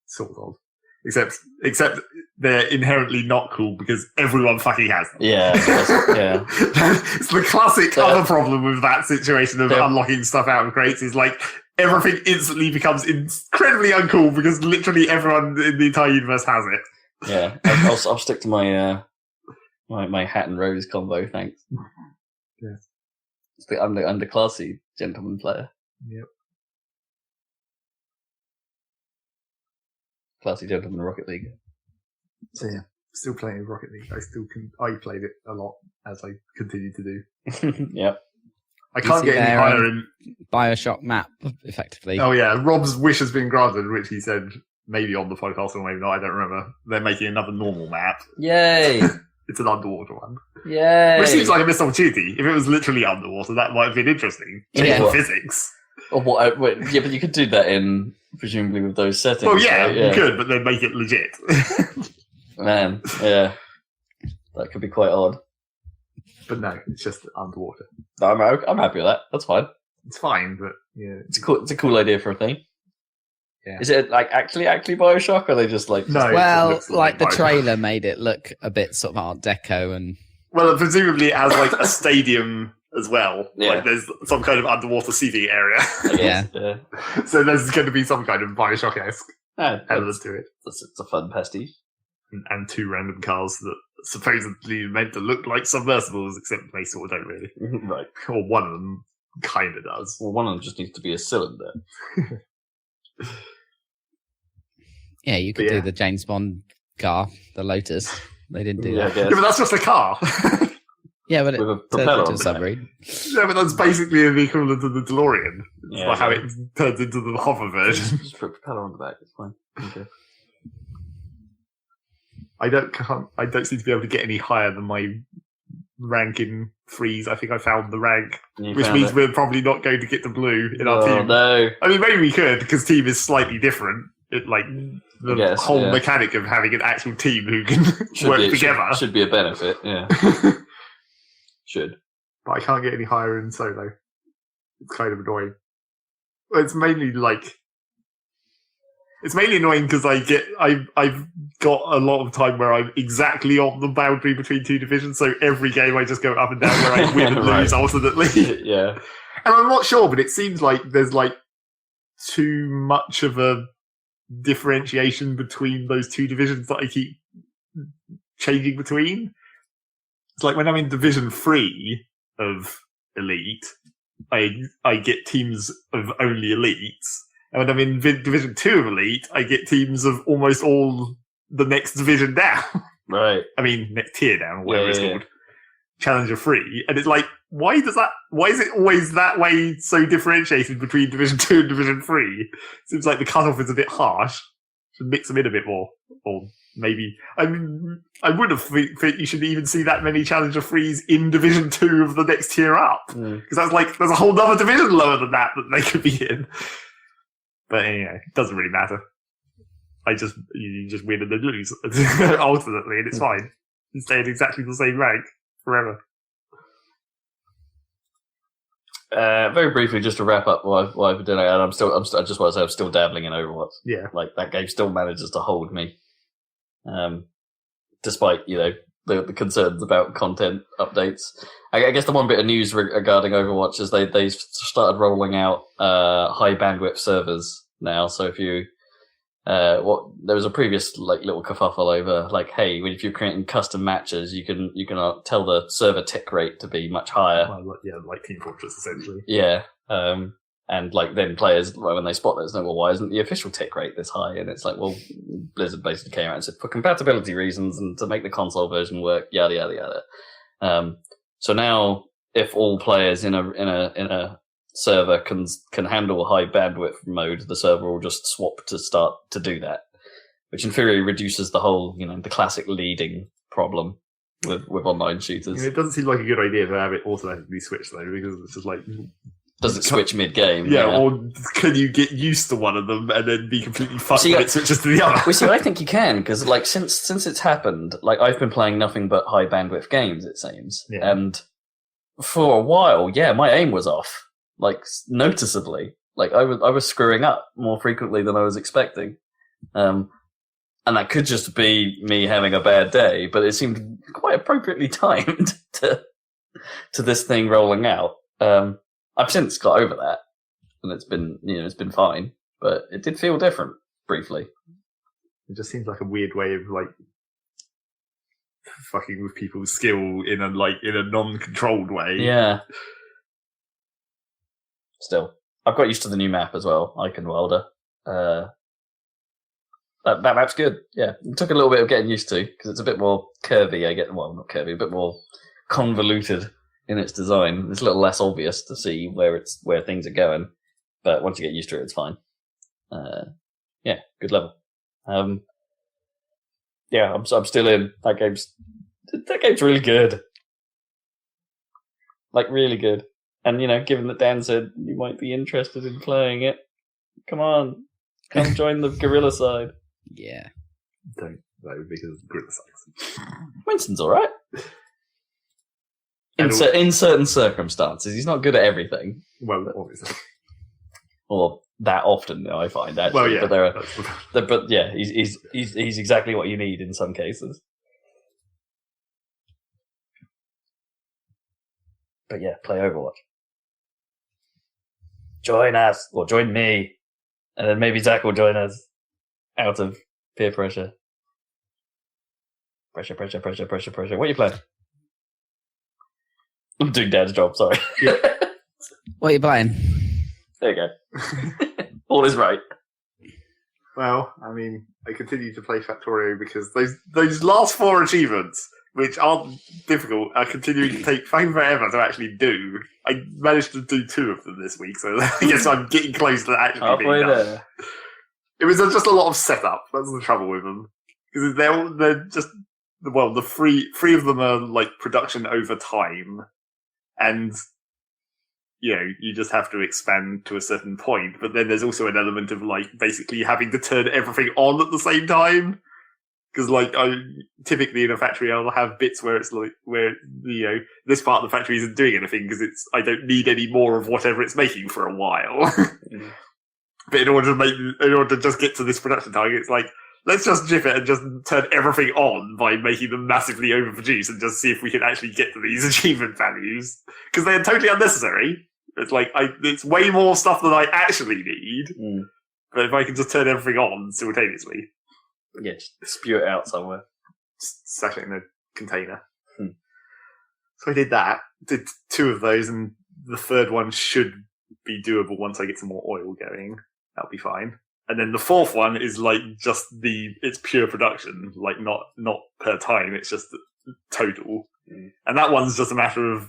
Sort of. Except they're inherently not cool because everyone fucking has them. Yeah. It's the classic other problem with that situation of unlocking stuff out of crates is like everything instantly becomes incredibly uncool because literally everyone in the entire universe has it. Yeah, I'll stick to my my hat and rose combo. Thanks. Yeah, I'm the underclassy gentleman player. Yep. Classy gentleman Rocket League. So yeah, still playing Rocket League. I played it a lot as I continue to do. Yep. I can't get any higher in BioShock map, effectively. Oh yeah, Rob's wish has been granted, which he said maybe on the podcast or maybe not. I don't remember. They're making another normal map. Yay! It's an underwater one. Yay! Which seems like a missed opportunity. If it was literally underwater, that might have been interesting. Changing physics. Or what? Yeah, but you could do that in presumably with those settings. Well, yeah, right? You could, but then make it legit. Man, yeah, that could be quite odd. But no, it's just underwater. I'm happy with that. That's fine. It's fine, but yeah, it's a cool idea for a thing. Yeah. Is it like actually BioShock, or are they just like? No. Well, like the trailer made it look a bit sort of Art Deco and. Well, presumably it has like a stadium as well. Yeah. Like there's some kind of underwater seating area. Yeah. So there's going to be some kind of BioShock-esque element to it. It's a fun pastiche. And 2 random cars that supposedly meant to look like submersibles, except they sort of don't really. Right. Or one of them kind of does. Well, one of them just needs to be a cylinder. Yeah, you could do the James Bond car, the Lotus. They didn't do that. Yeah, but that's just a car. Yeah, but with a it propeller turns into on a submarine. Yeah, but that's basically the equivalent of the DeLorean. It's Yeah, like how it turns into the hover version. Just put a propeller on the back. It's fine. Okay. I don't seem to be able to get any higher than my rank in freeze. I think I found the rank, which means we're probably not going to get to blue in our team. No. I mean, maybe we could because team is slightly different. It like the whole mechanic of having an actual team who can work together should be a benefit. Yeah, should. But I can't get any higher in solo. It's kind of annoying. Well, it's mainly annoying because I've got a lot of time where I'm exactly on the boundary between 2 divisions. So every game I just go up and down where I win and lose alternately. Yeah, and I'm not sure, but it seems like there's like too much of a differentiation between those 2 divisions that I keep changing between. It's like when I'm in Division 3 of Elite, I get teams of only elites. And when I'm in Division 2 of Elite, I get teams of almost all the next division down. Right. I mean, next tier down, or whatever it's called. Challenger 3. And it's like, why is it always that way so differentiated between Division 2 and Division 3? Seems like the cutoff is a bit harsh. Should mix them in a bit more. Or maybe, I mean, I would have think you should even see that many Challenger 3s in Division 2 of the next tier up. Because that's like, there's a whole other division lower than that they could be in. But anyway, it doesn't really matter. You just win and then lose ultimately, and it's fine. You stay in exactly the same rank forever. Very briefly, just to wrap up what I've been doing, and I just want to say I'm still dabbling in Overwatch. Yeah, like that game still manages to hold me, despite the concerns about content updates. I guess the one bit of news regarding Overwatch is they started rolling out high bandwidth servers now. So if you there was a previous little kerfuffle over hey, if you're creating custom matches, you can tell the server tick rate to be much higher. Like Team Fortress essentially. Yeah. And then players, when they spot this, well, why isn't the official tick rate this high? And it's well, Blizzard basically came out and said for compatibility reasons and to make the console version work, yada yada yada. So now, if all players in a server can handle high bandwidth mode, the server will just swap to start to do that, which in theory reduces the whole the classic leading problem with online shooters. It doesn't seem like a good idea to have it automatically switch though, because it's just does it switch mid-game? Yeah, or can you get used to one of them and then be completely fucked when it switches to the other? Well, see, I think you can, because since it's happened, I've been playing nothing but high bandwidth games, it seems. Yeah. And for a while, my aim was off, noticeably. I was screwing up more frequently than I was expecting. And that could just be me having a bad day, but it seemed quite appropriately timed to this thing rolling out. I've since got over that, and it's been fine, but it did feel different briefly. It just seems like a weird way of fucking with people's skill in a non-controlled way. Yeah. Still, I've got used to the new map as well, Icon Wilder. That map's good. Yeah, it took a little bit of getting used to because it's a bit more curvy. Not curvy, a bit more convoluted in its design. It's a little less obvious to see where things are going, but once you get used to it, it's fine. Good level. I'm still in. That game's really good. Really good. And given that Dan said you might be interested in playing it, come join the guerrilla side. Yeah. Don't though, because guerrilla sucks. Winston's all right. In certain circumstances, he's not good at everything. Well, obviously, or that often, I find. Actually. Well, yeah, but he's exactly what you need in some cases. But yeah, play Overwatch. Join us, or join me, and then maybe Zach will join us out of peer pressure. Pressure. What are you playing? I'm doing Dad's job, sorry. Yeah. What are you playing? There you go. All is right. Well, I continue to play Factorio because those last 4 achievements, which aren't difficult, are continuing to take fucking forever to actually do. I managed to do 2 of them this week, so I guess I'm getting close to actually being done. There. It was just a lot of setup. That's the trouble with them. Because they're just... Well, the 3 of them are, production over time. And, you just have to expand to a certain point. But then there's also an element of, basically having to turn everything on at the same time. Because, typically in a factory, I'll have bits where it's where, this part of the factory isn't doing anything because I don't need any more of whatever it's making for a while. But in order to just get to this production target, it's let's just jip it and just turn everything on by making them massively overproduce and just see if we can actually get to these achievement values. Because they're totally unnecessary. It's it's way more stuff than I actually need. Mm. But if I can just turn everything on simultaneously. Yeah, just spew it out somewhere. Stash it in a container. So I did that. Did 2 of those, and the 3rd one should be doable once I get some more oil going. That'll be fine. And then the 4th one is it's pure production, not per time, it's just total. Mm. And that one's just a matter of,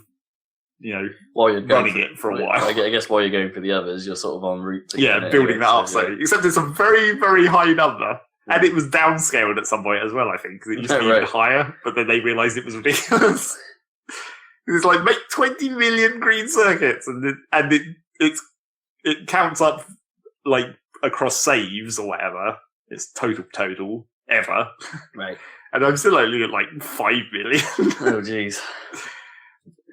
while you're running it for a while. I guess while you're going for the others, you're sort of en route to building that up. So, except it's a very, very high number. And it was downscaled at some point as well, I think, because it used to be even higher, but then they realised it was ridiculous. It's make 20 million green circuits, and it counts up, across saves or whatever. It's total, ever. Right. And I'm still only at 5 million. Oh, jeez.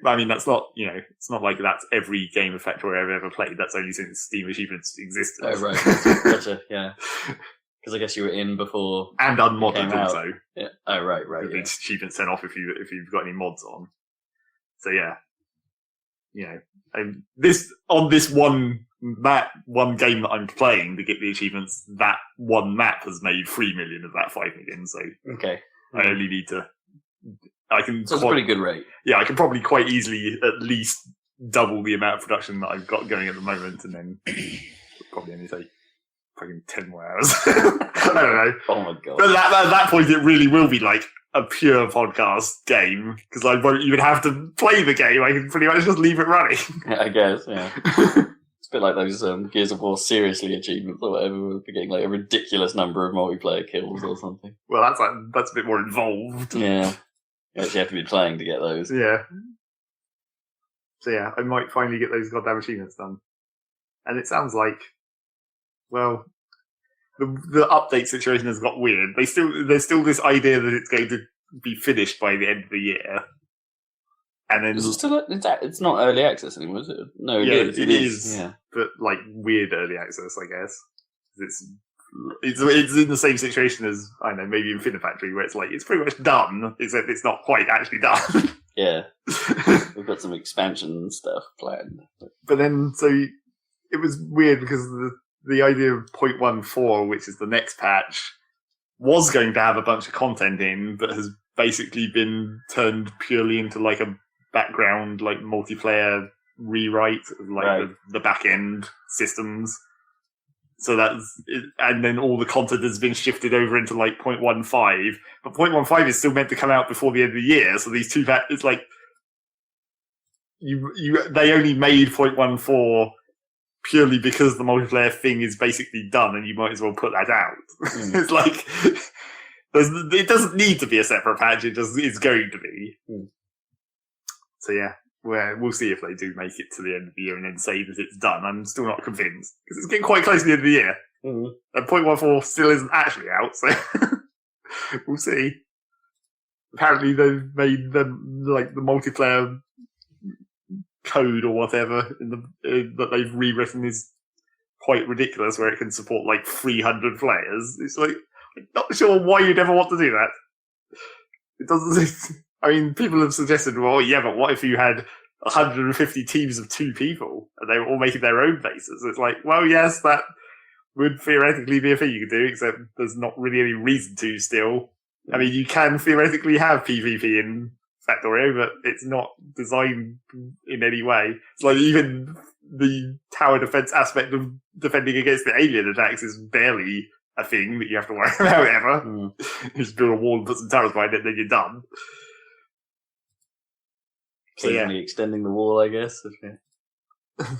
That's not, it's not like that's every game of Factorio I've ever played. That's only since Steam Achievements existed. Oh, right. Gotcha, yeah. Because I guess you were in before. And unmodded also. Yeah. Oh, right. The achievements sent off if you've got any mods on. So yeah. this one game that I'm playing to get the achievements, that one map has made 3 million of that 5 million. So okay, I only need to. So it's a pretty good rate. Yeah, I can probably quite easily at least double the amount of production that I've got going at the moment, and then probably only take fucking 10 more hours. I don't know. Oh my god! But at that point, it really will be like a pure podcast game because I won't even have to play the game. I can pretty much just leave it running. Yeah, I guess. Yeah. It's a bit like those Gears of War seriously achievements or whatever. We're getting like a ridiculous number of multiplayer kills or something. Well, that's a bit more involved. Yeah. You actually have to be playing to get those. Yeah. So yeah, I might finally get those goddamn achievements done. And it sounds like, well, the update situation has got weird. There's still this idea that it's going to be finished by the end of the year. And then is it still? It's not early access anymore, is it? No, it is. It is. Yeah. But like weird early access, I guess. It's in the same situation as, I don't know, maybe Infinifactory, where it's like, it's pretty much done, except it's not quite actually done. Yeah. We've got some expansion stuff planned. But then, so, it was weird because the idea of 0.14, which is the next patch, was going to have a bunch of content in, but has basically been turned purely into like a background, like multiplayer rewrite of like the back-end systems. So and then all the content has been shifted over into like 0.15, but 0.15 is still meant to come out before the end of the year. So these two, it's like they only made 0.14 purely because the multiplayer thing is basically done, and you might as well put that out. It's like it doesn't need to be a separate patch; it just is going to be. So yeah. We'll see if they do make it to the end of the year and then say that it's done. I'm still not convinced because it's getting quite close to the end of the year. And 0.14 still isn't actually out, so we'll see. Apparently, they've made the multiplayer code or whatever that they've rewritten is quite ridiculous, where it can support like 300 players. It's like I'm not sure why you'd ever want to do that. It doesn't. I mean, people have suggested, well, yeah, but what if you had 150 teams of 2 people and they were all making their own bases? It's like, well, yes, that would theoretically be a thing you could do, except there's not really any reason to still. I mean, you can theoretically have PvP in Factorio, but it's not designed in any way. It's like even the tower defense aspect of defending against the alien attacks is barely a thing that you have to worry about ever. You just build a wall and put some towers behind it, and then you're done. So yeah, extending the wall, I guess. Okay.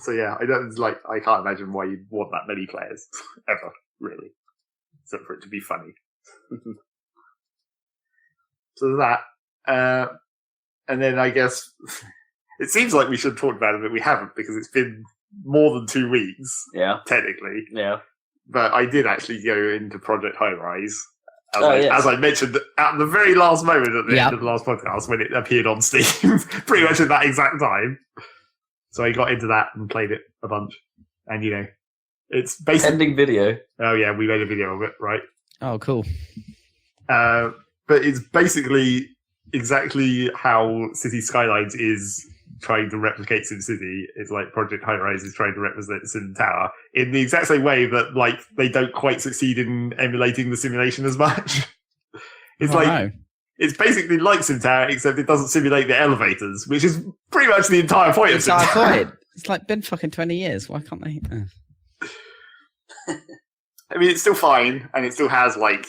So yeah, I can't imagine why you'd want that many players ever, really, except for it to be funny. So that, and then I guess it seems like we should talk about it, but we haven't because it's been more than 2 weeks. Yeah, technically. Yeah, but I did actually go into Project Highrise. As I mentioned at the very last moment at the end of the last podcast when it appeared on Steam, pretty much at that exact time. So I got into that and played it a bunch. And, it's basically... Ending video. Oh, yeah, we made a video of it, right? Oh, cool. But it's basically exactly how City Skylines is trying to replicate SimCity. It's like Project Highrise is trying to represent Sim Tower in the exact same way that like they don't quite succeed in emulating the simulation as much. It's it's basically like Sim Tower, except it doesn't simulate the elevators, which is pretty much the entire point of Sim Tower. It's like been fucking 20 years. Why can't they? I mean, it's still fine, and it still has like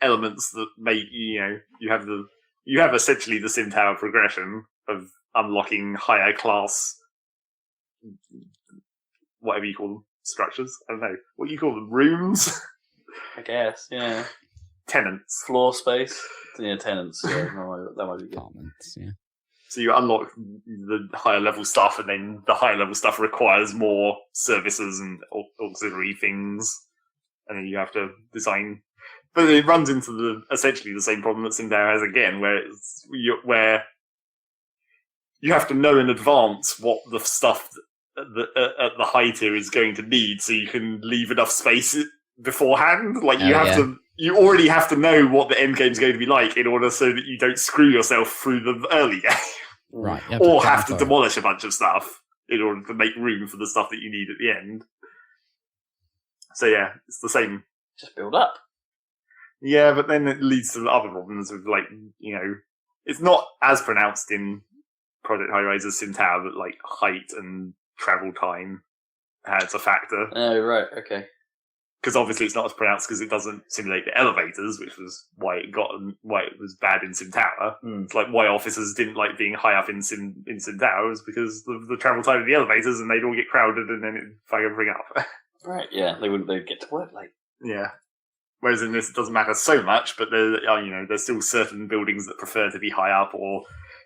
elements that make you have essentially the Sim Tower progression of unlocking higher class, whatever you call them, structures. I don't know. What do you call them? Rooms? I guess, yeah. Tenants. Floor space? Yeah, tenants. Yeah, that might be good. Apartments, yeah. So you unlock the higher level stuff, and then the higher level stuff requires more services and auxiliary things, and then you have to design. But it runs into essentially the same problem that SimDAO has again, where you have to know in advance what the stuff at the high tier is going to need, so you can leave enough space beforehand. Like you already have to know what the end game is going to be like in order so that you don't screw yourself through the early game. Right. Or have to demolish a bunch of stuff in order to make room for the stuff that you need at the end. So yeah, it's the same. Just build up. Yeah, but then it leads to other problems with, like, you know, it's not as pronounced in Project Highrise as Sim Tower, but like height and travel time has a factor. Oh, right, okay. Because obviously it's not as pronounced because it doesn't simulate the elevators, which was why it was bad in Sim Tower. It's like why officers didn't like being high up in Sim Tower was because of the travel time of the elevators, and they'd all get crowded and then it'd fuck everything up. Right, yeah, they'd get to work late. Yeah. Whereas in this, it doesn't matter so much, but there's still certain buildings that prefer to be high up. Or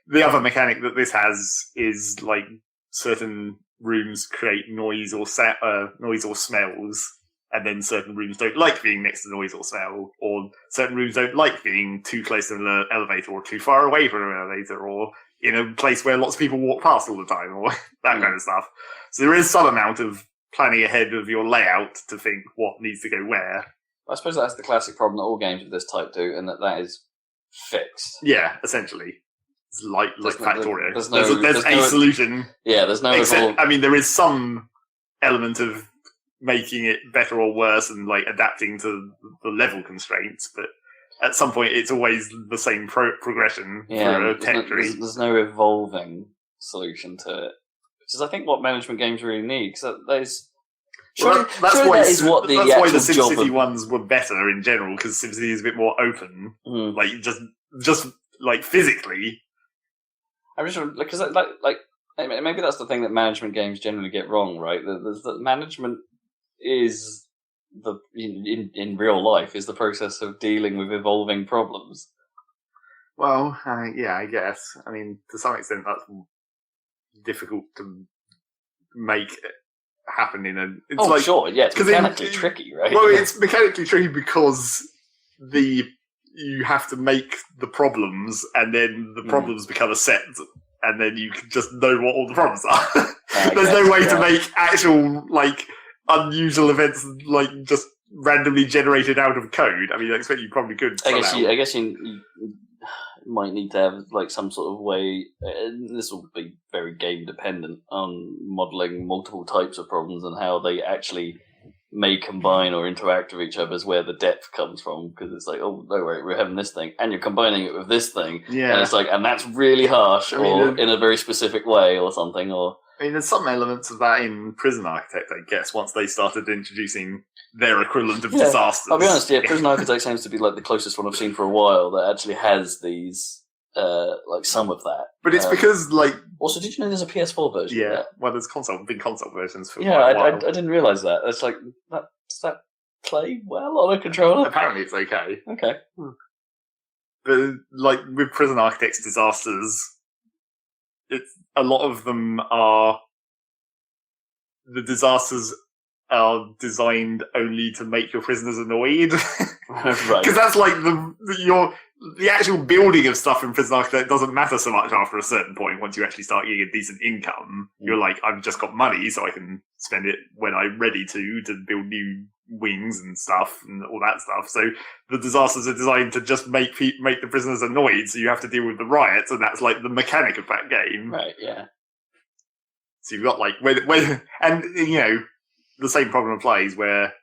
the other mechanic that this has is like certain rooms create noise or smells, and then certain rooms don't like being next to noise or smell, or certain rooms don't like being too close to an elevator or too far away from an elevator, or in a place where lots of people walk past all the time, or that kind of stuff. So there is some amount of planning ahead of your layout to think what needs to go where. I suppose that's the classic problem that all games of this type do, and that is fixed. Yeah, essentially. It's like Factorio. There's a solution. Yeah, there's no... I mean, there is some element of making it better or worse and like adapting to the level constraints, but at some point it's always the same progression for a tech tree. There's no evolving solution to it, which is, I think, what management games really need, because there's... that's why the SimCity ones were better in general, because SimCity is a bit more open, like just like physically. I'm just because like maybe that's the thing that management games generally get wrong, right? The management is in real life is the process of dealing with evolving problems. Well, yeah, I guess. I mean, to some extent, that's difficult to make it happen in a... Sure, yeah, it's mechanically tricky, right? Well, it's mechanically tricky because you have to make the problems, and then the problems become a set, and then you can just know what all the problems are. There's no way to make actual, like, unusual events, like, just randomly generated out of code. I mean, I expect you probably could. I guess you might need to have like some sort of way. This will be very game dependent on modeling multiple types of problems and how they actually may combine or interact with each other, is where the depth comes from. Because it's like, oh no, wait, we're having this thing, and you're combining it with this thing, and it's like, and that's really harsh, or in a very specific way, or something, or. I mean, there's some elements of that in Prison Architect, I guess, once they started introducing their equivalent of disasters. I'll be honest, Prison Architect seems to be like the closest one I've seen for a while that actually has these, like some of that. But it's because, like... Also, did you know there's a PS4 version of that? Well, there's big console versions for quite a while. I didn't realise that. It's like, does that play well on a controller? Apparently it's okay. Okay. But, like, with Prison Architect's disasters... a lot of them are... The disasters are designed only to make your prisoners annoyed. Right. Because that's like the actual building of stuff in Prison Architect doesn't matter so much after a certain point. Once you actually start getting a decent income, you're like, I've just got money, so I can spend it when I'm ready to build new wings and stuff and all that stuff. So the disasters are designed to just make the prisoners annoyed, so you have to deal with the riots, and that's like the mechanic of that game. Right, yeah. So you've got like, and you know, the same problem applies where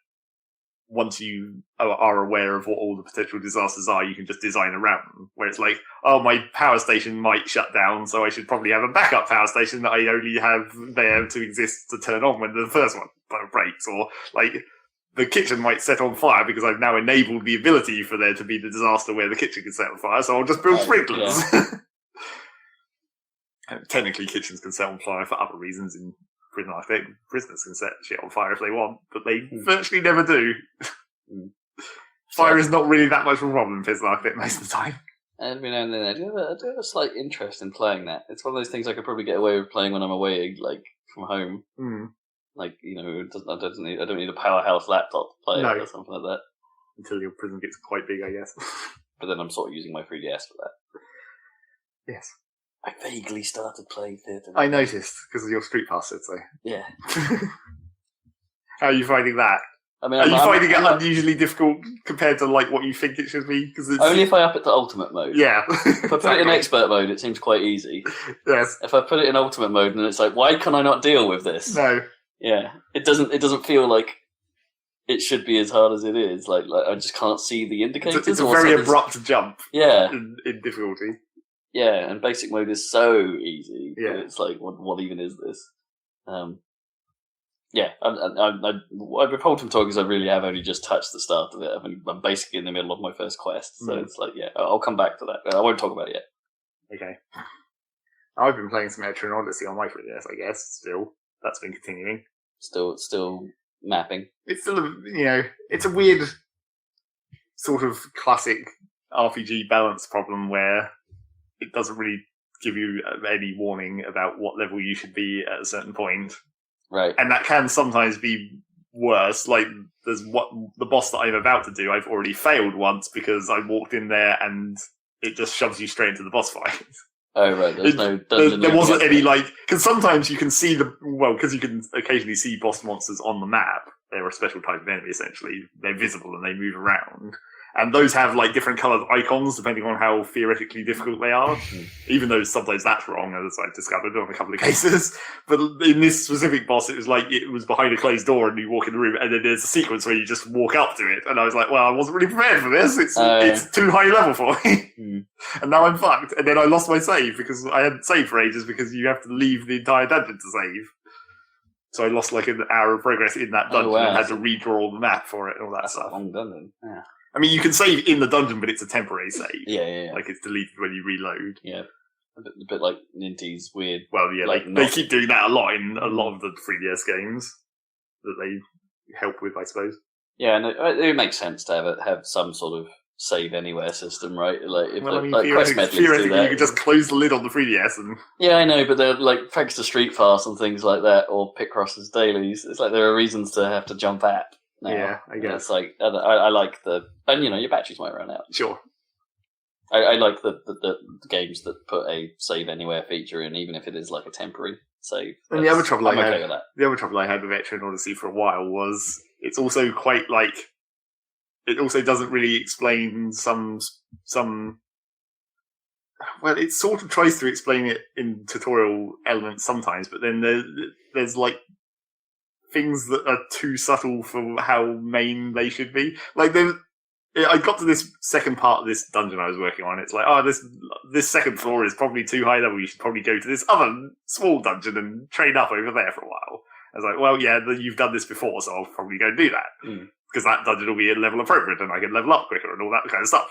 once you are aware of what all the potential disasters are, you can just design around them. Where it's like, oh, my power station might shut down, so I should probably have a backup power station that I only have there to exist to turn on when the first one breaks. Or like, the kitchen might set on fire because I've now enabled the ability for there to be the disaster where the kitchen can set on fire, so I'll just build sprinklers. Yeah. Technically, kitchens can set on fire for other reasons in Prison Architect. Prisoners can set shit on fire if they want, but they virtually never do. Fire is not really that much of a problem in Prison Architect most of the time. Every now and then I do have a slight interest in playing that. It's one of those things I could probably get away with playing when I'm away, like, from home. Like, you know, I don't need a powerhouse laptop to play it or something like that. Until your prison gets quite big, I guess. But then I'm sort of using my 3DS for that. Yes. I vaguely started playing Theatre. I noticed, because of your Street Pass said so. Yeah. How are you finding that? I mean, are you finding it unusually difficult compared to like what you think it should be? Because only if I up it to ultimate mode. Yeah. If I put it in expert mode, it seems quite easy. Yes. If I put it in ultimate mode, then it's like, why can I not deal with this? No. Yeah, it doesn't feel like it should be as hard as it is. Like I just can't see the indicators. It's a very abrupt jump. Yeah. In difficulty. Yeah, and basic mode is so easy. Yeah. It's like, what even is this? Yeah, with Holton Talkers, I really have only just touched the start of it. I'm basically in the middle of my first quest, so it's like, yeah, I'll come back to that. I won't talk about it yet. Okay. I've been playing some Etrian Odyssey on my 3DS, I guess, still. That's been continuing. Still mapping. It's still, it's a weird sort of classic RPG balance problem where it doesn't really give you any warning about what level you should be at a certain point. Right. And that can sometimes be worse. Like, there's the boss that I'm about to do, I've already failed once because I walked in there and it just shoves you straight into the boss fight. Oh, right. There's no dungeon. There wasn't any, because sometimes you can see because you can occasionally see boss monsters on the map. They're a special type of enemy, essentially. They're visible and they move around. And those have, different coloured icons depending on how theoretically difficult they are. Even though sometimes that's wrong, as I've discovered on a couple of cases. But in this specific boss, it was it was behind a closed door and you walk in the room and then there's a sequence where you just walk up to it. And I was like, well, I wasn't really prepared for this. It's too high level for me. And now I'm fucked. And then I lost my save because I hadn't saved for ages because you have to leave the entire dungeon to save. So I lost an hour of progress in that dungeon and had to redraw the map for it and all that stuff. That's a long dungeon. Yeah. I mean, you can save in the dungeon, but it's a temporary save. Yeah. It's deleted when you reload. Yeah. A bit like Ninty's weird. Well, yeah, they keep doing that a lot in a lot of the 3DS games that they help with, I suppose. Yeah, and it makes sense to have some sort of save anywhere system, right? Theoretically, you could just close the lid on the 3DS and... Yeah, I know, but they're thanks to Street Fast and things like that, or Picross's dailies, it's there are reasons to have to jump at. Now. Yeah, I guess. It's I like and your batteries might run out. Sure. I like the games that put a save anywhere feature in, even if it is a temporary save. And the other trouble I had with Etrian Odyssey for a while was it's also quite it also doesn't really explain some. Well, it sort of tries to explain it in tutorial elements sometimes, but then there's things that are too subtle for how main they should be. I got to this second part of this dungeon I was working on. It's this second floor is probably too high level. You should probably go to this other small dungeon and train up over there for a while. I was like, well, yeah, you've done this before, so I'll probably go and do that. Because that dungeon will be a level appropriate and I can level up quicker and all that kind of stuff.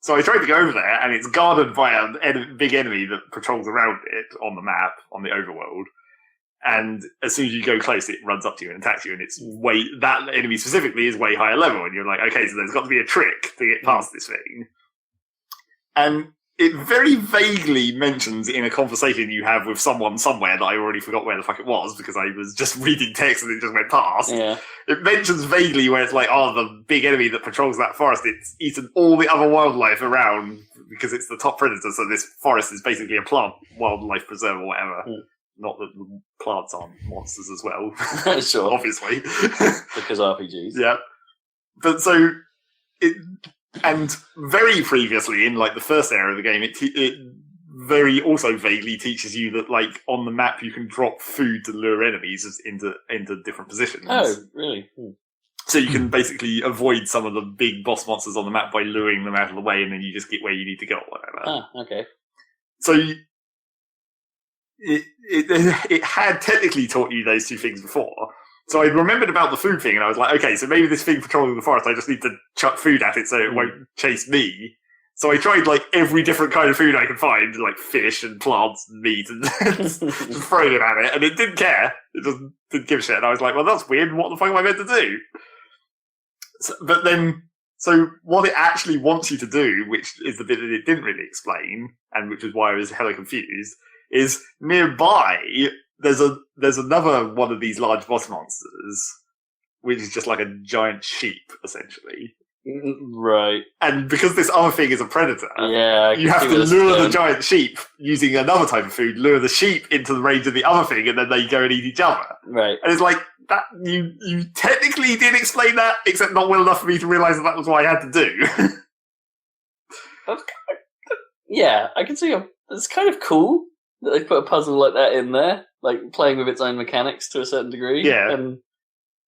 So I tried to go over there and it's guarded by a big enemy that patrols around it on the map, on the overworld. And as soon as you go close, it runs up to you and attacks you. And that enemy specifically is way higher level. And you're like, okay, so there's got to be a trick to get past this thing. And it very vaguely mentions in a conversation you have with someone somewhere that I already forgot where the fuck it was because I was just reading text and it just went past. Yeah. It mentions vaguely where it's the big enemy that patrols that forest, it's eaten all the other wildlife around because it's the top predator. So this forest is basically a plant wildlife preserve or whatever. Not that the plants aren't monsters as well. Sure. Obviously. Because RPGs. Yeah. But and very previously in the first area of the game, it very also vaguely teaches you that on the map you can drop food to lure enemies into different positions. Oh, really? So you can basically avoid some of the big boss monsters on the map by luring them out of the way and then you just get where you need to go or whatever. Okay. So it had technically taught you those two things before. So I remembered about the food thing, and I was like, okay, so maybe this thing patrolling the forest, I just need to chuck food at it so it won't chase me. So I tried every different kind of food I could find, fish and plants and meat, and just throwing it at it, and it didn't care. It just didn't give a shit. And I was like, well, that's weird. What the fuck am I meant to do? So what it actually wants you to do, which is the bit that it didn't really explain, and which is why I was hella confused, is nearby there's another one of these large boss monsters, which is just a giant sheep, essentially. Right. And because this other thing is a predator, you have to lure the giant sheep using another type of food, lure the sheep into the range of the other thing, and then they go and eat each other. Right. And it's that you technically did explain that, except not well enough for me to realise that was what I had to do. Yeah, I can see it's kind of cool that they put a puzzle like that in there, like playing with its own mechanics to a certain degree. Yeah.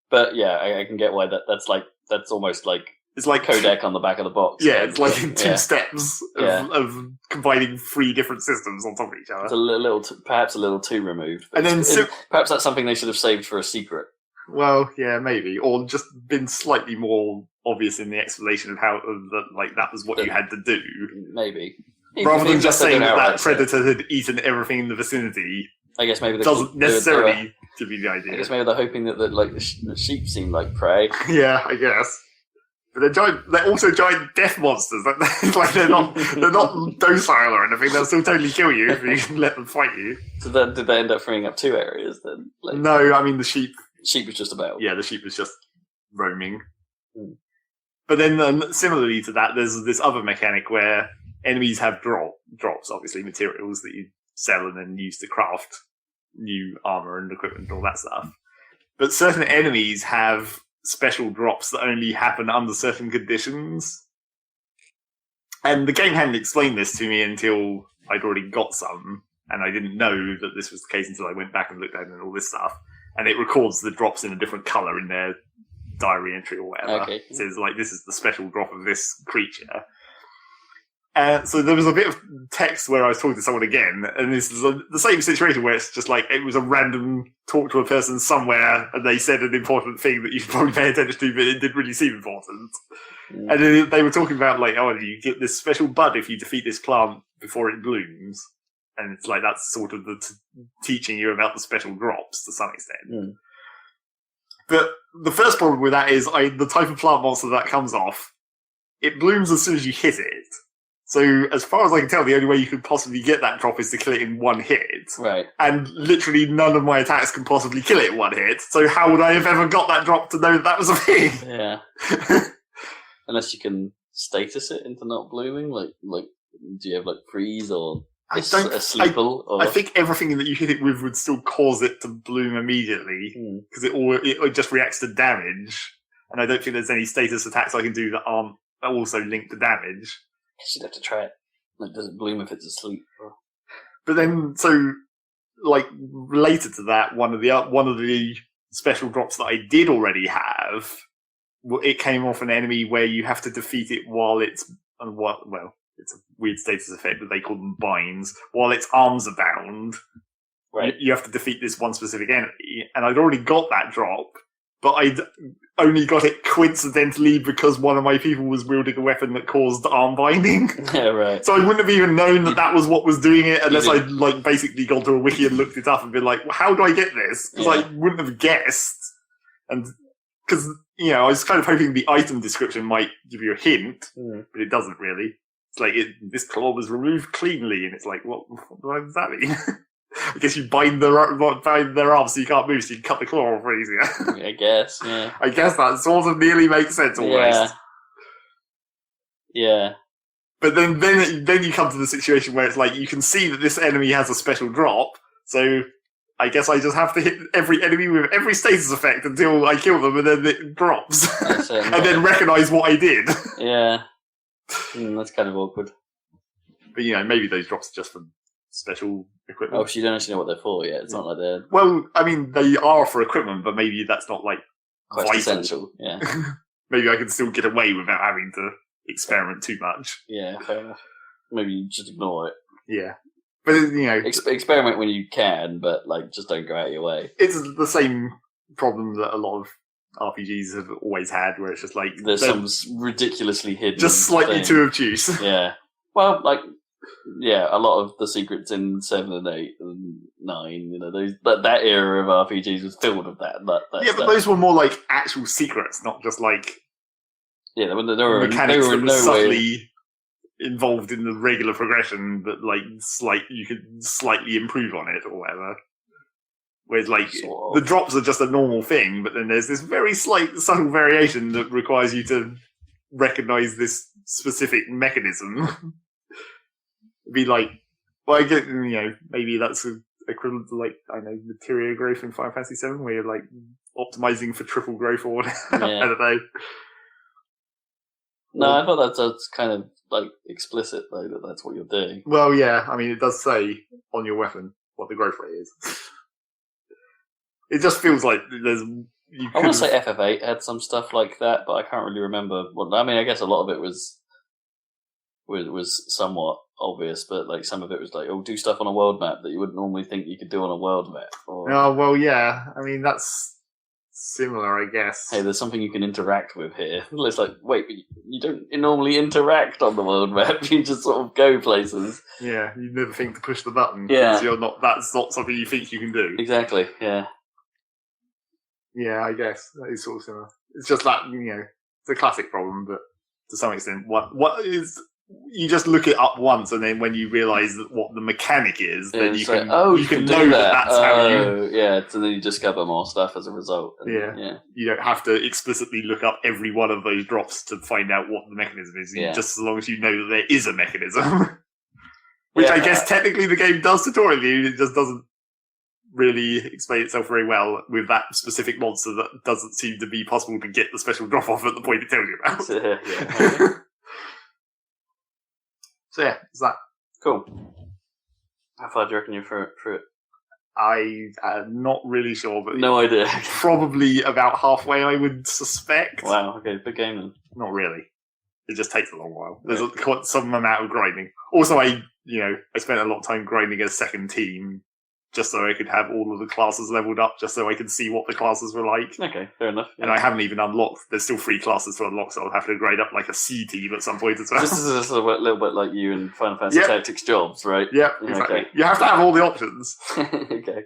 But yeah, I can get why that's almost like it's like codec on the back of the box. Yeah, it's like in two steps of combining 3 different systems on top of each other. It's perhaps a little too removed. And then perhaps that's something they should have saved for a secret. Well, yeah, maybe, or just been slightly more obvious in the explanation of how that was what you had to do. Maybe. Rather than just saying that predator had eaten everything in the vicinity. I guess maybe doesn't necessarily give you the idea. I guess maybe they're hoping that the sheep seem like prey. Yeah, I guess. But they're also giant death monsters. Like they're not docile or anything. They'll still totally kill you if you let them fight you. So did they end up freeing up 2 areas then? Like, no, I mean the sheep. Sheep was just about. Yeah, the sheep was just roaming. Mm. But then similarly to that, there's this other mechanic where enemies have drops, obviously materials that you sell and then use to craft new armor and equipment and all that stuff. But certain enemies have special drops that only happen under certain conditions. And the game hadn't explained this to me until I'd already got some, and I didn't know that this was the case until I went back and looked at it and all this stuff. And it records the drops in a different colour in their diary entry or whatever. Okay. It says, like, this is the special drop of this creature. So there was a bit of text where I was talking to someone again, and this is the same situation where it's just like it was a random talk to a person somewhere, and they said an important thing that you should probably pay attention to, but it didn't really seem important. Mm. And then they were talking about, like, oh, you get this special bud if you defeat this plant before it blooms. And it's like that's sort of the teaching you about the special drops to some extent. Mm. But the first problem with that is the type of plant monster that comes off, it blooms as soon as you hit it. So, as far as I can tell, the only way you could possibly get that drop is to kill it in one hit. Right. And literally none of my attacks can possibly kill it in one hit. So how would I have ever got that drop to know that was a thing? Yeah. Unless you can status it into not blooming? Like, do you have, like, freeze or a sleeple? I think everything that you hit it with would still cause it to bloom immediately. Because it just reacts to damage. And I don't think there's any status attacks I can do that aren't also linked to damage. You'd have to try it. Like, does it bloom if it's asleep? But then, so, like, related to that, one of the special drops that I did already have, it came off an enemy where you have to defeat it while it's it's a weird status effect, but they call them binds. While its arms are bound, right? You have to defeat this one specific enemy, and I'd already got that drop, but I'd only got it coincidentally because one of my people was wielding a weapon that caused arm binding. Yeah, right. So I wouldn't have even known that was what was doing it unless I'd like basically gone to a wiki and looked it up and been like, well, how do I get this? Because I wouldn't have guessed. And because, I was kind of hoping the item description might give you a hint, but it doesn't really. It's like, this claw was removed cleanly, and it's like, what does that mean? I guess you bind their arms so you can't move, so you can cut the claw off easier. I guess, yeah. I guess that sort of nearly makes sense almost. Yeah. But then you come to the situation where it's like, you can see that this enemy has a special drop, so I guess I just have to hit every enemy with every status effect until I kill them, and then it drops. And then recognise what I did. Yeah. That's kind of awkward. But, maybe those drops are just for special equipment. Oh, so you don't actually know what they're for yet. It's not like they're... Well, I mean, they are for equipment, but maybe that's not, like, quite vital. Essential, yeah. Maybe I can still get away without having to experiment too much. Yeah, fair enough. Maybe you just ignore it. Yeah. But, experiment when you can, but, like, just don't go out of your way. It's the same problem that a lot of RPGs have always had, where it's just like... There's some ridiculoly hidden just slightly thing. too obtuse. Yeah. Well, like... Yeah, a lot of the secrets in 7 and 8 and 9, that era of RPGs was filled with that yeah, stuff. but those were more like actual secrets, not just like there were mechanics that were no subtly involved in the regular progression, but like you could slightly improve on it or whatever. Whereas like the drops are just a normal thing, but then there's this very slight subtle variation that requires you to recognize this specific mechanism. Be like, well, I get, maybe that's equivalent to like, I don't know, material growth in Final Fantasy VII, where you're like optimizing for triple growth or whatever. I don't know. No, I thought that's kind of like explicit though that's what you're doing. Well, yeah, I mean it does say on your weapon what the growth rate is. It just feels like there's. I want to say FF8 had some stuff like that, but I can't really remember. I mean, I guess a lot of it was somewhat obvious, but like some of it was like, do stuff on a world map that you wouldn't normally think you could do on a world map. Oh well, yeah. I mean that's similar, I guess. Hey, there's something you can interact with here. It's like, wait, but you don't normally interact on the world map. You just sort of go places. Yeah, you never think to push the button. Yeah, that's not something you think you can do. Exactly. Yeah. Yeah, I guess that is sort of similar. It's just that it's a classic problem, but to some extent, what is. You just look it up once, and then when you realise what the mechanic is, then you can know that's how you. Yeah, so then you discover more stuff as a result. Yeah, you don't have to explicitly look up every one of those drops to find out what the mechanism is. Just as long as you know that there is a mechanism, which I guess technically the game does tutorially. It just doesn't really explain itself very well with that specific monster that doesn't seem to be possible to get the special drop off at the point it tells you about. So yeah, it's that. Cool. How far do you reckon you're through it? I'm not really sure, but no idea. Probably about halfway, I would suspect. Wow. Okay, big game then. Not really. It just takes a long while. There's quite some amount of grinding. Also, I spent a lot of time grinding a second team just so I could have all of the classes leveled up, just so I could see what the classes were like. Okay, fair enough. Yeah. And I haven't even unlocked. There's still 3 classes to unlock, so I'll have to grade up like a C team at some point as well. This is a little bit like you in Final Fantasy Tactics jobs, right? Yeah, exactly. Okay. You have to have all the options. Okay.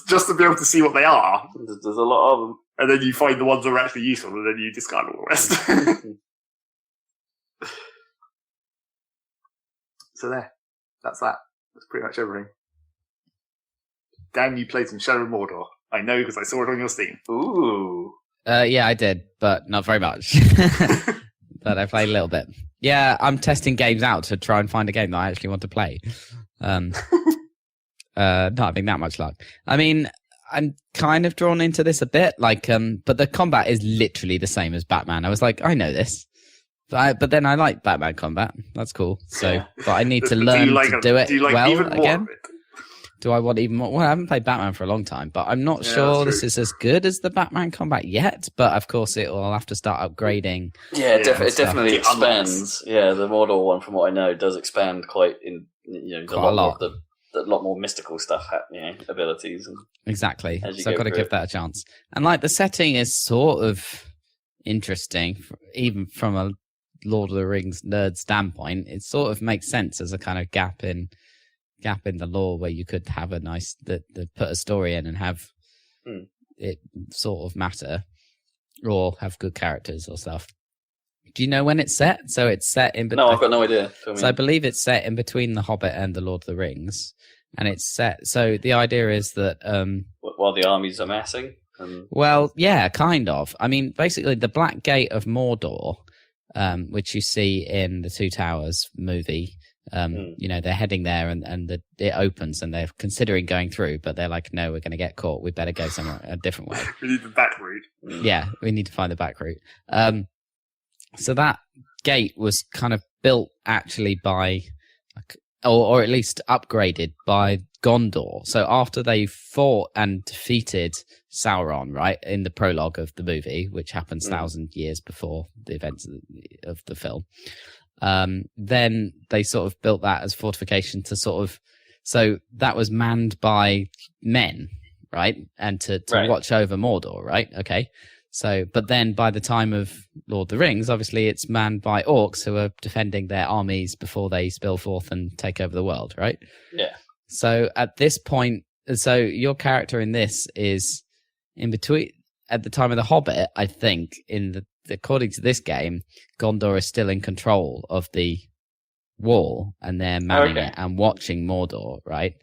Just to be able to see what they are. There's a lot of them. And then you find the ones that are actually useful, and then you discard all the rest. So there. That's that. That's pretty much everything. Dan, you played some Shadow of Mordor. I know because I saw it on your Steam. Ooh. Yeah, I did, but not very much. But I played a little bit. Yeah, I'm testing games out to try and find a game that I actually want to play. Not having that much luck. I mean, I'm kind of drawn into this a bit, but the combat is literally the same as Batman. I was like, I know this. But then I like Batman combat. That's cool. So, but I need to learn to do it well again. Do I want even more? Well, I haven't played Batman for a long time, but I'm not sure this is as good as the Batman combat yet. But of course, I'll have to start upgrading. Yeah, it definitely expands. Yeah, the Mordor one, from what I know, does expand quite a lot. A lot more mystical stuff, abilities. Exactly. So I've got to give that a chance. And the setting is sort of interesting, even from a Lord of the Rings nerd standpoint. It sort of makes sense as a kind of gap in the lore where you could have a nice put a story in and have it sort of matter, or have good characters or stuff. Do you know when it's set? So it's set in between. No, I've got no idea. So I believe it's set in between The Hobbit and The Lord of the Rings, and it's set. So the idea is that while the army's amassing. Well, yeah, kind of. I mean, basically, the Black Gate of Mordor, which you see in the Two Towers movie. They're heading there and it opens and they're considering going through, but they're like, no, we're going to get caught. We better go somewhere a different way. We need the back route. Yeah, we need to find the back route. So that gate was kind of built actually by, or at least upgraded by Gondor. So after they fought and defeated Sauron, right, in the prologue of the movie, which happens 1,000 years before the events of the film, then they sort of built that as fortification to so that was manned by men, right? And to watch over Mordor, right? Okay. So, but then by the time of Lord of the Rings, obviously it's manned by orcs who are defending their armies before they spill forth and take over the world, right? Yeah. So at this point, so your character in this is in between, at the time of The Hobbit, I think, according to this game, Gondor is still in control of the wall, and they're manning it and watching Mordor, right?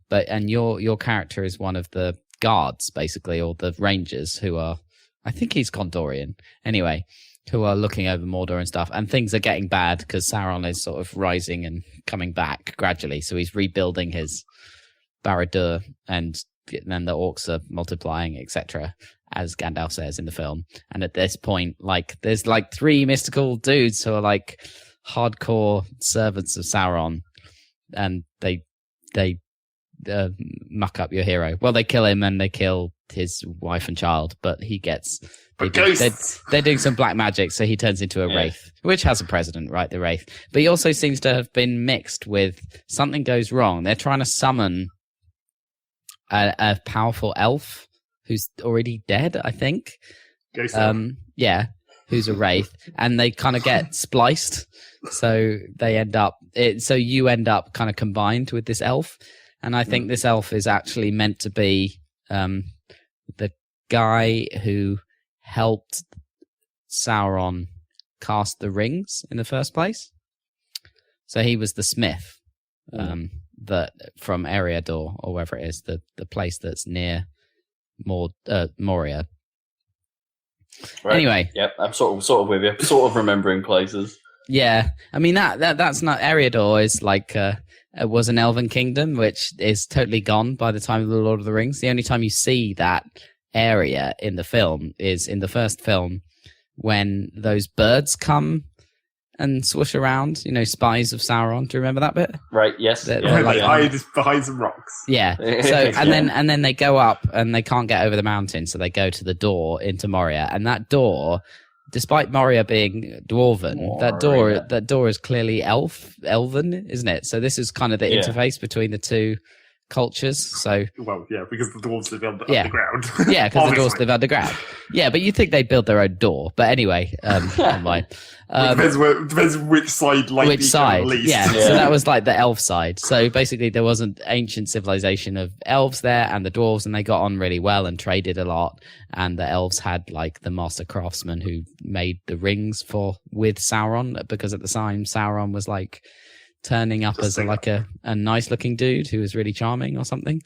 And your character is one of the guards, basically, or the rangers who are, I think he's Gondorian, anyway, who are looking over Mordor and stuff. And things are getting bad because Sauron is sort of rising and coming back gradually, so he's rebuilding his Barad-dûr and then the orcs are multiplying, etc., as Gandalf says in the film. And at this point, like, there's like 3 mystical dudes who are like hardcore servants of Sauron, and they muck up your hero. Well, they kill him and they kill his wife and child, but he gets... They're doing some black magic, so he turns into a wraith, which has a precedent, right? The wraith. But he also seems to have been mixed with something goes wrong. They're trying to summon a powerful elf who's already dead, I think. Yeah, who's a wraith, and they kind of get spliced, so they end up. So you end up kind of combined with this elf, and I think this elf is actually meant to be the guy who helped Sauron cast the rings in the first place. So he was the smith that from Eriador, or wherever it is, the place that's near Moria. Right. Anyway, yep, I'm sort of with you, sort of remembering places. Yeah, I mean that's not Eriador is like it was an elven kingdom which is totally gone by the time of the Lord of the Rings. The only time you see that area in the film is in the first film when those birds come and swoosh around, you know, spies of Sauron. Do you remember that bit? Right, yes. They hide behind some rocks. Yeah. So and then they go up and they can't get over the mountain, so they go to the door into Moria, and that door, despite Moria being dwarven, that door is clearly elven, isn't it? So this is kind of the interface between the two cultures. So because the dwarves live underground. Yeah, because the dwarves live underground. Yeah, but you'd think they'd build their own door. But anyway, never mind. Depends which side light which side. Least. Yeah, so that was like the elf side. So basically there was an ancient civilization of elves there and the dwarves, and they got on really well and traded a lot. And the elves had like the master craftsman who made the rings with Sauron, because at the time Sauron was like turning up as a nice looking dude who was really charming or something.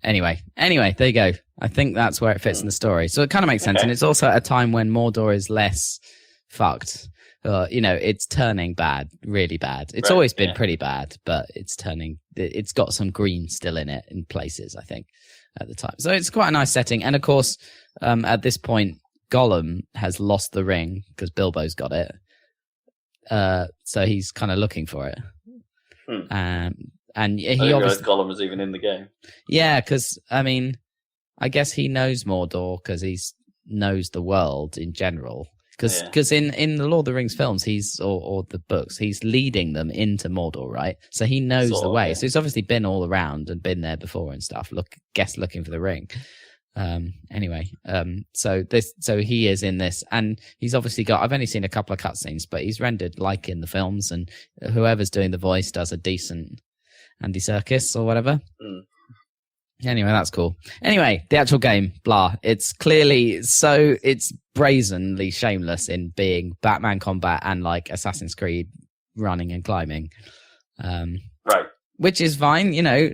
Anyway, there you go. I think that's where it fits in the story. So it kind of makes sense. And it's also at a time when Mordor is less fucked. You know, it's turning bad, really bad. It's always been pretty bad, but it's got some green still in it in places, I think, at the time. So it's quite a nice setting. And of course, at this point, Gollum has lost the ring because Bilbo's got it. So he's kind of looking for it. And he obviously Gollum was even in the game. Yeah, because I mean, I guess he knows Mordor because he knows the world in general. Because in the Lord of the Rings films, or the books, he's leading them into Mordor, right? So he knows the way. So he's obviously been all around and been there before and stuff. Looking for the ring. So he is in this, and he's obviously got. I've only seen a couple of cutscenes, but he's rendered like in the films, and whoever's doing the voice does a decent Andy Serkis or whatever. Anyway, that's cool. Anyway, the actual game, blah. It's clearly it's brazenly shameless in being Batman combat and like Assassin's Creed running and climbing. Right. Which is fine, you know.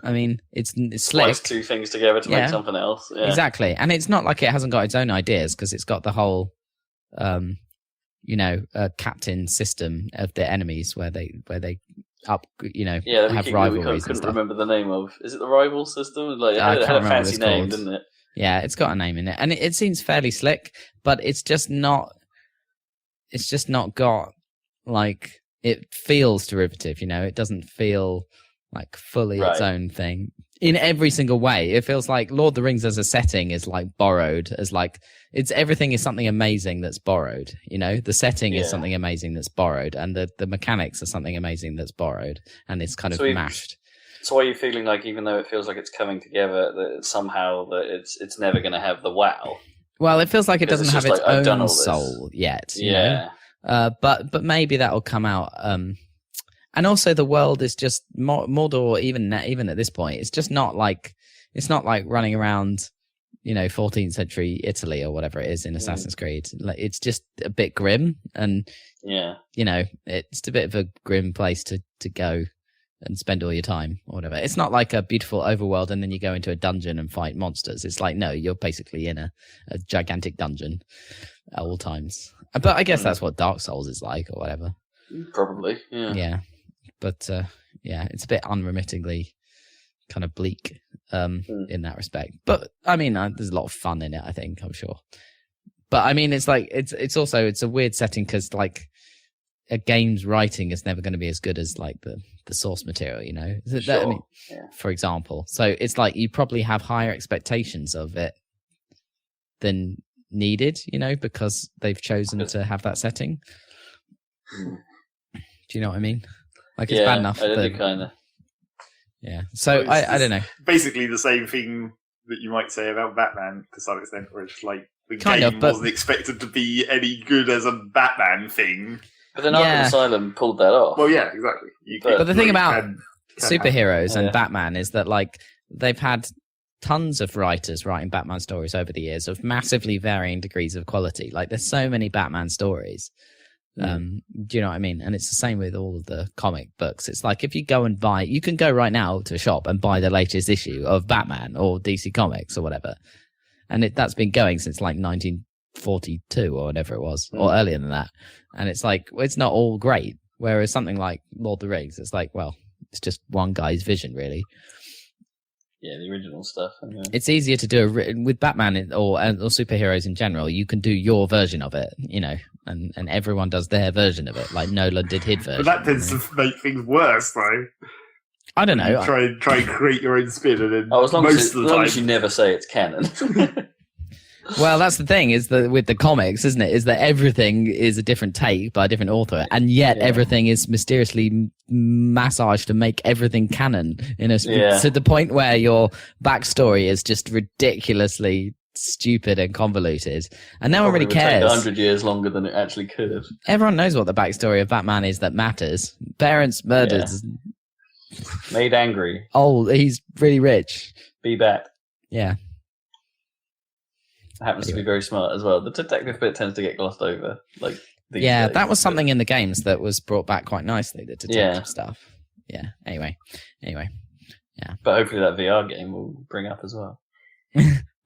I mean, it's slick. Splice two things together to make something else. Yeah. Exactly, and it's not like it hasn't got its own ideas, because it's got the whole, captain system of the enemies where they have rivalries. Couldn't remember the name of. Is it the rival system? Like it had a fancy name, didn't it? Yeah, it's got a name in it, and it seems fairly slick, but it's just not. It's just not got like. It feels derivative, you know. It doesn't feel like fully its own thing in every single way. It feels like Lord of the Rings as a setting is like borrowed, as like everything is something amazing that's borrowed. You know, the setting is something amazing that's borrowed, and the mechanics are something amazing that's borrowed, and it's kind of mashed. So, are you feeling like, even though it feels like it's coming together, that somehow that it's never going to have the wow? Well, it feels like it doesn't have its own soul yet. You know? But maybe that will come out. And also the world is just Mordor. Even at this point, it's just not like running around, 14th century Italy or whatever it is in Assassin's Creed. Like, it's just a bit grim, and it's a bit of a grim place to go and spend all your time or whatever. It's not like a beautiful overworld and then you go into a dungeon and fight monsters. It's like, no, you're basically in a gigantic dungeon at all times. But I guess that's what Dark Souls is like, or whatever. Probably, yeah. Yeah, but it's a bit unremittingly kind of bleak in that respect. But I mean, there's a lot of fun in it. I think, I'm sure. But I mean, it's like it's also a weird setting because like a game's writing is never going to be as good as like the source material, you know. Sure. I mean, for example, so it's like you probably have higher expectations of it than needed, you know, because they've chosen to have that setting. Do you know what I mean? Like it's bad enough. Kind of. Yeah. So I don't know. Basically, the same thing that you might say about Batman to some extent, where it's like the Kind game of, but... wasn't expected to be any good as a Batman thing. But then Arkham Asylum pulled that off. Well, yeah, exactly. But the thing about superheroes and Batman is that like they've had tons of writers writing Batman stories over the years of massively varying degrees of quality. Like there's so many Batman stories. Do you know what I mean? And it's the same with all of the comic books. It's like if you go and buy, you can go right now to a shop and buy the latest issue of Batman or DC Comics or whatever. And that's been going since like 1942 or whatever it was, or earlier than that. And it's like, it's not all great. Whereas something like Lord of the Rings, it's like, well, it's just one guy's vision, really. Yeah, the original stuff. Anyway. It's easier to do with Batman or superheroes in general. You can do your version of it, you know, and everyone does their version of it. Like Nolan did his version. But that tends to make things worse, though. I don't know. You try and create your own spin, and then as long as you never say it's canon. Well, that's the thing is that with the comics, isn't it? Is that everything is a different take by a different author, and yet everything is mysteriously massaged to make everything canon to the point where your backstory is just ridiculously stupid and convoluted, and no one really cares. 100 years longer than it actually could. Everyone knows what the backstory of Batman is that matters. Parents murdered, made angry. Oh, he's really rich. Be back. Yeah. Happens to be very smart as well. The detective bit tends to get glossed over. Like that was something in the games that was brought back quite nicely. The detective stuff. Yeah. Anyway. Yeah. But hopefully that VR game will bring up as well.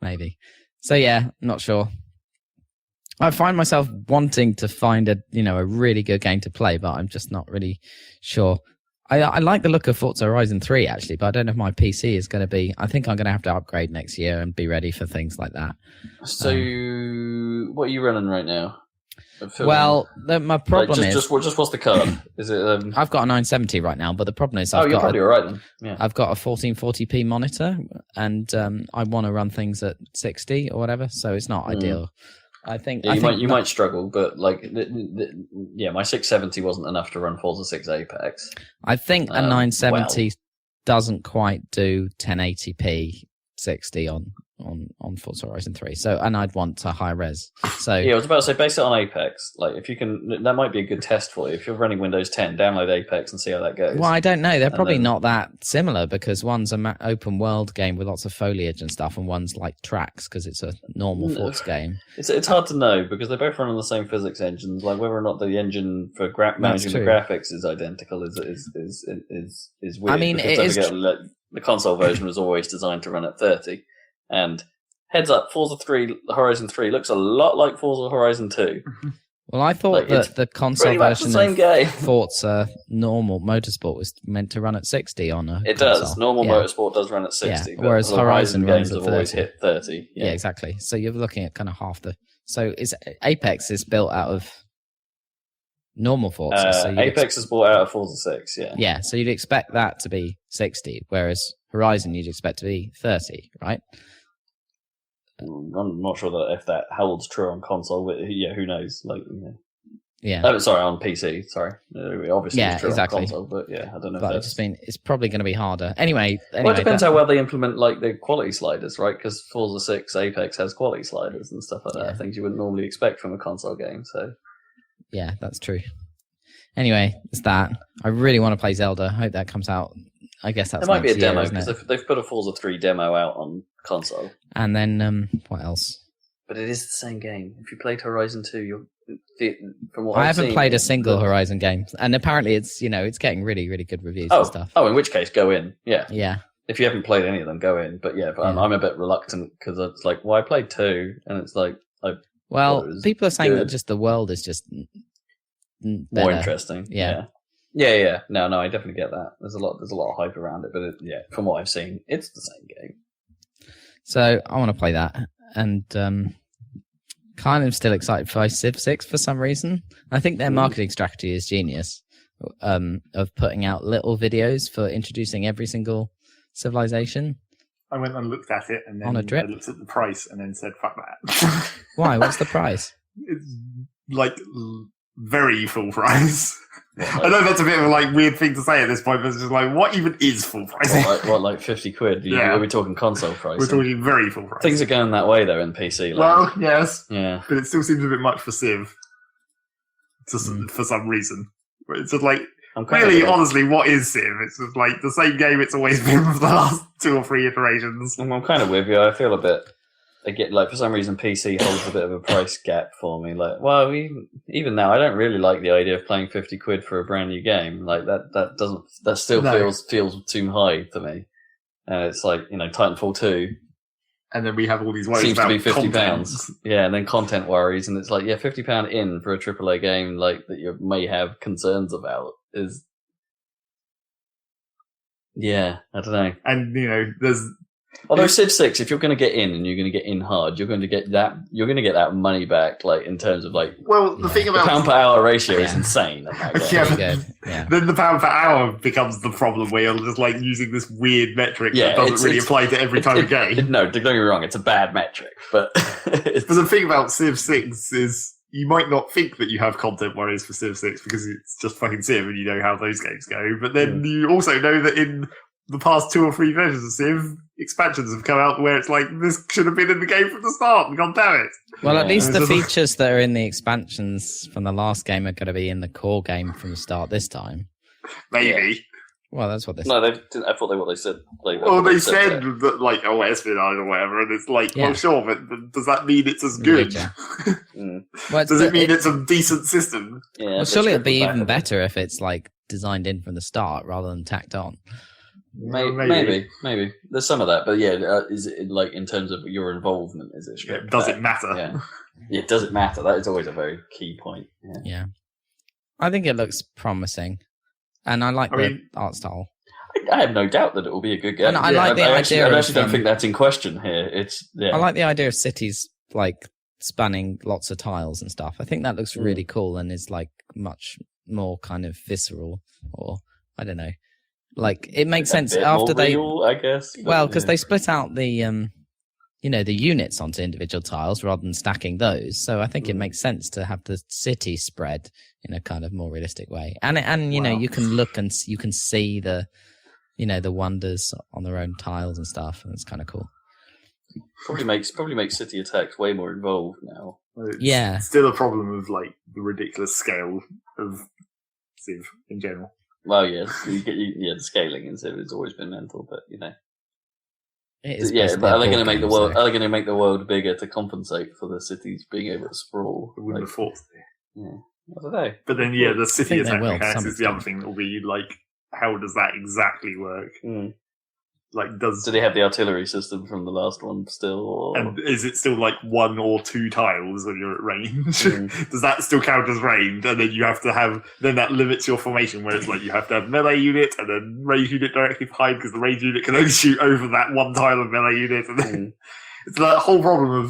Maybe. So yeah, not sure. I find myself wanting to find a really good game to play, but I'm just not really sure. I like the look of Forza Horizon 3 actually, but I don't know if my PC is going to be. I think I'm going to have to upgrade next year and be ready for things like that. So, what are you running right now? Well, my problem is just what's the card? Is it? I've got a 970 right now, but the problem is you're probably all right then. Yeah. I've got a 1440p monitor, and I want to run things at 60 or whatever, so it's not ideal. I think you might struggle, but like my 670 wasn't enough to run Forza 6 Apex. I think a 970 doesn't quite do 1080p 60 on Forza Horizon 3. So, and I'd want a high res. So yeah, I was about to say, base it on Apex. Like, if you can, that might be a good test for you. If you're running Windows 10, download Apex and see how that goes. Well, I don't know. They're probably not that similar because one's an open world game with lots of foliage and stuff, and one's like tracks because it's a normal Forza game. It's hard to know because they both run on the same physics engines. Like whether or not the engine for managing the graphics is identical is weird. I mean, the console version was always designed to run at 30. And heads up, Forza 3 Horizon 3 looks a lot like Forza Horizon 2. Well, I thought that the console version of Forza normal Motorsport was meant to run at 60 on a It console. Does. Normal Motorsport does run at 60. Yeah. Whereas Horizon games runs have at 30. always hit 30. Yeah, exactly. So you're looking at kind of half the... So Apex is built out of normal Forza. So Apex is bought out of Forza 6, yeah. Yeah, so you'd expect that to be 60, whereas Horizon you'd expect to be 30, right? I'm not sure that if that holds true on console, but who knows? Like, yeah. Oh, sorry, on PC. Sorry, obviously, it's true exactly. on console, but I don't know. But it's probably going to be harder. Anyway, well, it depends how well they implement like the quality sliders, right? Because Forza 6 Apex has quality sliders and stuff like that. Things you wouldn't normally expect from a console game. So, yeah, that's true. Anyway, it's that. I really want to play Zelda. I hope that comes out. I guess that's. There might be a demo because they've put a Forza 3 demo out on console. And then what else? But it is the same game. If you played Horizon 2, from what I haven't played a single Horizon game, and apparently it's getting really really good reviews and stuff. Oh, in which case, go in. Yeah. Yeah. If you haven't played any of them, go in. But I'm a bit reluctant because it's like, well, I played 2, and it's like, people are saying that just the world is just more interesting. Yeah. Yeah. No, I definitely get that. There's a lot of hype around it, but from what I've seen, it's the same game. So I want to play that, and kind of still excited for Civ 6 for some reason. I think their marketing strategy is genius, of putting out little videos for introducing every single civilization. I went and looked at it, and then on a drip? I looked at the price, and then said, "Fuck that." Why? What's the price? It's like very full price. I know that's a bit of a weird thing to say at this point, but it's just what even is full price? What, 50 quid? Yeah. Are we talking console price? We're talking very full price. Things are going that way though in PC. Well, yes. Yeah. But it still seems a bit much for Civ. For some reason. It's just really, honestly, what is Civ? It's just the same game it's always been for the last 2 or 3 iterations. I'm kind of with you. I feel a bit... I get for some reason PC holds a bit of a price gap for me. Even now, I don't really like the idea of paying 50 quid for a brand new game. That still feels too high to me. And it's Titanfall 2. And then we have all these worries seems about to be £50. Yeah, and then content worries, and it's £50 in for a AAA game that you may have concerns about is. Yeah, I don't know. And there's. Although Civ 6, if you're going to get in and you're going to get in hard, you're going to get that money back, in terms of Well, the thing about the pound per hour ratio is insane. Then the pound per hour becomes the problem where you're just using this weird metric that doesn't really apply to every type of game. No, don't get me wrong, it's a bad metric, but but the thing about Civ 6 is you might not think that you have content worries for Civ 6 because it's just fucking Civ and you know how those games go. But then you also know that in the past 2 or 3 versions of Civ, expansions have come out where it's this should have been in the game from the start. God damn it. Well, at least the features that are in the expansions from the last game are going to be in the core game from the start this time. Maybe. Yeah. Well, that's what they said. No, they didn't. I thought they said. They said that, espionage or whatever, and it's well, sure, but does that mean it's as good? Does it mean it's a decent system? Yeah, well, surely it'd be even better if it's designed in from the start rather than tacked on. Maybe. There's some of that, but is it in terms of your involvement? Is it? Does it matter? Yeah, does it matter? That is always a very key point. Yeah. I think it looks promising, and I like the art style. I have no doubt that it will be a good game. And I like the idea. I actually don't think that's in question here. I like the idea of cities spanning lots of tiles and stuff. I think that looks really cool and is much more kind of visceral, or I don't know. It makes sense after real, I guess. Well, because they split out the, the units onto individual tiles rather than stacking those. So I think it makes sense to have the city spread in a kind of more realistic way. And you can look and you can see the, the wonders on their own tiles and stuff, and it's kind of cool. Probably makes city attacks way more involved now. It's still a problem of the ridiculous scale of Civ in general. Well, yes, the scaling in Civ has always been mental, but it is but are they going to make the world? Are they going to make the world bigger to compensate for the cities being able to sprawl? I wouldn't have thought. Yeah, I don't know. But then, the city attack mechanics is the other thing that will be how does that exactly work? Do they have the artillery system from the last one still? Or? And is it still 1 or 2 tiles when you're at range? Does that still count as range? And then you have to have, then that limits your formation where it's you have to have melee unit and then range unit directly behind because the range unit can only shoot over that 1 tile of melee unit. And then it's that whole problem of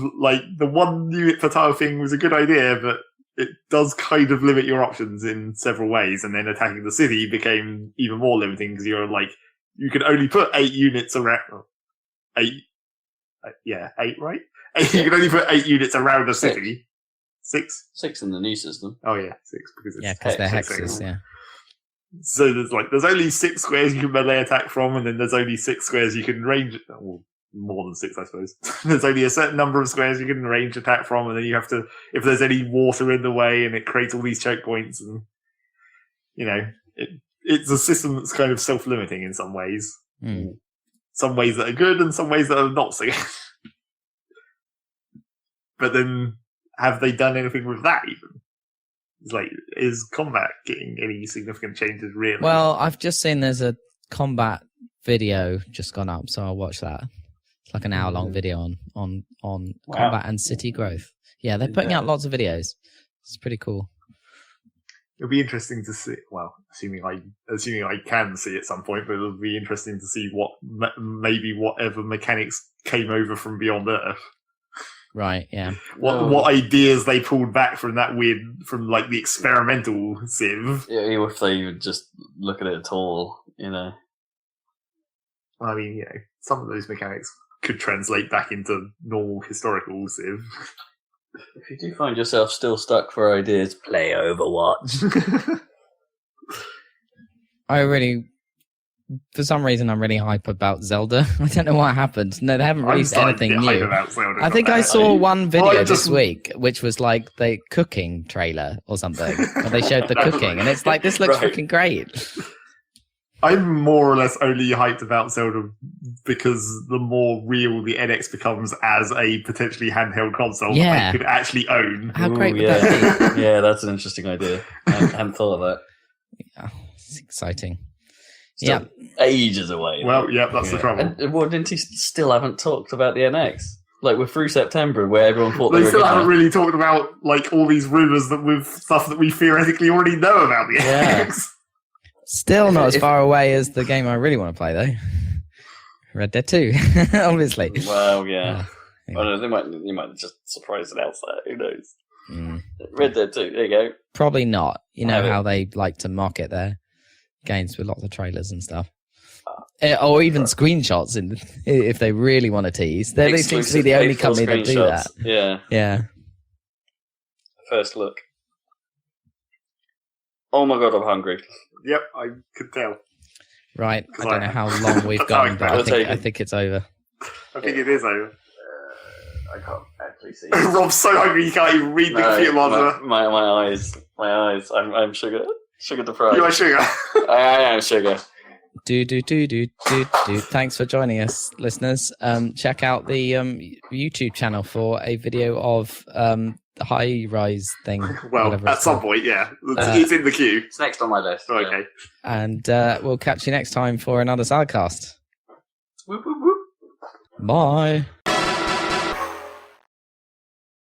the 1 unit per tile thing was a good idea, but it does kind of limit your options in several ways. And then attacking the city became even more limiting because you're you can only put 8 units around. 8, 8, right? You can only put 8 units around a city. 6? 6 in the new system. Oh yeah, 6 because because they're hexes. Yeah. So there's only 6 squares you can melee attack from, and then there's only 6 squares you can range. Well, more than 6, I suppose. There's only a certain number of squares you can range attack from, and then you have to, if there's any water in the way, and it creates all these choke points, and it's a system that's kind of self-limiting in some ways. Some ways that are good and some ways that are not so good. But then, have they done anything with that even? It's is combat getting any significant changes really? Well, I've just seen there's a combat video just gone up, so I'll watch that. It's an hour-long video on combat and city growth. Yeah, they're putting out lots of videos. It's pretty cool. It'll be interesting to see. Well, assuming I can see at some point, but it'll be interesting to see what maybe whatever mechanics came over from Beyond Earth. Right. Yeah. What ideas they pulled back from that from like the experimental Civ? Yeah, if they would just look at it at all, you know. I mean, some of those mechanics could translate back into normal historical Civ. If you do find yourself still stuck for ideas, play Overwatch. For some reason, I'm really hype about Zelda. I don't know what happened. No, they haven't released anything new. I think I saw one video this week, which was like the cooking trailer or something. Where they showed the cooking, and it's like, this looks freaking great. I'm more or less only hyped about Zelda because the more real the NX becomes as a potentially handheld console that I could actually own. How great would that be? Yeah, that's an interesting idea. I hadn't thought of that. Yeah, it's exciting. Still ages away. Well, that's the trouble. And didn't he still haven't talked about the NX? Like, we're through September, where everyone thought they still haven't really talked about like all these rumors with stuff that we theoretically already know about the NX. Still not as far away as the game I really want to play, though. Red Dead 2, obviously. Well, yeah. Well, they might just surprise announce that. Who knows? Red Dead 2, there you go. Probably not. You know how they like to market their games with lots of trailers and stuff. Or even screenshots if they really want to tease. They seem to be the only company that do that. Yeah. First look. Oh my god, I'm hungry. Yep, I could tell. Right, I don't know how long we've gone, but I think it's over. I think it is over. I can't actually see. Rob's so hungry he can't even read the computer monitor. My eyes. I'm sugar deprived. You are sugar. I am sugar. Do. Thanks for joining us, listeners. Check out the YouTube channel for a video of the Highrise thing. Well, at some point, it's in the queue. It's next on my list. Okay. And we'll catch you next time for another Saladcast. Whoop, whoop, whoop. Bye.